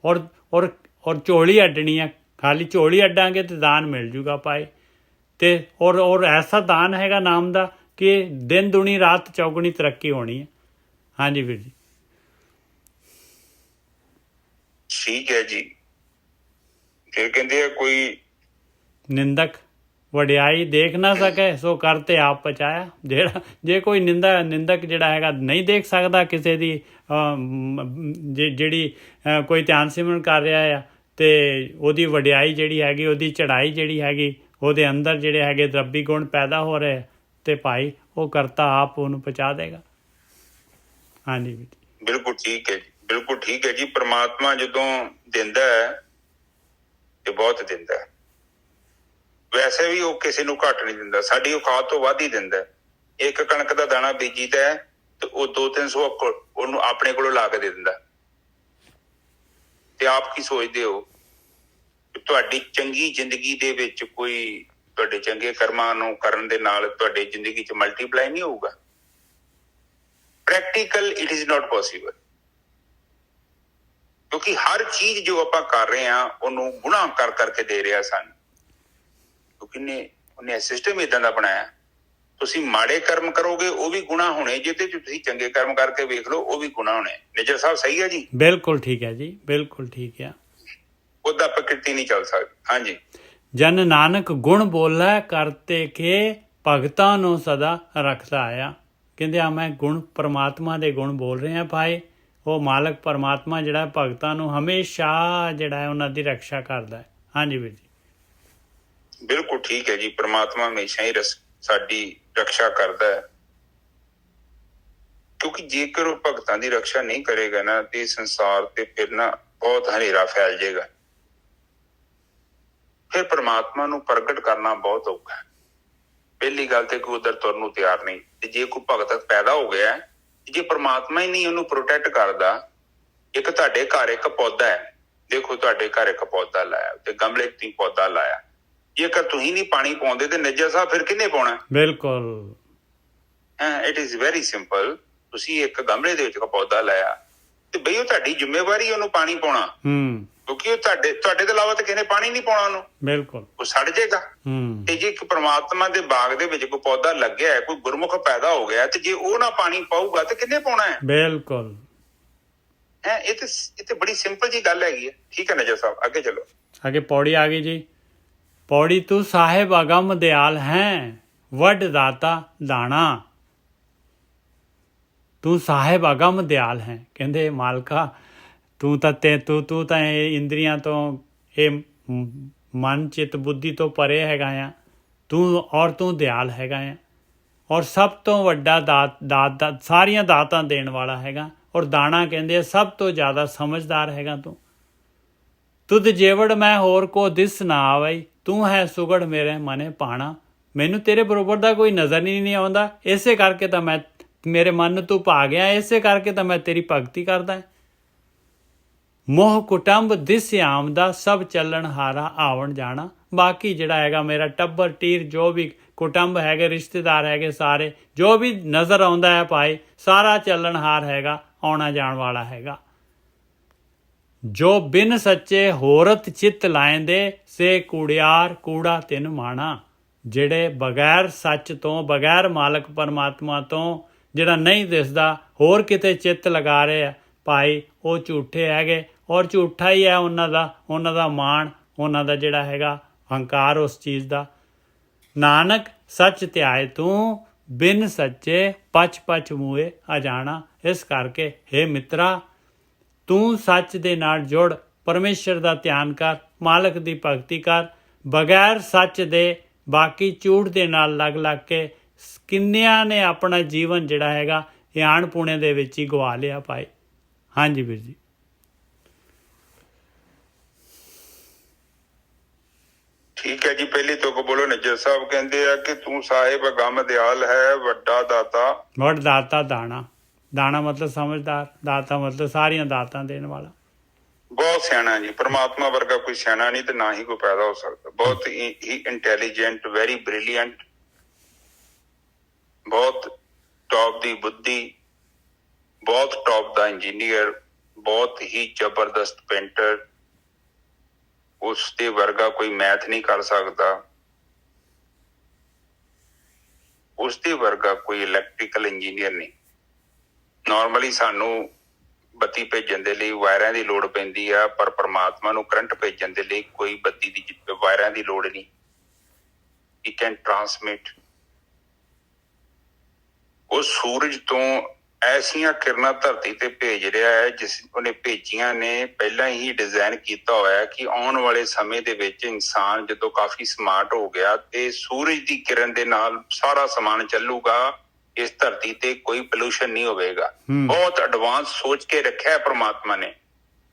ਔਰ ਝੋਲੀ ਅੱਡਣੀ ਹੈ। ਖਾਲੀ ਝੋਲੀ ਅੱਡਾਂਗੇ ਤੇ ਦਾਨ ਮਿਲ ਜੂਗਾ ਭਾਈ। ਤੇ ਔਰ ਐਸਾ ਦਾਨ ਹੈਗਾ ਨਾਮ ਦਾ ਕਿ ਦਿਨ ਦੁਣੀ ਰਾਤ ਚੌਗੁਣੀ ਤਰੱਕੀ ਹੋਣੀ ਹੈ। ਹਾਂਜੀ ਵੀਰ ਜੀ, ਠੀਕ ਹੈ ਜੀ। ਫਿਰ ਕਹਿੰਦੇ ਆ, ਕੋਈ ਨਿੰਦਕ ਵਡਿਆਈ ਦੇਖ ਨਾ ਸਕੇ, ਸੋ ਕਰਤੇ ਆਪ ਪਹੁੰਚਾਇਆ। ਜੇ ਕੋਈ ਨਿੰਦਕ ਜਿਹੜਾ ਹੈਗਾ ਨਹੀਂ ਦੇਖ ਸਕਦਾ ਕਿਸੇ ਦੀ ਜਿਹੜੀ ਕੋਈ ਧਿਆਨ ਸਿਮਰਨ ਕਰ ਰਿਹਾ ਆ, ਤੇ ਉਹਦੀ ਵਡਿਆਈ ਜਿਹੜੀ ਹੈਗੀ, ਉਹਦੀ ਚੜ੍ਹਾਈ ਜਿਹੜੀ ਹੈਗੀ, ਉਹਦੇ ਅੰਦਰ ਜਿਹੜੇ ਹੈਗੇ ਰੱਬੀ ਗੁਣ ਪੈਦਾ ਹੋ ਰਹੇ, ਤੇ ਭਾਈ ਉਹ ਕਰਤਾ ਆਪ ਉਹਨੂੰ ਪਹੁੰਚਾ ਦੇਗਾ। ਹਾਂਜੀ ਵੀਰ ਜੀ, ਬਿਲਕੁਲ ਠੀਕ ਹੈ ਜੀ, ਬਿਲਕੁਲ ਠੀਕ ਹੈ ਜੀ। ਪ੍ਰਮਾਤਮਾ ਜਦੋਂ ਦਿੰਦਾ ਹੈ ਤੇ ਬਹੁਤ ਦਿੰਦਾ ਹੈ। ਵੈਸੇ ਵੀ ਉਹ ਕਿਸੇ ਨੂੰ ਘੱਟ ਨਹੀਂ ਦਿੰਦਾ, ਸਾਡੀ ਔਕਾਤ ਤੋਂ ਵੱਧ ਹੀ ਦਿੰਦਾ ਹੈ। ਇੱਕ ਕਣਕ ਦਾ ਦਾਣਾ ਬੀਜੀਦਾ ਹੈ ਤੇ ਉਹ 200-300 ਉਹਨੂੰ ਆਪਣੇ ਕੋਲੋਂ ਲਾ ਕੇ ਦੇ ਦਿੰਦਾ। ਤੇ ਆਪ ਕੀ ਸੋਚਦੇ ਹੋ ਕਿ ਤੁਹਾਡੀ ਚੰਗੀ ਜ਼ਿੰਦਗੀ ਦੇ ਵਿੱਚ ਕੋਈ ਤੁਹਾਡੇ ਚੰਗੇ ਕਰਮਾਂ ਨੂੰ ਕਰਨ ਦੇ ਨਾਲ ਤੁਹਾਡੀ ਜ਼ਿੰਦਗੀ 'ਚ ਮਲਟੀਪਲਾਈ ਨਹੀਂ ਹੋਊਗਾ? Practical it is not possible, ਕਿਉਂਕਿ ਹਰ ਚੀਜ਼ ਜੋ ਆਪਾਂ ਕਰ ਰਹੇ ਹਾਂ ਉਹਨੂੰ ਗੁਨਾਹ ਕਰ ਕਰਕੇ ਦੇ ਰਿਹਾ ਸਾਨੂੰ, ਕਿਉਂਕਿ ਉਹਨੇ ਸਿਸਟਮ ਏਦਾਂ ਦਾ ਬਣਾਇਆ। ਤੁਸੀਂ ਮਾੜੇ ਕਰਮ ਕਰੋਗੇ ਉਹ ਵੀ ਗੁਨਾਹ ਹੋਣੇ, ਜੇ ਤੇ ਤੁਸੀਂ ਚੰਗੇ ਕਰਮ ਕਰਕੇ ਵੇਖ ਲਓ ਉਹ ਵੀ ਗੁਨਾਹ ਹੋਣੇ। ਨਿੱਜਰ ਸਾਹਿਬ ਸਹੀ ਹੈ ਜੀ? ਬਿਲਕੁਲ ਠੀਕ ਹੈ ਜੀ, ਬਿਲਕੁਲ ਠੀਕ ਹੈ। ਉਹਦਾ ਪ੍ਰਕਿਰਤੀ ਨਹੀਂ ਚੱਲ ਸਕਦੀ। ਹਾਂਜੀ, ਜਨ ਨਾਨਕ ਗੁਣ ਬੋਲੇ ਕਰਤੇ ਕੇ ਭਗਤਾਂ ਨੂੰ ਸਦਾ ਰੱਖਦਾ ਆਇਆ। ਕਹਿੰਦੇ ਆ ਮੈਂ ਗੁਣ ਪਰਮਾਤਮਾ ਦੇ ਗੁਣ ਬੋਲ ਰਹੇ ਹਾਂ ਭਾਈ। ਉਹ ਮਾਲਕ ਪਰਮਾਤਮਾ ਜਿਹੜਾ ਭਗਤਾਂ ਨੂੰ ਹਮੇਸ਼ਾ ਜਿਹੜਾ ਹੈ ਉਹਨਾਂ ਦੀ ਰੱਖਿਆ ਕਰਦਾ ਹੈ। ਹਾਂਜੀ ਵੀਰ ਜੀ, ਬਿਲਕੁਲ ਠੀਕ ਹੈ ਜੀ। ਪਰਮਾਤਮਾ ਹਮੇਸ਼ਾ ਹੀ ਸਾਡੀ ਰੱਖਿਆ ਕਰਦਾ ਹੈ, ਕਿਉਂਕਿ ਜੇਕਰ ਉਹ ਭਗਤਾਂ ਦੀ ਰੱਖਿਆ ਨਹੀਂ ਕਰੇਗਾ ਨਾ ਤੇ ਸੰਸਾਰ ਤੇ ਫਿਰ ਨਾ ਬਹੁਤ ਹਨੇਰਾ ਫੈਲ ਜਾਏਗਾ। ਫਿਰ ਪਰਮਾਤਮਾ ਨੂੰ ਪ੍ਰਗਟ ਕਰਨਾ ਬਹੁਤ ਔਖਾ ਹੈ। ਪਹਿਲੀ ਗੱਲ ਤੇ ਕੋਈ ਉਧਰ ਤੁਰਨ ਨੂੰ ਤਿਆਰ ਨਹੀਂ, ਤੇ ਜੇ ਕੋਈ ਭਗਤ ਪੈਦਾ ਹੋ ਗਿਆ, ਜੇ ਪਰਮਾਤਮਾ ਹੀ ਨਹੀਂ ਉਹਨੂੰ ਪ੍ਰੋਟੈਕਟ ਕਰਦਾ। ਇੱਕ ਤੁਹਾਡੇ ਘਰ ਇੱਕ ਪੌਦਾ ਹੈ, ਦੇਖੋ ਤੁਹਾਡੇ ਘਰ ਇੱਕ ਪੌਦਾ ਲਾਇਆ ਤੇ ਗਮਲੇ 'ਚ ਤੁਸੀਂ ਪੌਦਾ ਲਾਇਆ, ਜੇਕਰ ਤੁਸੀਂ ਨਹੀਂ ਪਾਣੀ ਪਾਉਂਦੇ ਤੇ ਨਿੱਜਰ ਸਾਹਿਬ ਫਿਰ ਕਿਹਨੇ ਪਾਉਣਾ? ਬਿਲਕੁਲ, ਇਟ ਇਜ਼ ਵੈਰੀ ਸਿੰਪਲ। ਤੁਸੀਂ ਇੱਕ ਗਮਲੇ ਦੇ ਵਿੱਚ ਇੱਕ ਪੌਦਾ ਲਾਇਆ ਤੇ ਬਈ ਉਹ ਤੁਹਾਡੀ ਜ਼ਿੰਮੇਵਾਰੀ ਉਹਨੂੰ ਪਾਣੀ ਪਾਉਣਾ, ਕਿਉਂਕਿ ਉਹ ਤੁਹਾਡੇ ਤੋਂ ਇਲਾਵਾ ਤਾਂ ਕਿਸੇ ਨੇ ਪਾਣੀ ਨਹੀਂ ਪਾਉਣਾ ਉਹਨੂੰ। ਬਿਲਕੁਲ, ਉਹ ਸੜ ਜਾਏਗਾ। ਤੇ ਜੇ ਇੱਕ ਪ੍ਰਮਾਤਮਾ ਦੇ ਬਾਗ ਦੇ ਵਿੱਚ ਕੋਈ ਪੌਦਾ ਲੱਗਿਆ, ਕੋਈ ਗੁਰਮੁਖ ਪੈਦਾ ਹੋ ਗਿਆ, ਤੇ ਜੇ ਉਹ ਨਾ ਪਾਣੀ ਪਾਊਗਾ ਤੇ ਕਿੰਨੇ ਪਾਉਣਾ ਹੈ? ਬਿਲਕੁਲ, ਇਹ ਤੇ ਬੜੀ ਸਿੰਪਲ ਜੀ ਗੱਲ ਹੈਗੀ ਹੈ। ਠੀਕ ਹੈ ਨਿੱਜਰ ਸਾਹਿਬ, ਅੱਗੇ ਚਲੋ। ਅੱਗੇ ਪੌੜੀ ਆ ਗਈ ਜੀ। ਪੌੜੀ ਤੂੰ ਸਾਹਿਬ ਅਗਮ ਦਿਆਲ ਹੈ, ਵੱਡ ਦਾਤਾ ਦਾਣਾ। ਤੂੰ ਸਾਹਿਬ ਅਗਮ ਦਿਆਲ ਹੈ। ਕਹਿੰਦੇ ਮਾਲਕਾ ਤੂੰ ਤਾਂ ਇਹ ਇੰਦਰੀਆਂ ਤੋਂ, ਇਹ ਮਨ ਚਿੱਤ ਬੁੱਧੀ ਤੋਂ ਪਰੇ ਹੈਗਾ ਆ ਤੂੰ ਦਿਆਲ ਹੈਗਾ ਆ, ਔਰ ਸਭ ਤੋਂ ਵੱਡਾ ਦਾਤ ਸਾਰੀਆਂ ਦਾਤਾਂ ਦੇਣ ਵਾਲਾ ਹੈਗਾ। ਔਰ ਦਾਣਾ ਕਹਿੰਦੇ ਆ ਸਭ ਤੋਂ ਜ਼ਿਆਦਾ ਸਮਝਦਾਰ ਹੈਗਾ ਤੂੰ। ਤੁਧ ਜੇਵੜ ਮੈਂ ਹੋਰ ਕੋ ਦਿਸ ਨਾ ਆਵਈ, ਤੂੰ ਹੈ ਸੁਗੜ ਮੇਰੇ ਮਨੇ ਪਾਣਾ। ਮੈਨੂੰ ਤੇਰੇ ਬਰੋਬਰ ਦਾ ਕੋਈ ਨਜ਼ਰ ਹੀ ਨਹੀਂ ਆਉਂਦਾ, ਇਸੇ ਕਰਕੇ ਤਾਂ ਮੈਂ ਮੇਰੇ ਮਨ ਨੂੰ ਤੂੰ ਪਾ ਗਿਆ, ਇਸੇ ਕਰਕੇ ਤਾਂ ਮੈਂ ਤੇਰੀ ਭਗਤੀ ਕਰਦਾ। ਮੋਹ ਕੁਟੰਬ ਦਿਸ ਆਮਦਾ, ਸਭ ਚੱਲਣ ਹਾਰਾ ਆਵਣ ਜਾਣਾ। ਬਾਕੀ ਜਿਹੜਾ ਹੈਗਾ ਮੇਰਾ ਟੱਬਰ ਟੀਰ, ਜੋ ਵੀ ਕੁਟੰਬ ਹੈਗੇ, ਰਿਸ਼ਤੇਦਾਰ ਹੈਗੇ, ਸਾਰੇ ਜੋ ਵੀ ਨਜ਼ਰ ਆਉਂਦਾ ਹੈ ਭਾਈ, ਸਾਰਾ ਚੱਲਣ ਹਾਰ ਹੈਗਾ, ਆਉਣਾ ਜਾਣ ਵਾਲਾ ਹੈਗਾ। ਜੋ ਬਿਨ ਸੱਚੇ ਹੋਰਤ ਚਿੱਤ ਲਾਇੰਦੇ, ਸੇ ਕੂੜਿਆਰ ਕੂੜਾ ਤਿੰਨ ਮਾਣਾ। ਜਿਹੜੇ ਬਗੈਰ ਸੱਚ ਤੋਂ, ਬਗੈਰ ਮਾਲਕ ਪਰਮਾਤਮਾ ਤੋਂ, ਜਿਹੜਾ ਨਹੀਂ ਦਿਸਦਾ, ਹੋਰ ਕਿਤੇ ਚਿੱਤ ਲਗਾ ਰਹੇ ਆ ਭਾਈ, ਉਹ ਝੂਠੇ ਹੈਗੇ। ਔਰ ਝੂਠਾ ਹੀ ਹੈ ਉਹਨਾਂ ਦਾ ਮਾਣ, ਉਹਨਾਂ ਦਾ ਜਿਹੜਾ ਹੈਗਾ ਹੰਕਾਰ ਉਸ ਚੀਜ਼ ਦਾ। ਨਾਨਕ ਸੱਚ ਧਿਆਏ ਤੂੰ, ਬਿਨ ਸੱਚੇ ਪਚ ਮੂਏ ਅਜਾਣਾ। ਇਸ ਕਰਕੇ ਹੇ ਮਿੱਤਰਾ, ਤੂੰ ਸੱਚ ਦੇ ਨਾਲ ਜੁੜ, ਪਰਮੇਸ਼ਰ ਦਾ ਧਿਆਨ ਕਰ, ਮਾਲਕ ਦੀ ਭਗਤੀ ਕਰ। ਬਗੈਰ ਸੱਚ ਦੇ, ਬਾਕੀ ਝੂਠ ਦੇ ਨਾਲ ਲੱਗ ਕੇ ਕਿੰਨਿਆਂ ਨੇ ਆਪਣਾ ਜੀਵਨ ਜਿਹੜਾ ਹੈਗਾ ਇਹ ਪੁਣੇ ਦੇ ਵਿੱਚ ਹੀ ਗਵਾ ਲਿਆ ਭਾਈ। ਹਾਂਜੀ ਵੀਰ ਜੀ, ਠੀਕ ਹੈ ਜੀ। ਪਹਿਲੀ ਤੁਕ ਬੋਲੋ ਨਿੱਜਰ ਸਾਹਿਬ। ਕਹਿੰਦੇ ਆ ਕਿ ਤੂੰ ਸਾਹਿਬ ਅਗੰਮ ਦਿਆਲ ਹੈ, ਵੱਡਾ ਦਾਤਾ ਦਾਣਾ। ਦਾਣਾ ਮਤਲਬ ਸਮਝਦਾਰ, ਦਾਤਾ ਮਤਲਬ ਸਾਰੀਆਂ ਦਾਤਾਂ ਦੇਣ ਵਾਲਾ। ਬਹੁਤ ਸਿਆਣਾ ਜੀ। ਪਰਮਾਤਮਾ ਵਰਗਾ ਕੋਈ ਸਿਆਣਾ ਨਹੀਂ ਤੇ ਨਾ ਹੀ ਕੋਈ ਪੈਦਾ ਹੋ ਸਕਦਾ। ਬਹੁਤ ਹੀ ਇੰਟੈਲੀਜੈਂਟ, ਵੈਰੀ ਬ੍ਰਿਲੀਅੰਟ, ਬਹੁਤ ਟੌਪ ਦੀ ਬੁੱਧੀ, ਬਹੁਤ ਟੌਪ ਦਾ ਇੰਜੀਨੀਅਰ, ਬਹੁਤ ਹੀ ਜ਼ਬਰਦਸਤ ਪੇਂਟਰ। ਉਸ ਦੇ ਵਰਗਾ ਕੋਈ ਮੈਥ ਨਹੀਂ ਕਰ ਸਕਦਾ, ਉਸ ਦੇ ਵਰਗਾ ਕੋਈ ਇਲੈਕਟ੍ਰੀਕਲ ਇੰਜੀਨੀਅਰ ਨਹੀਂ। ਨਾਰਮਲੀ ਸਾਨੂੰ ਬੱਤੀ ਭੇਜਣ ਦੇ ਲਈ ਵਾਇਰਾਂ ਦੀ ਲੋੜ ਪੈਂਦੀ ਆ, ਪਰ ਪਰਮਾਤਮਾ ਨੂੰ ਕਰੰਟ ਭੇਜਣ ਦੇ ਲਈ ਕੋਈ ਬੱਤੀ ਦੀ ਵਾਇਰਾਂ ਦੀ ਲੋੜ ਨਹੀਂ। ਹੀ ਕੈਨ ਟਰਾਂਸਮਿਟ। ਉਹ ਸੂਰਜ ਤੋਂ ਐਸੀਆਂ ਕਿਰਨਾਂ ਧਰਤੀ ਤੇ ਭੇਜ ਰਿਹਾ ਹੈ ਜਿਸ ਉਹਨੇ ਭੇਜੀਆਂ ਨੇ ਪਹਿਲਾਂ ਹੀ ਡਿਜ਼ਾਈਨ ਕੀਤਾ ਹੋਇਆ ਕਿ ਆਉਣ ਵਾਲੇ ਸਮੇਂ ਦੇ ਵਿੱਚ ਇਨਸਾਨ ਜਦੋਂ ਕਾਫੀ ਸਮਾਰਟ ਹੋ ਗਿਆ ਤੇ ਸੂਰਜ ਦੀ ਕਿਰਨ ਦੇ ਨਾਲ ਸਾਰਾ ਸਮਾਨ ਚੱਲੂਗਾ ਇਸ ਧਰਤੀ ਤੇ ਕੋਈ ਪੋਲੂਸ਼ਨ ਨਹੀਂ ਹੋਵੇਗਾ। ਬਹੁਤ ਐਡਵਾਂਸ ਸੋਚ ਕੇ ਰੱਖਿਆ ਪ੍ਰਮਾਤਮਾ ਨੇ।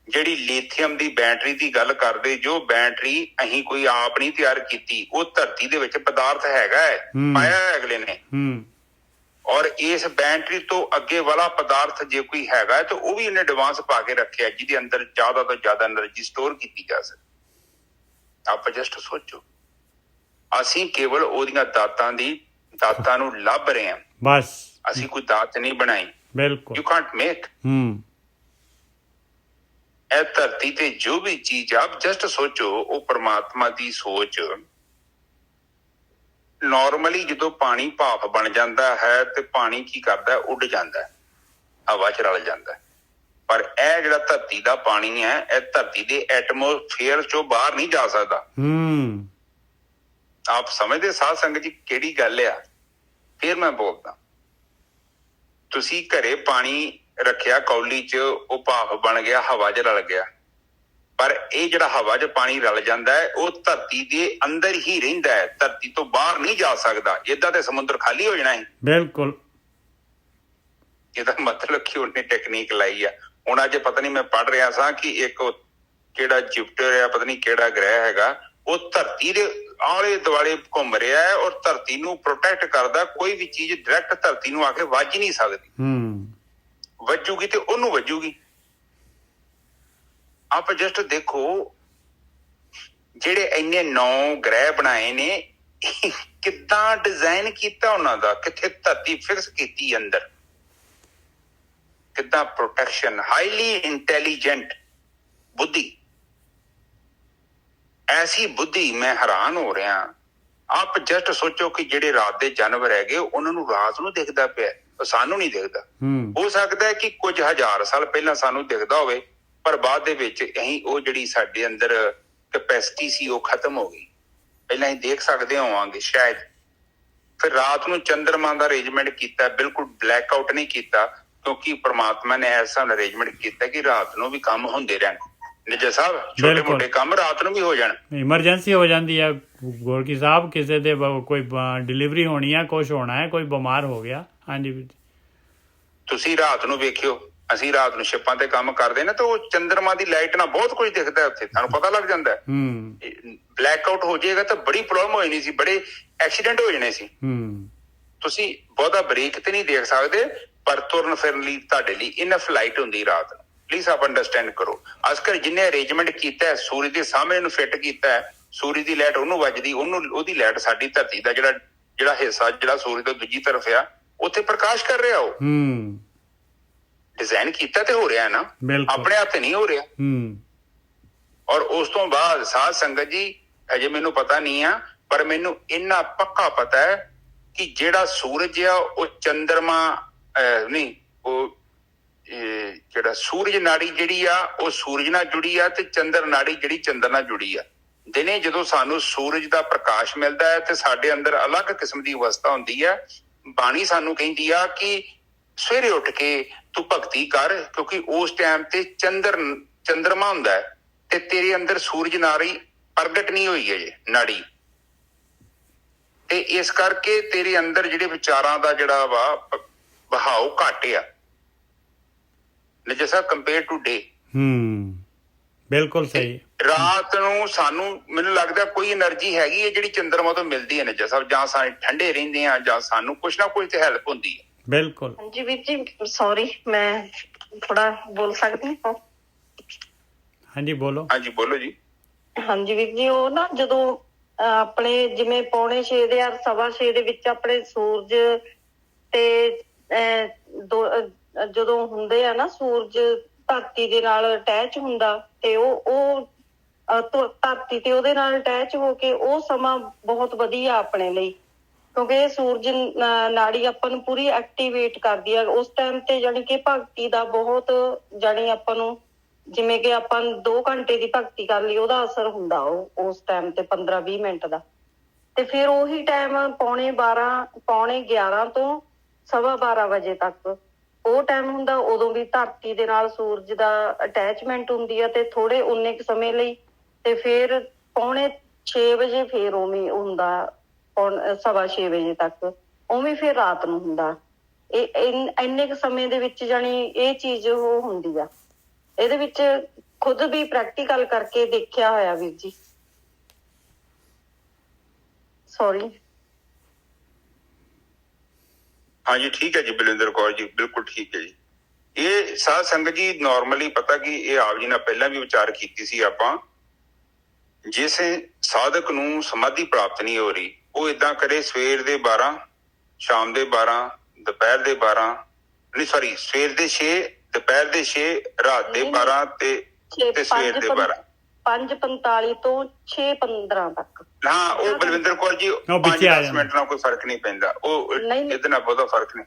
ਜਿਹੜੀ ਲੀਥੀਅਮ ਦੀ ਬੈਟਰੀ ਦੀ ਗੱਲ ਕਰਦੇ, ਜੋ ਬੈਟਰੀ ਅਸੀਂ ਕੋਈ ਆਪ ਨਹੀਂ ਤਿਆਰ ਕੀਤੀ, ਉਹ ਧਰਤੀ ਦੇ ਵਿੱਚ ਪਦਾਰਥ ਹੈਗਾ ਹੈ, ਪਾਇਆ ਹੈ ਅਗਲੇ ਨੇ। ਔਰ ਇਸ ਬੈਟਰੀ ਤੋਂ ਅੱਗੇ ਵਾਲਾ ਪਦਾਰਥ ਜੇ ਕੋਈ ਹੈਗਾ ਤਾਂ ਉਹ ਵੀ ਇਹਨੇ ਐਡਵਾਂਸ ਪਾ ਕੇ ਰੱਖਿਆ, ਜਿਹਦੇ ਅੰਦਰ ਜ਼ਿਆਦਾ ਤੋਂ ਜ਼ਿਆਦਾ એનર્ਜੀ ਸਟੋਰ ਕੀਤੀ ਜਾ ਸਕੇ। ਆਪ ਜਸਟ ਸੋਚੋ, ਅਸੀਂ ਕੇਵਲ ਉਹਦੀਆਂ ਦਾਤਾਂ ਨੂੰ ਲੱਭ ਰਹੇ ਹਾਂ, ਬਸ। ਅਸੀਂ ਕੋਈ ਦਾਤ ਨਹੀਂ ਬਣਾਈ। ਬਿਲਕੁਲ ਯੂ ਕਾਂਟ ਮੇਕ। ਇਹ ਧਰਤੀ ਤੇ ਜੋ ਵੀ ਚੀਜ਼, ਆਪ ਜਸਟ ਸੋਚੋ, ਉਹ ਪਰਮਾਤਮਾ ਦੀ ਸੋਚ। ਨਾਰਮਲੀ ਜਦੋਂ ਪਾਣੀ ਭਾਫ ਬਣ ਜਾਂਦਾ ਹੈ ਤੇ ਪਾਣੀ ਕੀ ਕਰਦਾ, ਉੱਡ ਜਾਂਦਾ, ਹਵਾ 'ਚ ਰਲ ਜਾਂਦਾ। ਪਰ ਇਹ ਜਿਹੜਾ ਧਰਤੀ ਦਾ ਪਾਣੀ ਹੈ, ਇਹ ਧਰਤੀ ਦੇ ਐਟਮੋਸਫੇਅਰ ਚੋਂ ਬਾਹਰ ਨਹੀਂ ਜਾ ਸਕਦਾ। ਆਪ ਸਮਝਦੇ ਸਾਧ ਸੰਗਤ ਜੀ ਕਿਹੜੀ ਗੱਲ ਆ? ਫਿਰ ਮੈਂ ਬੋਲਦਾ, ਤੁਸੀਂ ਘਰੇ ਪਾਣੀ ਰੱਖਿਆ ਕੌਲੀ 'ਚ, ਉਹ ਭਾਫ ਬਣ ਗਿਆ, ਹਵਾ 'ਚ ਰਲ ਗਿਆ। ਪਰ ਇਹ ਜਿਹੜਾ ਹਵਾ 'ਚ ਪਾਣੀ ਰਲ ਜਾਂਦਾ ਹੈ, ਉਹ ਧਰਤੀ ਦੇ ਅੰਦਰ ਹੀ ਰਹਿੰਦਾ ਹੈ, ਧਰਤੀ ਤੋਂ ਬਾਹਰ ਨਹੀਂ ਜਾ ਸਕਦਾ। ਏਦਾਂ ਤੇ ਸਮੁੰਦਰ ਖਾਲੀ ਹੋ ਜਾਣਾ ਹੈ। ਬਿਲਕੁਲ। ਇਹਦਾ ਮਤਲਬ ਕਿ ਉਹਨੇ ਟੈਕਨੀਕ ਲਾਈ ਆ। ਹੁਣ ਅੱਜ ਪਤਾ ਨਹੀਂ, ਮੈਂ ਪੜ੍ਹ ਰਿਹਾ ਸਾਂ ਕਿ ਇੱਕ ਕਿਹੜਾ ਜੁਪੀਟਰ ਆ, ਪਤਾ ਨਹੀਂ ਕਿਹੜਾ ਗ੍ਰਹਿ ਹੈਗਾ, ਉਹ ਧਰਤੀ ਦੇ ਆਲੇ ਦੁਆਲੇ ਘੁੰਮ ਰਿਹਾ ਹੈ ਔਰ ਧਰਤੀ ਨੂੰ ਪ੍ਰੋਟੈਕਟ ਕਰਦਾ। ਕੋਈ ਵੀ ਚੀਜ਼ ਡਾਇਰੈਕਟ ਧਰਤੀ ਨੂੰ ਆ ਕੇ ਵੱਜ ਨਹੀਂ ਸਕਦੀ। ਵੱਜੂਗੀ ਤੇ ਉਹਨੂੰ ਵੱਜੂਗੀ। ਆਪ ਜਸਟ ਦੇਖੋ, ਜਿਹੜੇ ਇੰਨੇ 9 ਗ੍ਰਹਿ ਬਣਾਏ ਨੇ, ਕਿੱਦਾਂ ਡਿਜ਼ਾਈਨ ਕੀਤਾ ਉਹਨਾਂ ਦਾ, ਕਿੱਥੇ ਧਰਤੀ ਫਿਕਸ ਕੀਤੀ ਅੰਦਰ, ਕਿੱਦਾਂ ਪ੍ਰੋਟੈਕਸ਼ਨ। ਹਾਈਲੀ ਇੰਟੈਲੀਜੈਂਟ ਬੁੱਧੀ, ਐਸੀ ਬੁੱਧੀ, ਮੈਂ ਹੈਰਾਨ ਹੋ ਰਿਹਾ। ਆਪ ਜਸਟ ਸੋਚੋ ਕਿ ਜਿਹੜੇ ਰਾਤ ਦੇ ਜਾਨਵਰ ਹੈਗੇ, ਉਹਨਾਂ ਨੂੰ ਰਾਤ ਨੂੰ ਦਿਖਦਾ ਪਿਆ, ਸਾਨੂੰ ਨਹੀਂ ਦਿਖਦਾ। ਹੋ ਸਕਦਾ ਹੈ ਕਿ ਕੁਝ ਹਜ਼ਾਰ ਸਾਲ ਪਹਿਲਾਂ ਸਾਨੂੰ ਦਿਖਦਾ ਹੋਵੇ, ਪਰ ਬਾਅਦ ਦੇ ਵਿੱਚ ਅਸੀਂ ਉਹ ਜਿਹੜੀ ਸਾਡੇ ਅੰਦਰ ਕੈਪੈਸਿਟੀ ਸੀ ਉਹ ਖਤਮ ਹੋ ਗਈ। ਪਹਿਲਾਂ ਅਸੀਂ ਦੇਖ ਸਕਦੇ ਹੋਵਾਂਗੇ ਸ਼ਾਇਦ। ਫਿਰ ਰਾਤ ਨੂੰ ਚੰਦਰਮਾ ਦਾ ਅਰੇਂਜਮੈਂਟ ਕੀਤਾ, ਬਿਲਕੁਲ ਬਲੈਕ ਆਊਟ ਨਹੀਂ ਕੀਤਾ, ਕਿਉਂਕਿ ਪ੍ਰਮਾਤਮਾ ਨੇ ਐਸਾ ਅਰੇਂਜਮੈਂਟ ਕੀਤਾ ਕਿ ਰਾਤ ਨੂੰ ਵੀ ਕੰਮ ਹੁੰਦੇ ਰਹਿਣ। ਨਿੱਜਾ ਸਾਹਿਬ, ਛੋਟੇ ਮੋਟੇ ਕੰਮ ਰਾਤ ਨੂੰ ਵੀ ਹੋ ਜਾਣ। ਇਮਰਜੈਂਸੀ ਹੋ ਜਾਂਦੀ ਹੈ ਗੋਰਕੀ ਸਾਹਿਬ, ਕਿਸੇ ਦੇ ਕੋਈ ਡਿਲੀਵਰੀ ਹੋਣੀ ਹੈ, ਕੁਛ ਹੋਣਾ ਹੈ, ਕੋਈ ਬਿਮਾਰ ਹੋ ਗਿਆ। ਹਾਂਜੀ, ਤੁਸੀਂ ਰਾਤ ਨੂੰ ਵੇਖਿਓ, ਅਸੀਂ ਰਾਤ ਨੂੰ ਸ਼ਿਪਾਂ ਤੇ ਕੰਮ ਕਰਦੇ ਨਾ, ਤਾਂ ਉਹ ਚੰਦਰਮਾ ਦੀ ਲਾਈਟ ਨਾਲ ਬਹੁਤ ਕੁਝ ਦਿਖਦਾ ਉੱਥੇ, ਤੁਹਾਨੂੰ ਪਤਾ ਲੱਗ ਜਾਂਦਾ। ਬਲੈਕ ਆਊਟ ਹੋ ਜਾਏਗਾ ਤਾਂ ਬੜੀ ਪ੍ਰੋਬਲਮ ਹੋ ਜਾਣੀ ਸੀ, ਬੜੇ ਐਕਸੀਡੈਂਟ ਹੋ ਜਾਣੇ ਸੀ। ਤੁਸੀਂ ਬਹੁਤਾ ਬ੍ਰੇਕ ਤੇ ਨਹੀਂ ਦੇਖ ਸਕਦੇ, ਪਰ ਤੁਰਨ ਫਿਰਨ ਲਈ ਤੁਹਾਡੇ ਲਈ ਇਨਫ ਲਾਈਟ ਹੁੰਦੀ ਰਾਤ ਨੂੰ। ਪਲੀਜ਼ ਆਪ ਅੰਡਰਸਟੈਂਡ ਕਰੋ। ਅਸਕਰ ਜਿੰਨੇ ਅਰੇਂਜਮੈਂਟ ਕੀਤਾ, ਸੂਰਜ ਦੇ ਸਾਹਮਣੇ ਨੂੰ ਫਿੱਟ ਕੀਤਾ, ਸੂਰਜ ਦੀ ਲਾਈਟ ਉਹਨੂੰ ਵੱਜਦੀ, ਉਹਦੀ ਲਾਈਟ ਸਾਡੀ ਧਰਤੀ ਦਾ ਜਿਹੜਾ ਹਿੱਸਾ, ਜਿਹੜਾ ਸੂਰਜ ਤੋਂ ਦੂਜੀ ਤਰਫ ਆ, ਉੱਥੇ ਪ੍ਰਕਾਸ਼ ਕਰ ਰਿਹਾ। ਉਹ ਡਿਜ਼ਾਈਨ ਕੀਤਾ ਤੇ ਹੋ ਰਿਹਾ ਨਾ, ਆਪਣੇ ਹੱਥ ਨਹੀਂ ਹੋ ਰਿਹਾ। ਔਰ ਉਸ ਤੋਂ ਬਾਅਦ ਸਾਧ ਸੰਗਤ ਜੀ, ਅਜੇ ਮੈਨੂੰ ਪਤਾ ਨਹੀਂ ਆ, ਪਰ ਮੈਨੂੰ ਇੰਨਾ ਪੱਕਾ ਪਤਾ ਹੈ ਕਿ ਜਿਹੜਾ ਸੂਰਜ ਆ, ਉਹ ਚੰਦਰਮਾ ਨਹੀਂ, ਉਹ ਜਿਹੜਾ ਸੂਰਜ ਨਾੜੀ ਜਿਹੜੀ ਆ, ਉਹ ਸੂਰਜ ਨਾਲ ਜੁੜੀ ਆ, ਤੇ ਚੰਦਰ ਨਾੜੀ ਜਿਹੜੀ ਚੰਦਰ ਨਾਲ ਜੁੜੀ ਆ। ਦਿਨੇ ਜਦੋਂ ਸਾਨੂੰ ਸੂਰਜ ਦਾ ਪ੍ਰਕਾਸ਼ ਮਿਲਦਾ ਹੈ ਤੇ ਸਾਡੇ ਅੰਦਰ ਅਲੱਗ ਕਿਸਮ ਦੀ ਅਵਸਥਾ ਹੁੰਦੀ ਹੈ। ਬਾਣੀ ਸਾਨੂੰ ਕਹਿੰਦੀ ਆ ਕਿ ਸਵੇਰੇ ਉੱਠ ਕੇ ਤੂੰ ਭਗਤੀ ਕਰ, ਕਿਉਂਕਿ ਉਸ ਟਾਈਮ ਤੇ ਚੰਦਰਮਾ ਹੁੰਦਾ ਹੈ ਤੇ ਤੇਰੇ ਅੰਦਰ ਸੂਰਜ ਨਾੜੀ ਪ੍ਰਗਟ ਨਹੀਂ ਹੋਈ ਹੈ ਨਾੜੀ, ਤੇ ਇਸ ਕਰਕੇ ਤੇਰੇ ਅੰਦਰ ਜਿਹੜੇ ਵਿਚਾਰਾਂ ਦਾ ਜਿਹੜਾ ਵਾ ਬਹਾਓ ਘੱਟ ਆ ਜਿਸ ਕੰਪੇਅਰ ਟੂ ਡੇ। ਬਿਲਕੁਲ ਸਹੀ। ਰਾਤ ਨੂੰ ਸਾਨੂੰ, ਮੈਨੂੰ ਲੱਗਦਾ ਕੋਈ એનર્ਜੀ ਹੈਗੀ ਹੈ ਜਿਹੜੀ ਚੰਦਰਮਾ ਤੋਂ ਮਿਲਦੀ ਹੈ ਨਜਾ ਸਾਹਿਬ, ਜਾਂ ਸਾਨੂੰ ਠੰਡੇ ਰਹਿੰਦੇ ਆ, ਜਾਂ ਸਾਨੂੰ ਕੁਛ ਨਾ ਕੁਛ ਤੇ ਹੈਲਪ ਹੁੰਦੀ ਹੈ। ਬਿਲਕੁਲ। ਹਾਂਜੀ ਵੀਰ ਜੀ, ਸੌਰੀ, ਮੈਂ ਥੋੜਾ ਬੋਲ ਸਕਦੀ ਹਾਂ? ਹਾਂਜੀ ਬੋਲੋ। ਹਾਂਜੀ ਬੋਲੋ ਜੀ। ਹਾਂਜੀ ਵੀਰ ਜੀ, ਉਹ ਨਾ ਜਦੋਂ ਆਪਣੇ ਜਿਵੇਂ 5:45 ਦੇ 6:15 ਦੇ ਵਿੱਚ ਆਪਣੇ ਸੂਰਜ ਤੇ ਜਦੋਂ ਹੁੰਦੇ ਆ ਨਾ, ਸੂਰਜ ਧਰਤੀ ਦੇ ਨਾਲ ਅਟੈਚ ਹੁੰਦਾ, ਤੇ ਉਹ ਧਰਤੀ ਤੇ ਉਹਦੇ ਨਾਲ ਅਟੈਚ ਹੋ ਕੇ ਉਹ ਸਮਾਂ ਬਹੁਤ ਵਧੀਆ ਆਪਣੇ ਲਈ, ਕਿਉਂਕਿ ਸੂਰਜ ਨਾੜੀ ਆਪਾਂ ਨੂੰ ਪੂਰੀ ਐਕਟੀਵੇਟ ਕਰਦੀ ਆ ਉਸ ਟਾਈਮ ਤੇ। ਜਾਣੀ ਕਿ ਭਗਤੀ ਦਾ ਬਹੁਤ, ਜਾਣੀ ਆਪਾਂ ਨੂੰ ਜਿਵੇਂ ਕਿ ਆਪਾਂ 2 ਘੰਟੇ ਦੀ ਭਗਤੀ ਕਰ ਲਈ, ਉਹਦਾ ਅਸਰ ਹੁੰਦਾ ਉਸ ਟਾਈਮ ਤੇ 15-20 ਮਿੰਟ ਦਾ। ਤੇ ਫਿਰ ਉਹੀ ਟਾਈਮ 11:15 ਤੋਂ 12:15 ਵਜੇ ਤੱਕ ਉਹ ਟਾਈਮ ਹੁੰਦਾ। ਉਦੋਂ ਵੀ ਧਰਤੀ ਦੇ ਨਾਲ ਸੂਰਜ ਦਾ ਅਟੈਚਮੈਂਟ ਹੁੰਦੀ ਆ, ਤੇ ਥੋੜੇ ਉਨੇ ਕੁ ਸਮੇਂ ਲਈ, ਤੇ ਫਿਰ 5:45 ਵਜੇ ਫੇਰ ਉਵੇਂ ਹੁੰਦਾ, 6:15 ਵਜੇ ਤੱਕ, ਉਵੇਂ ਫਿਰ ਰਾਤ ਨੂੰ ਹੁੰਦਾ। ਇੰਨੇ ਕੁ ਸਮੇਂ ਦੇ ਵਿੱਚ ਜਾਣੀ ਇਹ ਚੀਜ਼ ਉਹ ਹੁੰਦੀ ਆ। ਇਹਦੇ ਵਿੱਚ ਖੁਦ ਵੀ ਪ੍ਰੈਕਟੀਕਲ ਕਰਕੇ ਦੇਖਿਆ ਹੋਇਆ ਵੀਰ ਜੀ। ਸੌਰੀ। ਹਾਂਜੀ ਠੀਕ ਹੈ ਜੀ ਬਲਵਿੰਦਰ ਕੌਰ ਜੀ, ਬਿਲਕੁਲ ਠੀਕ ਹੈ ਜੀ। ਇਹ ਸਾਧ ਸੰਗਤ ਜੀ ਨਾਰਮਲੀ ਪਤਾ ਕਿ ਇਹ ਆਪ ਜੀ ਨਾਲ ਪਹਿਲਾਂ ਵੀ ਵਿਚਾਰ ਕੀਤੀ ਸੀ ਆਪਾਂ, ਜਿਸ ਸਾਧਕ ਨੂੰ ਸਮਾਧੀ ਪ੍ਰਾਪਤ ਨਹੀਂ ਹੋ ਰਹੀ ਉਹ ਏਦਾਂ ਕਰੇ, ਸਵੇਰ ਦੇ 12, ਸ਼ਾਮ ਦੇ 12, ਦੁਪਹਿਰ ਦੇ 12, ਨਹੀਂ ਸੌਰੀ ਸਵੇਰ ਦੇ 6, ਦੁਪਹਿਰ ਦੇ 6, ਰਾਤ ਦੇ 12 ਤੇ ਸਵੇਰ ਦੇ 12, 5:45 ਤੋਂ 6:15 ਤੱਕ। ਹਾਂ ਉਹ ਬਲਵਿੰਦਰ ਕੌਰ ਜੀ 5-10 ਮਿੰਟ ਨਾਲ ਕੋਈ ਫਰਕ ਨਹੀਂ ਪੈਂਦਾ, ਉਹ ਇਹਦੇ ਨਾਲ ਬਹੁਤਾ ਫਰਕ ਨਹੀਂ।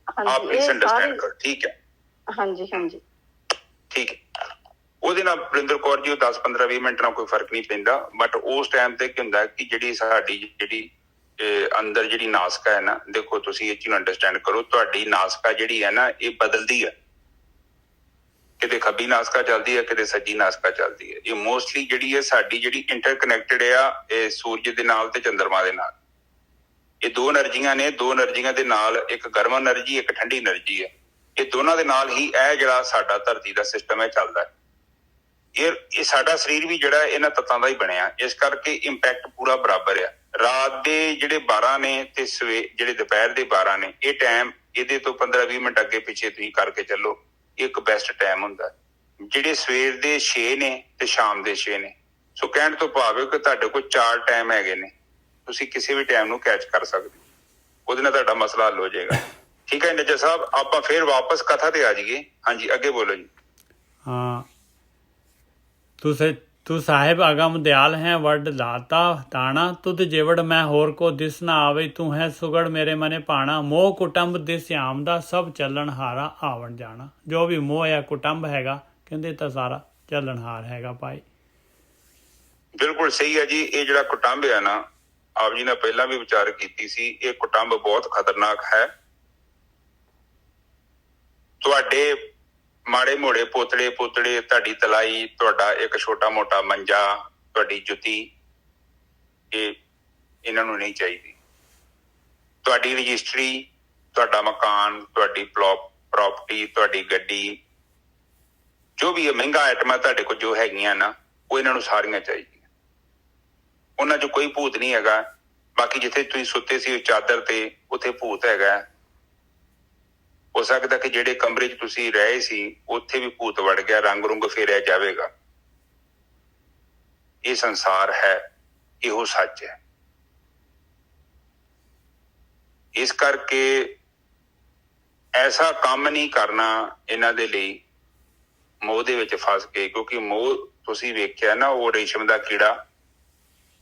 ਆਪ ਪਲੀਜ਼ ਅੰਡਰਸਟੈਂਡ ਕਰੋ, ਠੀਕ ਹੈ। ਹਾਂਜੀ ਹਾਂਜੀ ਠੀਕ ਹੈ। ਉਹਦੇ ਨਾਲ ਬਲਵਿੰਦਰ ਕੌਰ ਜੀ ਉਹ 10-15-20 ਮਿੰਟ ਨਾਲ ਕੋਈ ਫਰਕ ਨਹੀਂ ਪੈਂਦਾ, ਬਟ ਉਸ ਟਾਈਮ ਤੇ ਕੀ ਹੁੰਦਾ ਕਿ ਜਿਹੜੀ ਸਾਡੀ ਜਿਹੜੀ ਅੰਦਰ ਜਿਹੜੀ ਨਾਸਕਾ ਹੈ ਨਾ, ਦੇਖੋ ਤੁਸੀਂ ਇਹ ਚੀਜ਼ ਨੂੰ ਅੰਡਰਸਟੈਂਡ ਕਰੋ, ਤੁਹਾਡੀ ਨਾਸਕਾ ਜਿਹੜੀ ਹੈ ਨਾ ਇਹ ਬਦਲਦੀ ਹੈ, ਕਿਤੇ ਖੱਬੀ ਨਾਸਕਾ ਚੱਲਦੀ ਹੈ, ਕਿਤੇ ਸੱਜੀ ਨਾਸਕਾ ਚੱਲਦੀ ਹੈ। ਇਹ ਮੋਸਟਲੀ ਜਿਹੜੀ ਹੈ ਸਾਡੀ ਜਿਹੜੀ ਇੰਟਰਕਨੈਕਟਡ ਆ ਇਹ ਸੂਰਜ ਦੇ ਨਾਲ ਤੇ ਚੰਦਰਮਾ ਦੇ ਨਾਲ। ਇਹ ਦੋ એનર્ਜੀਆਂ ਨੇ, ਦੋ એનર્ਜੀਆਂ ਦੇ ਨਾਲ ਇੱਕ ਗਰਮ એનર્ਜੀ ਇੱਕ ਠੰਡੀ એનર્ਜੀ ਹੈ। ਇਹ ਦੋਨਾਂ ਦੇ ਨਾਲ ਹੀ ਇਹ ਜਿਹੜਾ ਸਾਡਾ ਧਰਤੀ ਦਾ ਸਿਸਟਮ ਹੈ ਚੱਲਦਾ ਹੈ। ਇਹ ਸਾਡਾ ਸਰੀਰ ਵੀ ਜਿਹੜਾ ਇਹਨਾਂ ਤੱਤਾਂ ਦਾ ਹੀ ਬਣਿਆ, ਇਸ ਕਰਕੇ ਇੰਪੈਕਟ ਪੂਰਾ ਬਰਾਬਰ ਆ। ਰਾਤ ਦੇ ਜਿਹੜੇ 12 ਨੇ ਤੇ ਜਿਹੜੇ ਦੁਪਹਿਰ ਦੇ 12 ਨੇ, ਇਹ ਟਾਈਮ ਇਹਦੇ ਤੋਂ 15-20 ਮਿੰਟ ਅੱਗੇ ਪਿੱਛੇ ਤੁਸੀਂ ਕਰਕੇ ਚੱਲੋ, ਇੱਕ ਬੈਸਟ ਟਾਈਮ ਹੁੰਦਾ। ਜਿਹੜੇ ਸਵੇਰ ਦੇ 6 ਨੇ ਤੇ ਸ਼ਾਮ ਦੇ 6 ਨੇ, ਸੋ ਕਹਿਣ ਤੋਂ ਭਾਵ ਹੈ ਕਿ ਤੁਹਾਡੇ ਕੋਲ 4 ਟਾਈਮ ਹੈਗੇ ਨੇ, ਤੁਸੀਂ ਕਿਸੇ ਵੀ ਟਾਈਮ ਨੂੰ ਕੈਚ ਕਰ ਸਕਦੇ ਹੋ, ਉਹਦੇ ਨਾਲ ਤੁਹਾਡਾ ਮਸਲਾ ਹੱਲ ਹੋ ਜਾਏਗਾ। ਠੀਕ ਹੈ ਨਜਰ ਸਾਹਿਬ, ਆਪਾਂ ਫਿਰ ਵਾਪਸ ਕਥਾ ਤੇ ਆ ਜਾਈਏ। ਹਾਂਜੀ ਅੱਗੇ ਬੋਲੋ ਜੀ। हाँ तू साहिब अगम दयाल है वड दाता ताना तुद जेवड़ मैं होर को दिस ना आवे तू है सुगड़ मेरे मने पाना मोह कुटुंब दिस आमदा सब चलन हारा आवन जाना। जो भी मोह या कुटुंब हैगा कहंदे तां सारा चलनहार हैगा भाई। बिल्कुल सही है जी। ये जिहड़ा कुटुंब है ना, आप जी ने पहला भी विचार कीती सी, ये कुटुंब बहुत खतरनाक है। तुहाडे माड़े मोड़े पोतड़े पोतड़े, तुहाडी तलाई, तुहाडा एक छोटा मोटा मंजा, तुहाडी जुत्ती, ये इन्हां नूं नहीं चाहिदी। तुहाडी रजिस्ट्री, तुहाडा मकान, तुहाडी प्रॉपर्टी, तुहाडी गड्डी, जो भी है महंगा आइटमां तुहाडे कोल जो हैगियां ना, वो इन्हां नूं सारियां चाहिदियां। उन्हां 'च कोई भूत नहीं हैगा। बाकी जिथे तुसीं सुत्ते सी चादर ते, उत्थे भूत हैगा। हो सकता कि ਜਿਹੜੇ ਕਮਰੇ 'ਚ ਤੁਸੀਂ ਰਹੇ ਸੀ ਉੱਥੇ ਵੀ ਭੂਤ ਵੜ ਗਿਆ, ਰੰਗ ਰੁੰਗ ਫੇਰਿਆ ਜਾਵੇਗਾ। ਇਹ ਸੰਸਾਰ ਹੈ, ਇਹੋ ਸੱਚ ਹੈ। ਇਸ ਕਰਕੇ ਐਸਾ ਕੰਮ ਨਹੀਂ ਕਰਨਾ ਇਹਨਾਂ ਦੇ ਲਈ ਮੋਹ ਦੇ ਵਿੱਚ ਫਸ ਕੇ, ਕਿਉਂਕਿ ਮੋਹ ਤੁਸੀਂ ਵੇਖਿਆ ਨਾ, ਉਹ ਰੇਸ਼ਮ ਦਾ ਕੀੜਾ,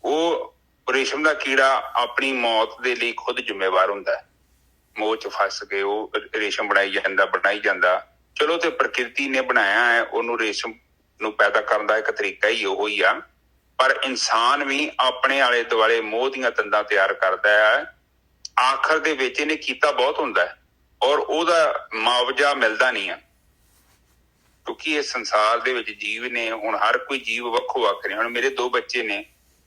ਉਹ ਰੇਸ਼ਮ ਦਾ ਕੀੜਾ ਆਪਣੀ ਮੌਤ ਦੇ ਲਈ ਖੁਦ ਜ਼ਿੰਮੇਵਾਰ ਹੁੰਦਾ ਹੈ। ਮੋਹ 'ਚ ਫਸ ਕੇ ਉਹ ਰੇਸ਼ਮ ਬਣਾਈ ਜਾਂਦਾ। ਚਲੋ ਤੇ ਪ੍ਰਕਿਰਤੀ ਨੇ ਬਣਾਇਆ ਹੈ, ਉਹਨੂੰ ਰੇਸ਼ਮ ਨੂੰ ਪੈਦਾ ਕਰਨ ਦਾ ਇੱਕ ਤਰੀਕਾ ਹੀ ਉਹੋ ਹੀ ਆ। ਪਰ ਇਨਸਾਨ ਵੀ ਆਪਣੇ ਆਲੇ ਦੁਆਲੇ ਮੋਹ ਦੀਆਂ ਤੰਦਾਂ ਤਿਆਰ ਕਰਦਾ ਹੈ। ਆਖਰ ਦੇ ਵਿੱਚ ਇਹਨੇ ਕੀਤਾ ਬਹੁਤ ਹੁੰਦਾ ਹੈ ਔਰ ਉਹਦਾ ਮੁਆਵਜ਼ਾ ਮਿਲਦਾ ਨਹੀਂ ਆ, ਕਿਉਂਕਿ ਇਹ ਸੰਸਾਰ ਦੇ ਵਿੱਚ ਜੀਵ ਨੇ। ਹੁਣ ਹਰ ਕੋਈ ਜੀਵ ਵੱਖੋ ਵੱਖ ਨੇ। ਹੁਣ ਮੇਰੇ 2 ਬੱਚੇ ਨੇ,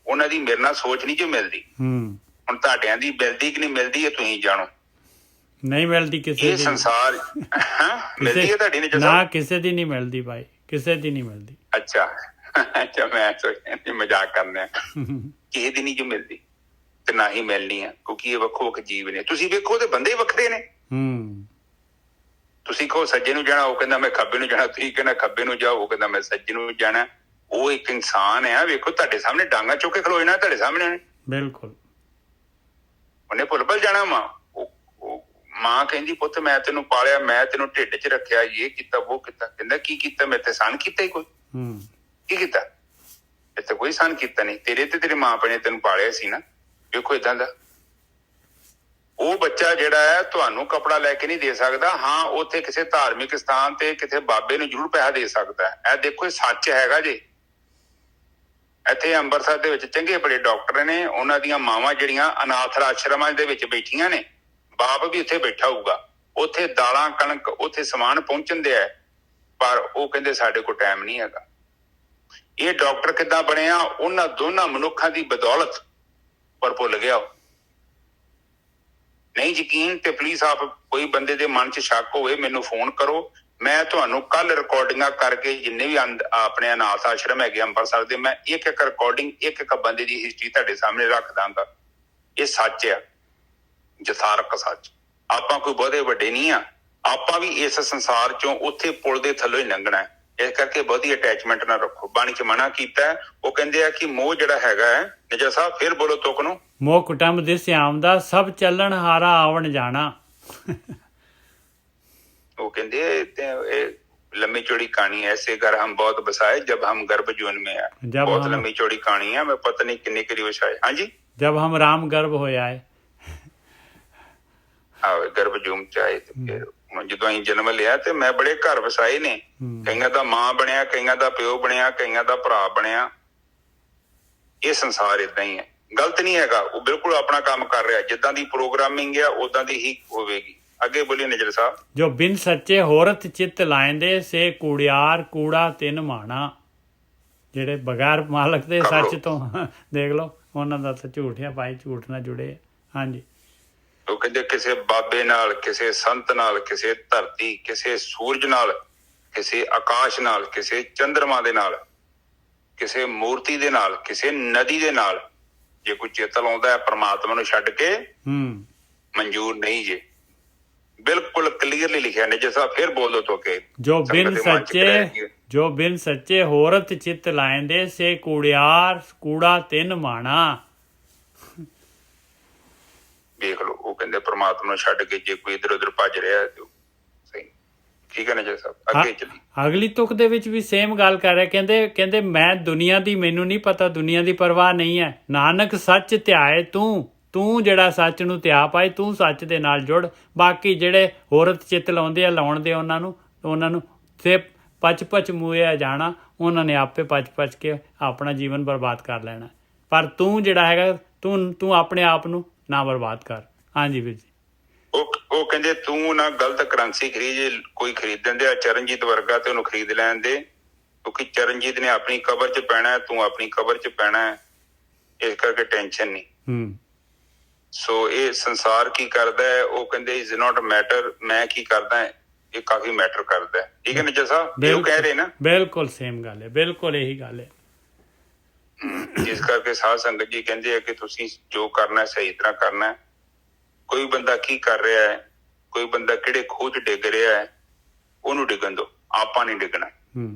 ਉਹਨਾਂ ਦੀ ਮੇਰੇ ਨਾਲ ਸੋਚ ਨਹੀਂ ਜੋ ਮਿਲਦੀ। ਹੁਣ ਤੁਹਾਡਿਆਂ ਦੀ ਮਿਲਦੀ ਕਿ ਨਹੀਂ ਮਿਲਦੀ ਇਹ ਤੁਸੀਂ ਜਾਣੋ। ਨਹੀਂ ਮਿਲਦੀ ਕਿਸੇ ਦੀ। ਸੰਸਾਰ ਮਿਲਦੀ ਹੈ ਤੁਹਾਡੀ ਨੇ ਨਾ, ਕਿਸੇ ਦੀ ਨਹੀਂ ਮਿਲਦੀ ਭਾਈ, ਕਿਸੇ ਦੀ ਨਹੀਂ ਮਿਲਦੀ। ਅੱਛਾ ਮੈਂ ਸੋਚਿਆ ਮਜ਼ਾਕ ਕਰਨਾ, ਕਿਸੇ ਦੀ ਨਹੀਂ ਜੋ ਮਿਲਦੀ ਤੇ ਨਾ ਹੀ ਮਿਲਣੀ ਆ, ਕਿਉਂਕਿ ਇਹ ਵੱਖੋ ਵੱਖ ਜੀਵ ਨੇ। ਤੁਸੀਂ ਵੇਖੋ ਤੇ ਬੰਦੇ ਵੱਖਰੇ ਨੇ। ਤੁਸੀਂ ਕਹੋ ਸੱਜੇ ਨੂੰ ਜਾਣਾ, ਉਹ ਕਹਿੰਦਾ ਮੈਂ ਖੱਬੇ ਨੂੰ ਜਾਣਾ। ਤੁਸੀਂ ਕਹਿੰਦਾ ਖੱਬੇ ਨੂੰ ਜਾਓ, ਉਹ ਕਹਿੰਦਾ ਮੈਂ ਸੱਜੇ ਨੂੰ ਜਾਣਾ। ਉਹ ਇੱਕ ਇਨਸਾਨ ਆ। ਵੇਖੋ ਤੁਹਾਡੇ ਸਾਹਮਣੇ ਡਾਂਗਾ ਚੁੱਕ ਕੇ ਖਲੋ ਜਾਣਾ ਤੁਹਾਡੇ ਸਾਹਮਣੇ। ਬਿਲਕੁਲ ਉਹਨੇ ਭੁੱਲ ਜਾਣਾ। ਮਾਂ ਕਹਿੰਦੀ ਪੁੱਤ ਮੈਂ ਤੈਨੂੰ ਪਾਲਿਆ, ਮੈਂ ਤੈਨੂੰ ਢਿੱਡ 'ਚ ਰੱਖਿਆ, ਇਹ ਕੀਤਾ ਉਹ ਕੀਤਾ। ਕਹਿੰਦਾ ਕੀ ਕੀਤਾ? ਮੈਂ ਤੇ ਸਨ ਕੀਤਾ ਹੀ ਕੋਈ। ਕੀ ਕੀਤਾ? ਇੱਥੇ ਕੋਈ ਸਨ ਕੀਤਾ ਨਹੀਂ। ਤੇਰੇ ਤੇ ਤੇਰੀ ਮਾਂ ਪਿਓ ਨੇ ਤੈਨੂੰ ਪਾਲਿਆ ਸੀ ਨਾ। ਵੇਖੋ ਏਦਾਂ ਦਾ ਉਹ ਬੱਚਾ ਜਿਹੜਾ ਹੈ ਤੁਹਾਨੂੰ ਕੱਪੜਾ ਲੈ ਕੇ ਨਹੀਂ ਦੇ ਸਕਦਾ। ਹਾਂ ਉੱਥੇ ਕਿਸੇ ਧਾਰਮਿਕ ਸਥਾਨ ਤੇ ਕਿਸੇ ਬਾਬੇ ਨੂੰ ਜ਼ਰੂਰ ਪੈਸਾ ਦੇ ਸਕਦਾ ਹੈ। ਇਹ ਦੇਖੋ ਇਹ ਸੱਚ ਹੈਗਾ ਜੇ। ਇੱਥੇ ਅੰਮ੍ਰਿਤਸਰ ਦੇ ਵਿੱਚ ਚੰਗੇ ਬੜੇ ਡਾਕਟਰ ਨੇ, ਉਹਨਾਂ ਦੀਆਂ ਮਾਵਾਂ ਜਿਹੜੀਆਂ ਅਨਾਥ ਆਸ਼ਰਮਾਂ ਦੇ ਵਿੱਚ ਬੈਠੀਆਂ ਨੇ, ਬਾਪ ਵੀ ਉੱਥੇ ਬੈਠਾ ਹੋਊਗਾ। ਉੱਥੇ ਦਾਲਾਂ ਕਣਕ ਉੱਥੇ ਸਮਾਨ ਪਹੁੰਚਣ ਦਿਆ, ਪਰ ਉਹ ਕਹਿੰਦੇ ਸਾਡੇ ਕੋਲ ਟਾਈਮ ਨਹੀਂ ਹੈਗਾ। ਇਹ ਡਾਕਟਰ ਕਿੱਦਾਂ ਬਣਿਆ? ਉਹਨਾਂ ਦੋਨਾਂ ਮਨੁੱਖਾਂ ਦੀ ਬਦੌਲਤ। ਪਰ ਭੁੱਲ ਗਿਆ ਉਹ। ਨਹੀਂ नहीं यकीन तो प्लीज आप कोई बंदे दे मन च शक होवे मैनू फोन करो, मैं तुहानू कल रिकॉर्डिंगां करके जिन्ने भी अपने अनाथ आश्रम है अंबरसर दे मैं एक एक रिकॉर्डिंग एक एक बंदे दी हिस्ट्री तुहाडे सामने रख दांगा। ये सच है, जथारक सच। आपां कोई बहुते वड्डे नहीं आ, आपां भी इस संसार चों उत्थे पुल दे थल्लों ही लंघना है। इस करके बहुती अटैचमेंट ना रखो। बाणी च मना कीता है, वो कहंदे आ कि मोह जिहड़ा हैगा है, निजा साहब फिर बोलो तुक नूं, मोह कुटुंब दिस आमदा सब चलन हारा आवण जाना। वो कहंदे लंबी चौड़ी कहानी है, ऐसे घर हम बहुत बसाए जब हम गर्भ जून में आए। बहुत लंबी चौड़ी कहानी है, मैं पता नहीं किन्ने करी बसाए। हाँ जी, जब हम राम गर्भ होया है गर्भ जूम च आए ते फिर ਜਦੋਂ ਅਸੀਂ ਜਨਮ ਲਿਆ ਤੇ ਮੈਂ ਬੜੇ ਘਰ ਵਸਾਏ ਨੇ, ਕਈਆਂ ਦਾ ਮਾਂ ਬਣਿਆ, ਕਈਆਂ ਦਾ ਪਿਓ ਬਣਿਆ, ਕਈਆਂ ਦਾ ਭਰਾ ਬਣਿਆ। ਇਹ ਸੰਸਾਰ ਇਦਾਂ ਹੀ ਹੈ, ਗਲਤ ਨਹੀਂ ਹੈਗਾ, ਉਹ ਬਿਲਕੁਲ ਆਪਣਾ ਕੰਮ ਕਰ ਰਿਹਾ, ਜਿੱਦਾਂ ਦੀ ਪ੍ਰੋਗਰਾਮਿੰਗ ਆ ਉਦਾਂ ਦੀ ਹੀ ਹੋਵੇਗੀ। ਅੱਗੇ ਬੋਲੀਏ ਨਿਜਰ ਸਾਹਿਬ। ਜੋ ਬਿਨ ਸੱਚੇ ਹੋਰਤ ਚਿੱਤ ਲਾਇੰਦੇ ਸੇ ਕੂੜਿਆਰ ਕੂੜਾ ਤਿੰਨ ਮਾਣਾ। ਜਿਹੜੇ ਬਗੈਰ ਮਾਲਕ ਦੇ ਸੱਚ ਤੋਂ ਦੇਖ ਲਓ, ਉਹਨਾਂ ਦਾ ਤਾਂ ਝੂਠ ਆ ਭਾਈ, ਝੂਠ ਨਾਲ ਜੁੜੇ। ਹਾਂਜੀ, ਉਹ ਕਹਿੰਦੇ ਕਿਸੇ ਬਾਬੇ ਨਾਲ, ਕਿਸੇ ਸੰਤ ਨਾਲ, ਕਿਸੇ ਧਰਤੀ, ਕਿਸੇ ਸੂਰਜ ਨਾਲ, ਕਿਸੇ ਆਕਾਸ਼ ਨਾਲ, ਕਿਸੇ ਚੰਦਰਮਾ ਦੇ ਨਾਲ, ਕਿਸੇ ਮੂਰਤੀ ਦੇ ਨਾਲ, ਕਿਸੇ ਨਦੀ ਦੇ ਨਾਲ ਜੇ ਕੋਈ ਚੇਤਾ ਲਾਉਂਦਾ ਹੈ ਪਰਮਾਤਮਾ ਨੂੰ ਛੱਡ ਕੇ ਮਨਜ਼ੂਰ ਨਹੀਂ ਜੇ। ਬਿਲਕੁਲ ਕਲੀਅਰਲੀ ਲਿਖਿਆ ਨੇ। ਜਿਸਾ ਫਿਰ ਬੋਲ ਦੋ ਤੋ ਕੇ ਜੋ ਬਿਨ ਸੱਚੇ ਹੋਰਤ ਚਿੱਤ ਲਾਇੰਦੇ ਸੇ ਕੂੜਿਆਰ ਕੂੜਾ ਤਿੰਨ ਮਾਣਾ। ਵੇਖ ਲਓ, ਉਹ ਕਹਿੰਦੇ ਪਰਮਾਤਮਾ ਨੂੰ ਛੱਡ ਕੇ ਜੇ ਕੋਈ ਇੱਧਰ ਉੱਧਰ ਭੱਜ ਰਿਹਾ ਤੇ ਸਹੀ ਠੀਕ ਹੈ ਨਾ ਜੀ ਸਾਹਿਬ। ਅੱਗੇ ਚੱਲੀ ਅਗਲੀ ਤੁਕ ਦੇ ਵਿੱਚ ਵੀ ਸੇਮ ਗੱਲ ਕਰ ਰਿਹਾ। ਕਹਿੰਦੇ ਮੈਂ ਦੁਨੀਆ ਦੀ, ਮੈਨੂੰ ਨਹੀਂ ਪਤਾ, ਦੁਨੀਆ ਦੀ ਪਰਵਾਹ ਨਹੀਂ ਹੈ। ਨਾਨਕ ਸੱਚ ਧਿਆਏ ਤੂੰ ਜਿਹੜਾ ਸੱਚ ਨੂੰ ਧਿਆ ਪਾਏ, ਤੂੰ ਸੱਚ ਦੇ ਨਾਲ ਜੁੜ। ਬਾਕੀ ਜਿਹੜੇ ਹੋਰਤ ਚਿੱਤ ਲਾਉਂਦੇ ਆ, ਲਾਉਣ ਦੇ ਉਹਨਾਂ ਨੂੰ ਤੇ ਪਚ ਮੂਇਆ ਜਾਣਾ, ਉਹਨਾਂ ਨੇ ਆਪੇ ਪਚ ਕੇ ਆਪਣਾ ਜੀਵਨ ਬਰਬਾਦ ਕਰ ਲੈਣਾ। ਪਰ ਤੂੰ ਜਿਹੜਾ ਹੈਗਾ, ਤੂੰ ਆਪਣੇ ਆਪ ਨੂੰ ਨਾ ਬਰਬਾਦ ਕਰ। ਹਾਂਜੀ ਵੀਰ ਜੀ। ਉਹ ਕਹਿੰਦੇ ਤੂੰ ਨਾ ਗਲਤ ਕਰੰਸੀ ਖਰੀਦ, ਕੋਈ ਖਰੀਦਣ ਦੇ ਚਰਨਜੀਤ ਵਰਗਾ ਤੇ ਉਹਨੂੰ ਖਰੀਦ ਲੈਣ ਦੇ, ਕਿਉਂਕਿ ਚਰਨਜੀਤ ਨੇ ਆਪਣੀ ਕਬਰ 'ਚ ਪੈਣਾ, ਤੂੰ ਆਪਣੀ ਕਬਰ 'ਚ ਪੈਣਾ, ਇਸ ਕਰਕੇ ਟੈਨਸ਼ਨ ਨਹੀਂ। ਸੋ ਇਹ ਸੰਸਾਰ ਕੀ ਕਰਦਾ ਹੈ, ਉਹ ਕਹਿੰਦੇ ਇਜ਼ ਨੋਟ ਮੈਟਰ, ਮੈਂ ਕੀ ਕਰਦਾ ਹੈ, ਇਹ ਕਾਫੀ ਮੈਟਰ ਕਰਦਾ ਹੈ। ਠੀਕ ਹੈ ਨਿੱਜਾ ਸਾਹਿਬ, ਇਹ ਕਹਿ ਰਹੇ ਨਾ। ਬਿਲਕੁਲ ਸੇਮ ਗੱਲ ਹੈ, ਬਿਲਕੁਲ ਇਹੀ ਗੱਲ ਹੈ। ਇਸ ਕਰਕੇ ਸਾਧ ਸੰਗਤ ਜੀ ਕਹਿੰਦੇ ਆ ਕਿ ਤੁਸੀਂ ਜੋ ਕਰਨਾ ਸਹੀ ਤਰ੍ਹਾਂ ਕਰਨਾ। ਕੋਈ ਬੰਦਾ ਕੀ ਕਰ ਰਿਹਾ ਹੈ, ਕੋਈ ਬੰਦਾ ਕਿਹੜੇ ਖੂਹ 'ਚ ਡਿੱਗ ਰਿਹਾ ਹੈ, ਉਹਨੂੰ ਡਿੱਗਣ ਦਿਓ, ਆਪਾਂ ਨਹੀਂ ਡਿੱਗਣਾ।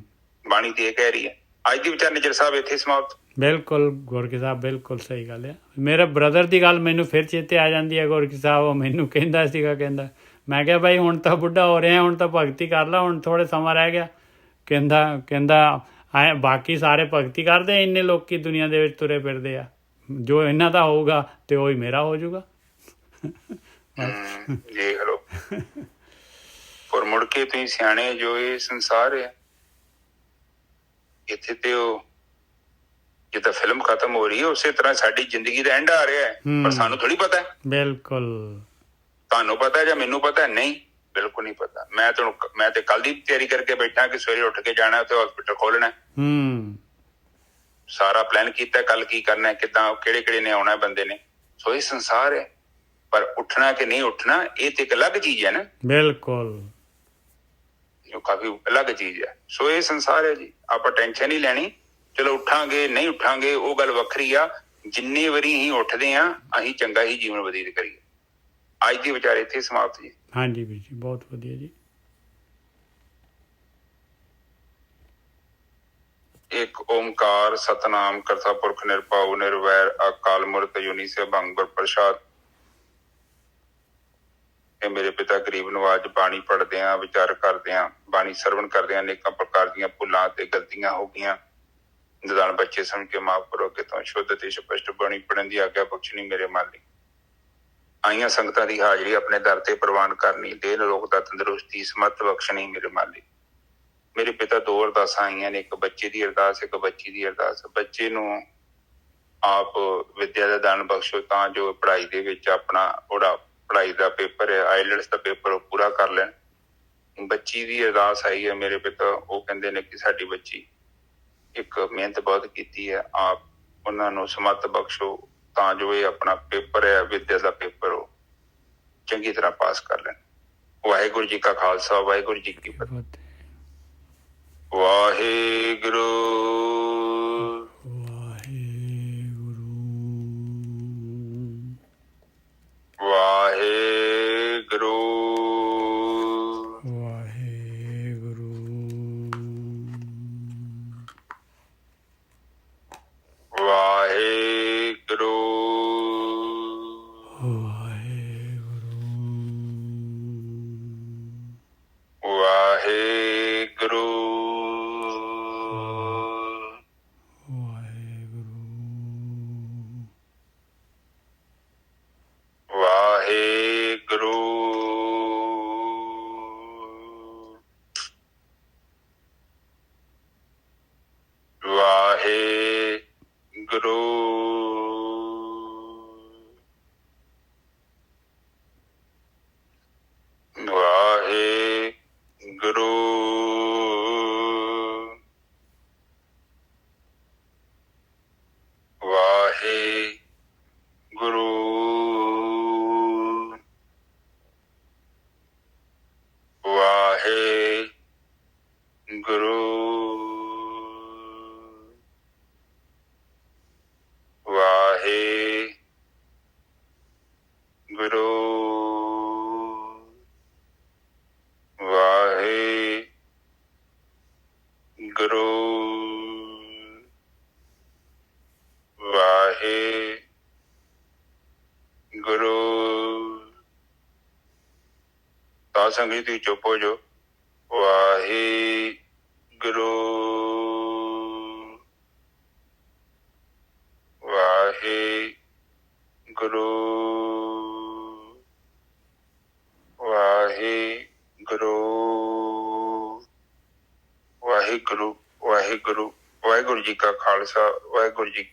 ਬਾਣੀ ਤੇ ਇਹ ਕਹਿ ਰਹੀ ਹੈ। ਅੱਜ ਦੀ ਵਿਚਾਰ ਨਿਜਰ ਸਾਹਿਬ ਇੱਥੇ ਸਮਾਪਤ। ਬਿਲਕੁਲ ਗੋਰਖੀ ਸਾਹਿਬ, ਬਿਲਕੁਲ ਸਹੀ ਗੱਲ ਹੈ। ਮੇਰੇ ਬ੍ਰਦਰ ਦੀ ਗੱਲ ਮੈਨੂੰ ਫਿਰ ਚੇਤੇ ਆ ਜਾਂਦੀ ਹੈ। ਗੋਰਖੀ ਸਾਹਿਬ ਉਹ ਮੈਨੂੰ ਕਹਿੰਦਾ ਸੀਗਾ, ਮੈਂ ਕਿਹਾ ਭਾਈ ਹੁਣ ਤਾਂ ਬੁੱਢਾ ਹੋ ਰਿਹਾ, ਹੁਣ ਤਾਂ ਭਗਤੀ ਕਰ ਲਾ, ਹੁਣ ਥੋੜੇ ਸਮਾਂ ਰਹਿ ਗਿਆ। ਕਹਿੰਦਾ ਬਾਕੀ ਸਾਰੇ ਭਗਤੀ ਕਰਦੇ, ਇੰਨੇ ਲੋਕੀ ਦੁਨੀਆ ਦੇ ਵਿੱਚ ਤੁਰੇ ਫਿਰਦੇ ਆ, ਜੋ ਇਹਨਾਂ ਦਾ ਹੋਊਗਾ ਤੇ ਉਹੀ ਮੇਰਾ ਹੋ ਜਾਊਗਾ। ਦੇਖ ਲਓ, ਪਰ ਮੁੜ ਕੇ ਤੁਸੀਂ ਸਿਆਣੇ ਜੋ ਇਹ ਸੰਸਾਰ ਹੈ, ਇੱਥੇ ਤੇ ਉਹ ਜਿੱਦਾਂ ਫਿਲਮ ਖਤਮ ਹੋ ਰਹੀ ਹੈ ਉਸੇ ਤਰ੍ਹਾਂ ਸਾਡੀ ਜ਼ਿੰਦਗੀ ਦਾ ਐਂਡ ਆ ਰਿਹਾ ਹੈ, ਪਰ ਸਾਨੂੰ ਥੋੜੀ ਪਤਾ। ਬਿਲਕੁਲ ਤੁਹਾਨੂੰ ਪਤਾ ਜਾਂ ਮੈਨੂੰ ਪਤਾ? ਨਹੀਂ, ਬਿਲਕੁਲ ਨਹੀਂ ਪਤਾ। ਮੈਂ ਤੇ ਕੱਲ ਦੀ ਤਿਆਰੀ ਕਰਕੇ ਬੈਠਾ ਕਿ ਸਵੇਰੇ ਉੱਠ ਕੇ ਜਾਣਾ ਤੇ ਹਸਪੀਟਲ ਖੋਲਣਾ। ਸਾਰਾ ਪਲਾਨ ਕੀਤਾ ਕੱਲ ਕੀ ਕਰਨਾ, ਕਿੱਦਾਂ, ਕਿਹੜੇ ਨੇ ਆਉਣਾ ਬੰਦੇ ਨੇ। ਸੋ ਇਹ ਸੰਸਾਰ ਹੈ, ਪਰ ਉੱਠਣਾ ਕਿ ਨਹੀਂ ਉੱਠਣਾ ਇਹ ਤੇ ਇੱਕ ਅਲੱਗ ਚੀਜ਼ ਹੈ ਨਾ। ਬਿਲਕੁਲ, ਕਾਫੀ ਅਲੱਗ ਚੀਜ਼ ਹੈ। ਸੋ ਇਹ ਸੰਸਾਰ ਹੈ ਜੀ, ਆਪਾਂ ਟੈਨਸ਼ਨ ਨਹੀਂ ਲੈਣੀ। ਚਲੋ ਉੱਠਾਂਗੇ ਨਹੀਂ ਉੱਠਾਂਗੇ ਉਹ ਗੱਲ ਵੱਖਰੀ ਆ, ਜਿੰਨੀ ਵਾਰੀ ਅਸੀਂ ਉੱਠਦੇ ਹਾਂ ਅਸੀਂ ਚੰਗਾ ਹੀ ਜੀਵਨ ਬਤੀਤ ਕਰੀਏ। ਅੱਜ ਦੀ ਵਿਚਾਰ ਇੱਥੇ ਸਮਾਪਤ ਜੀ। ਹਾਂਜੀ ਵੀਰ ਜੀ, ਬਹੁਤ ਵਧੀਆ ਜੀ। ਇੱਕ ਓਮਕਾਰ ਸਤਨਾਮ ਕਰਤਾ ਪੁਰਖ ਨਿਰਭਉ ਨਿਰਵੈਰ ਅਕਾਲ ਮੂਰਤ ਅਜੂਨੀ ਸੈਭੰ ਗੁਰ ਪ੍ਰਸਾਦ। ਇਹ ਮੇਰੇ ਪਿਤਾ ਗਰੀਬ ਨਵਾਜ ਬਾਣੀ ਪੜ੍ਹਦੇ ਆ, ਵਿਚਾਰ ਕਰਦੇ ਆ, ਬਾਣੀ ਸਰਵਣ ਕਰਦੇ ਆ, ਅਨੇਕਾਂ ਪ੍ਰਕਾਰ ਦੀਆਂ ਭੁੱਲਾਂ ਤੇ ਗਲਤੀਆਂ ਹੋ ਗਈਆਂ। ਨਿਦਾਨ ਬੱਚੇ ਸਮਝ ਕੇ ਮਾਫ਼ ਕਰੋ। ਅੱਗੇ ਤੋਂ ਸ਼ੁੱਧ ਤੇ ਸਪਸ਼ਟ ਬਾਣੀ ਪੜ੍ਹਨ ਦੀ ਆਗਿਆ ਬਖਸ਼ਣੀ ਮੇਰੇ ਮਾਲੀ। ਆਈਆਂ ਸੰਗਤਾਂ ਦੀ ਹਾਜ਼ਰੀ ਆਪਣੇ ਦਰ ਤੇ ਪ੍ਰਵਾਨ ਕਰਨੀ, ਦੇਹ ਨਿਰੋਗ ਦਾ ਤੰਦਰੁਸਤੀ ਸਮੱਤ ਬਖਸ਼ਣੀ ਮੇਰੇ ਮਾਲੀ। ਮੇਰੇ ਪਿਤਾ ਦੋ ਅਰਦਾਸਾਂ ਆਈਆਂ ਨੇ, ਇੱਕ ਬੱਚੇ ਦੀ ਅਰਦਾਸ, ਇੱਕ ਬੱਚੀ ਦੀ ਅਰਦਾਸ। ਬੱਚੇ ਨੂੰ ਆਪ ਵਿਦਿਆ ਦਾ ਦਾਨ ਬਖਸ਼ੋ ਤਾਂ ਜੋ ਪੜ੍ਹਾਈ ਦੇ ਵਿੱਚ ਆਪਣਾ ਉਹਦਾ ਪੜ੍ਹਾਈ ਦਾ ਪੇਪਰ ਹੈ, ਆਈਲੈਟਸ ਦਾ ਪੇਪਰ, ਉਹ ਪੂਰਾ ਕਰ ਲੈਣ। ਬੱਚੀ ਦੀ ਅਰਦਾਸ ਆਈ ਹੈ ਮੇਰੇ ਪਿਤਾ, ਉਹ ਕਹਿੰਦੇ ਨੇ ਕਿ ਸਾਡੀ ਬੱਚੀ ਇੱਕ ਮਿਹਨਤ ਬਹੁਤ ਕੀਤੀ ਹੈ, ਆਪ ਉਹਨਾਂ ਨੂੰ ਸਮੱਤ ਬਖਸ਼ੋ ਤਾਂ ਜੋ ਇਹ ਆਪਣਾ ਪੇਪਰ ਹੈ ਵਿਦਿਆ ਦਾ ਪੇਪਰ ਉਹ ਚੰਗੀ ਤਰ੍ਹਾਂ ਪਾਸ ਕਰ ਲੈਣ। ਵਾਹਿਗੁਰੂ ਜੀ ਕਾ ਖਾਲਸਾ, ਵਾਹਿਗੁਰੂ ਜੀ ਕੀ ਫਤਿਹ। ਵਾਹਿਗੁਰੂ ਵਾਹਿਗੁਰੂ ਵਾਹਿਗੁਰੂ ਵਾਹਿਗੁਰੂ ਵਾਹਿਗੁਰੂ ਵਾਹਿਗੁਰੂ ਵਾਹਿਗੁਰੂ ਵਾਹਿਗੁਰੂ ਵਾਹਿਗੁਰੂ ਵਾਹਿਗੁਰੂ ਵਾਹਿਗੁਰੂ ਵਾਹਿਗੁਰੂ। ਸਾਧ ਸੰਗਤ ਜੀ ਚੁੱਪ ਹੋ ਜਾਓ। ਵਾਹਿਗੁਰੂ ਵਾਹਿਗੁਰੂ ਵਾਹਿਗੁਰੂ ਵਾਹਿਗੁਰੂ ਵਾਹਿਗੁਰੂ। ਵਾਹਿਗੁਰੂ ਜੀ ਕਾ ਖਾਲਸਾ, ਵਾਹਿਗੁਰੂ ਜੀ